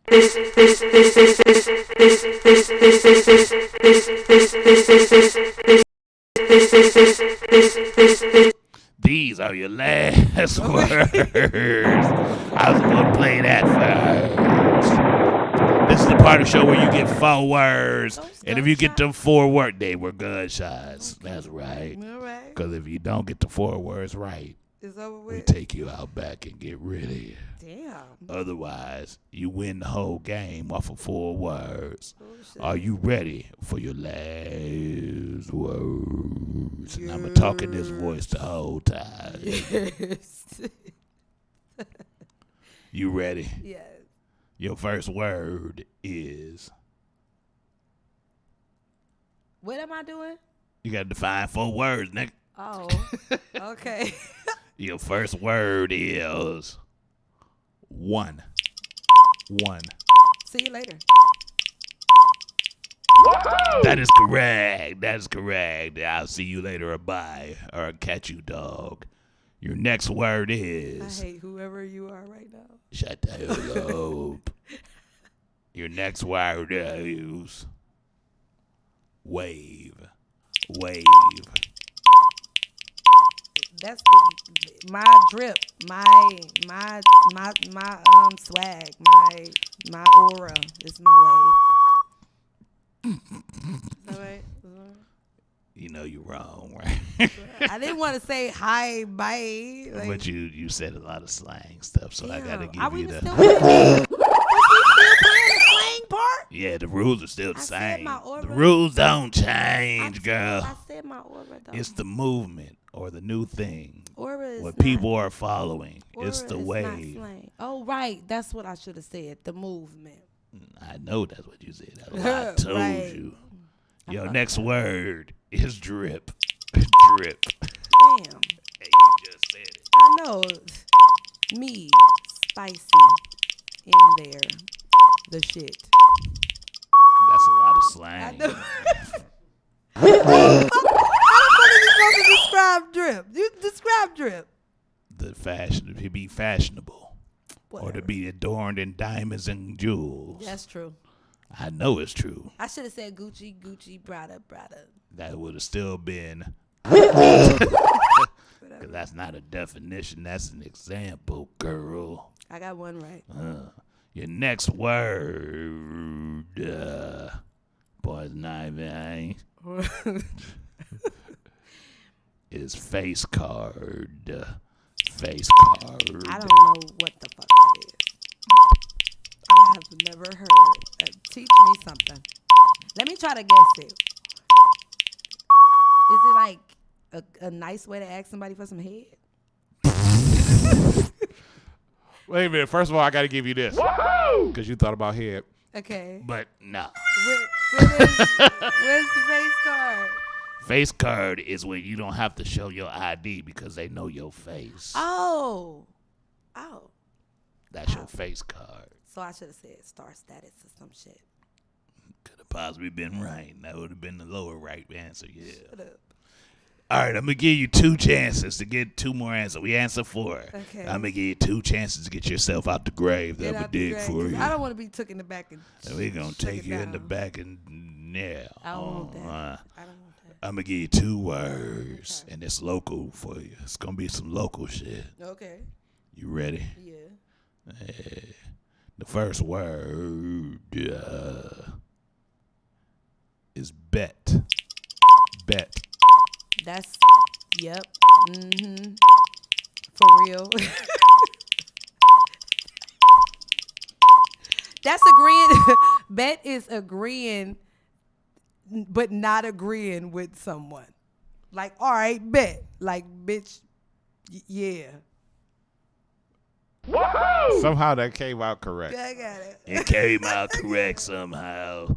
These are your last words. I was going to play that first. This is the part of the show where you get 4 words. And if you get them 4 words, they were gunshots. Okay. That's right. All right. Because if you don't get the 4 words right, it's over with. we take you out back and get ready. Damn. Otherwise, you win the whole game off of 4 words. Oh, are you ready for your last words? And I'm going to talk in this voice the whole time. Yes. You ready? Yes. Your first word is... What am I doing? You got to define 4 words, nigga. Oh, okay. Your first word is... 1. See you later. That is correct. That is correct. I'll see you later or bye. Or catch you, dog. Your next word is... I hate whoever you are right now. Shut the hell up. Your next word is... Wave. That's my drip, my swag, my aura is my wave. Is that right? You know you're wrong, right? I didn't want to say hi, bye. Like, but you said a lot of slang stuff, so I gotta give you the... Still playing the slang part? Yeah, the rules are still the same. my aura. The rules don't change, girl. I said my aura, though. It's the movement or the new thing. Aura is what not, people are following. It's the is wave. Not slang. Oh, right. That's what I should have said. The movement. I know that's what you said. That's what I told right. you. Your next word is drip. Drip. Damn. Hey, you just said it. I know. Me. Spicy. In there. The shit. That's a lot of slang. I know. How the fuck are you supposed to describe drip? You describe drip. The fashion to be fashionable. Whatever. Or to be adorned in diamonds and jewels. That's true. I know it's true. I should have said Gucci, Prada. That would have still been. Because that's not a definition. That's an example, girl. I got one right. Your next word, Poison Ivy, is face card. Face card. I don't know what the fuck that is. I have never heard. Teach me something. Let me try to guess it. Is it like a nice way to ask somebody for some head? Wait a minute. First of all, I got to give you this. Because you thought about head. Okay. But no. Where's the face card? Face card is when you don't have to show your ID because they know your face. Oh. That's your face card. So I should have said star status or some shit. Could have possibly been right. That would have been the lower right answer, yeah. Shut up. All right, I'm going to give you 2 chances to get 2 more answers. We answer 4. Okay. I'm going to give you 2 chances to get yourself out the grave that we dig for you. I don't want to be took in the back and we're going to take you in the back and, yeah. I don't want that. I don't want that. I'm going to give you 2 words, and it's local for you. It's going to be some local shit. Okay. You ready? Yeah. The first word is bet. Bet. That's, yep. Mm-hmm. For real. That's agreeing. Bet is agreeing, but not agreeing with someone. Like, all right, bet. Like, bitch, yeah. Somehow that came out correct. I got it. It came out correct somehow.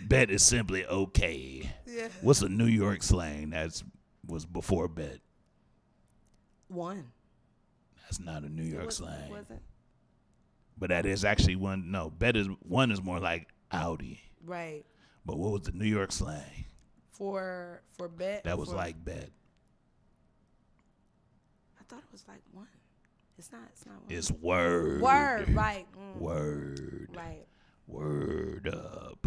Bet is simply okay. Yeah. What's a New York slang that was before bet? One. That's not a New York slang. Wasn't. But that is actually one. No, bet is one is more like Audi. Right. But what was the New York slang? For bet. That was like bet. I thought it was like one. It's not one. It's word. Word, right. Word. Right. Word up.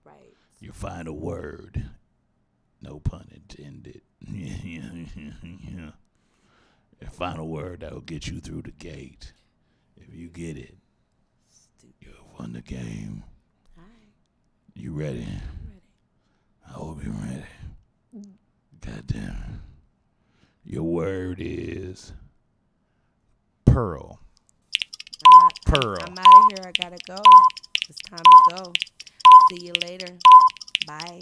Right. You find a word. No pun intended. You find a word that will get you through the gate. If you get it, you've won the game. All right. You ready? I'm ready. I hope you're ready. Goddamn. Your word is pearl. Pearl. I'm out of here. I gotta go. It's time to go. See you later. Bye.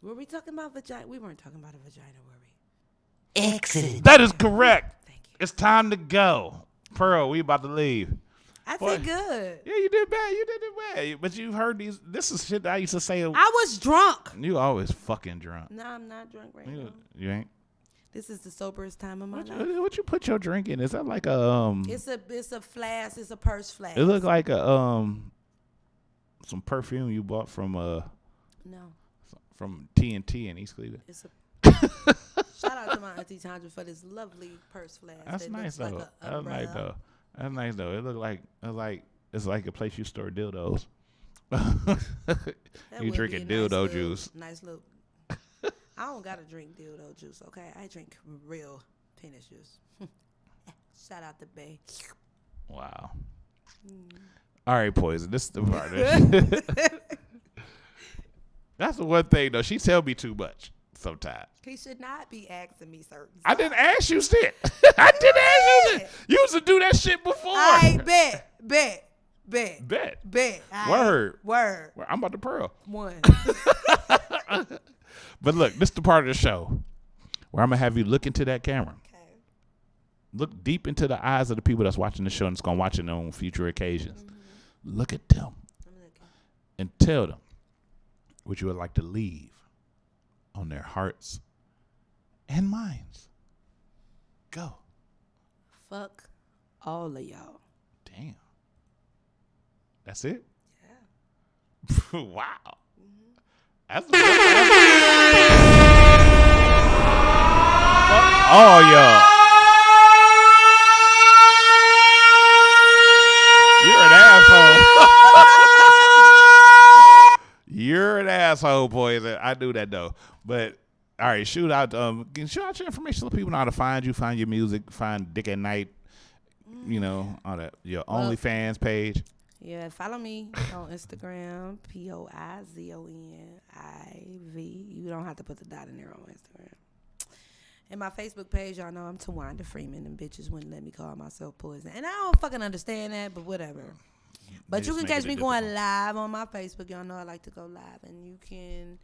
Were we talking about vagina? We weren't talking about a vagina, were we? Excellent. That is correct. Thank you. It's time to go. Pearl, we about to leave. I did good. Yeah, you did bad. You did bad. But you've heard these. This is shit that I used to say. I was drunk. You always fucking drunk. No, I'm not drunk right now. You ain't? This is the soberest time of my life. What you put your drink in? Is that like a It's a flask. It's a purse flask. It look like a some perfume you bought from No. From TNT in East Cleveland. It's a shout out to my auntie Tandra for this lovely purse flask. That's nice though. Like That's nice though. That's nice though. It look like it's like a place you store dildos. You drinking dildo juice. Nice little. I don't gotta drink dildo juice, okay? I drink real penis juice. Shout out to Bay. Wow. All right, Poison. This is the part. That's the one thing though. She tell me too much sometimes. He should not be asking me certain stuff. I didn't ask you shit. I didn't ask you shit. You used to do that shit before. I bet. Word. I'm about to pearl. One. But look, this is the part of the show where I'm going to have you look into that camera. Okay. Look deep into the eyes of the people that's watching the show and that's going to watch it on future occasions. Mm-hmm. Look at them and tell them what you would like to leave on their hearts and minds. Go. Fuck all of y'all. Damn. That's it? Yeah. Wow. That's all y'all. You're an asshole. You're an asshole, Poison. I knew that though. But all right, shoot out your information so people know how to find you, find your music, find Dick at Night, you know, all that. Your OnlyFans page. Yeah, follow me on Instagram, POIZONIV. You don't have to put the dot in there on Instagram. And my Facebook page, y'all know I'm Tawanda Freeman, and bitches wouldn't let me call myself Poison. And I don't fucking understand that, but whatever. But you can catch me going live on my Facebook. Y'all know I like to go live, and you can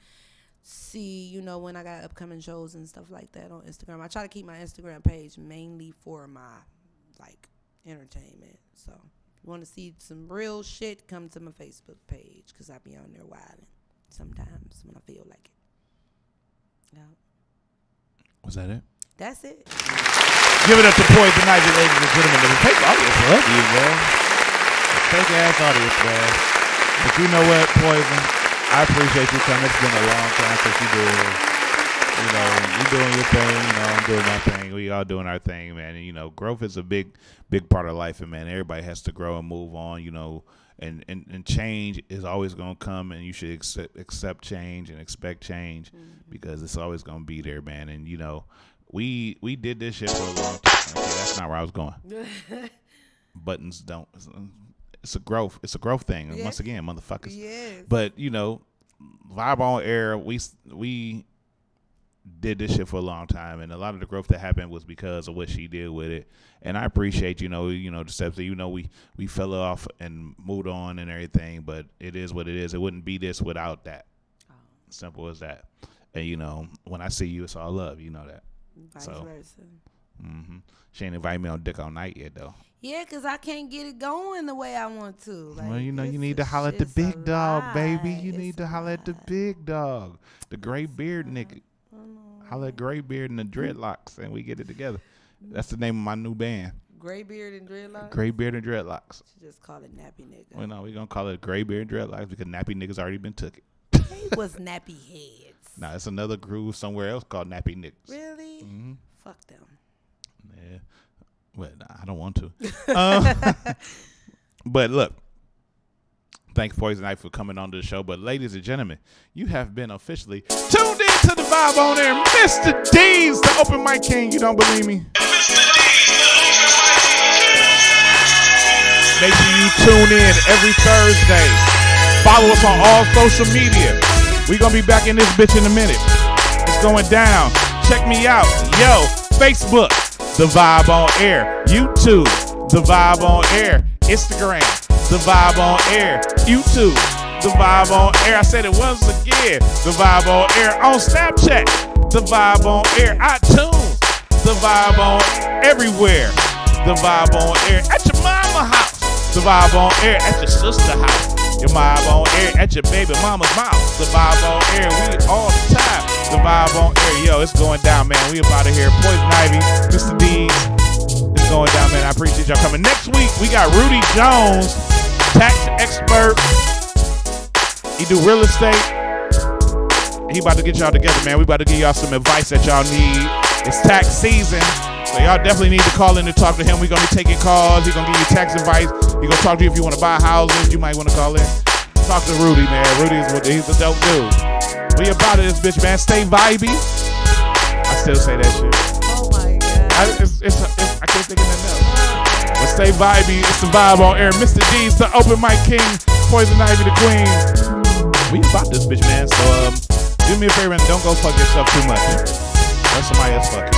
see, you know, when I got upcoming shows and stuff like that on Instagram. I try to keep my Instagram page mainly for my, like, entertainment. So if you want to see some real shit, come to my Facebook page, because I be on there wilding sometimes when I feel like it. Yeah. Was that it? That's it. Give it up to Poison tonight, ladies and gentlemen. The fake audience love you, man. The fake ass audience, man. But you know what, Poison? I appreciate you coming. It's been a long time since you did it. You know, you doing your thing. You know, I'm doing my thing. We all doing our thing, man. And, you know, growth is a big part of life. And, man, everybody has to grow and move on, you know. And change is always going to come, and you should accept change and expect change, because it's always going to be there, man. And, you know, we did this shit for a long time. Okay, that's not where I was going. Buttons don't. It's a growth thing. Yes. Once again, motherfuckers. Yes. But, you know, Vibe on Air, we did this shit for a long time, and a lot of the growth that happened was because of what she did with it. And I appreciate, you know, the steps that, you know, we fell off and moved on and everything, but it is what it is. It wouldn't be this without that. Simple as that. And you know, when I see you, it's all love. You know that. Vice versa. She ain't invite me on dick all night yet though. Yeah, cause I can't get it going the way I want to. Like, Well, you know, you need to holler at the big dog, baby. You need to holler at the big dog, the gray beard nigga. Holler at Gray Beard and the Dreadlocks, and we get it together. That's the name of my new band. Gray Beard and Dreadlocks? Gray Beard and Dreadlocks. Should just call it Nappy Nigga. Well, no, we're going to call it Gray Beard and Dreadlocks because Nappy Niggas already been took it. They was Nappy Heads. Nah, it's another group somewhere else called Nappy Niggas. Really? Fuck them. Yeah. Well, nah, I don't want to. But look. Thank Poison Ivy for coming on to the show. But ladies and gentlemen, you have been officially tuned in to the Vibe on Air. Mr. D's, the Open Mic King. You don't believe me? Make sure you tune in every Thursday. Follow us on all social media. We're going to be back in this bitch in a minute. It's going down. Check me out. Yo, Facebook, The Vibe on Air. YouTube, The Vibe on Air. Instagram, The Vibe on Air. YouTube, The Vibe on Air. I said it once again. The Vibe on Air. On Snapchat, The Vibe on Air. iTunes, The Vibe on everywhere. The Vibe on Air. At your mama house. The Vibe on Air. At your sister house. Your Vibe on Air. At your baby mama's mouth. The Vibe on Air. We all the time. The Vibe on Air. Yo, it's going down, man. We about to hear Poison Ivy, Mr. D's. It's going down, man. I appreciate y'all coming. Next week, we got Rudy Jones, tax expert. He do real estate. He about to get y'all together, man. We about to give y'all some advice that y'all need. It's tax season, so y'all definitely need to call in to talk to him. We're going to be taking calls. He's going to give you tax advice. He's going to talk to you if you want to buy houses. You might want to call in. Talk to Rudy, man. He's a dope dude. We about it, this bitch, man. Stay vibey. I still say that shit. Oh, my God. I can't think of nothing else. But stay vibey. It's the Vibe on Air. Mr. D's, the Open Mic King. Poison Ivy, the Queen. We about this bitch, man. So do me a favor and don't go fuck yourself too much. Let somebody else fuck you.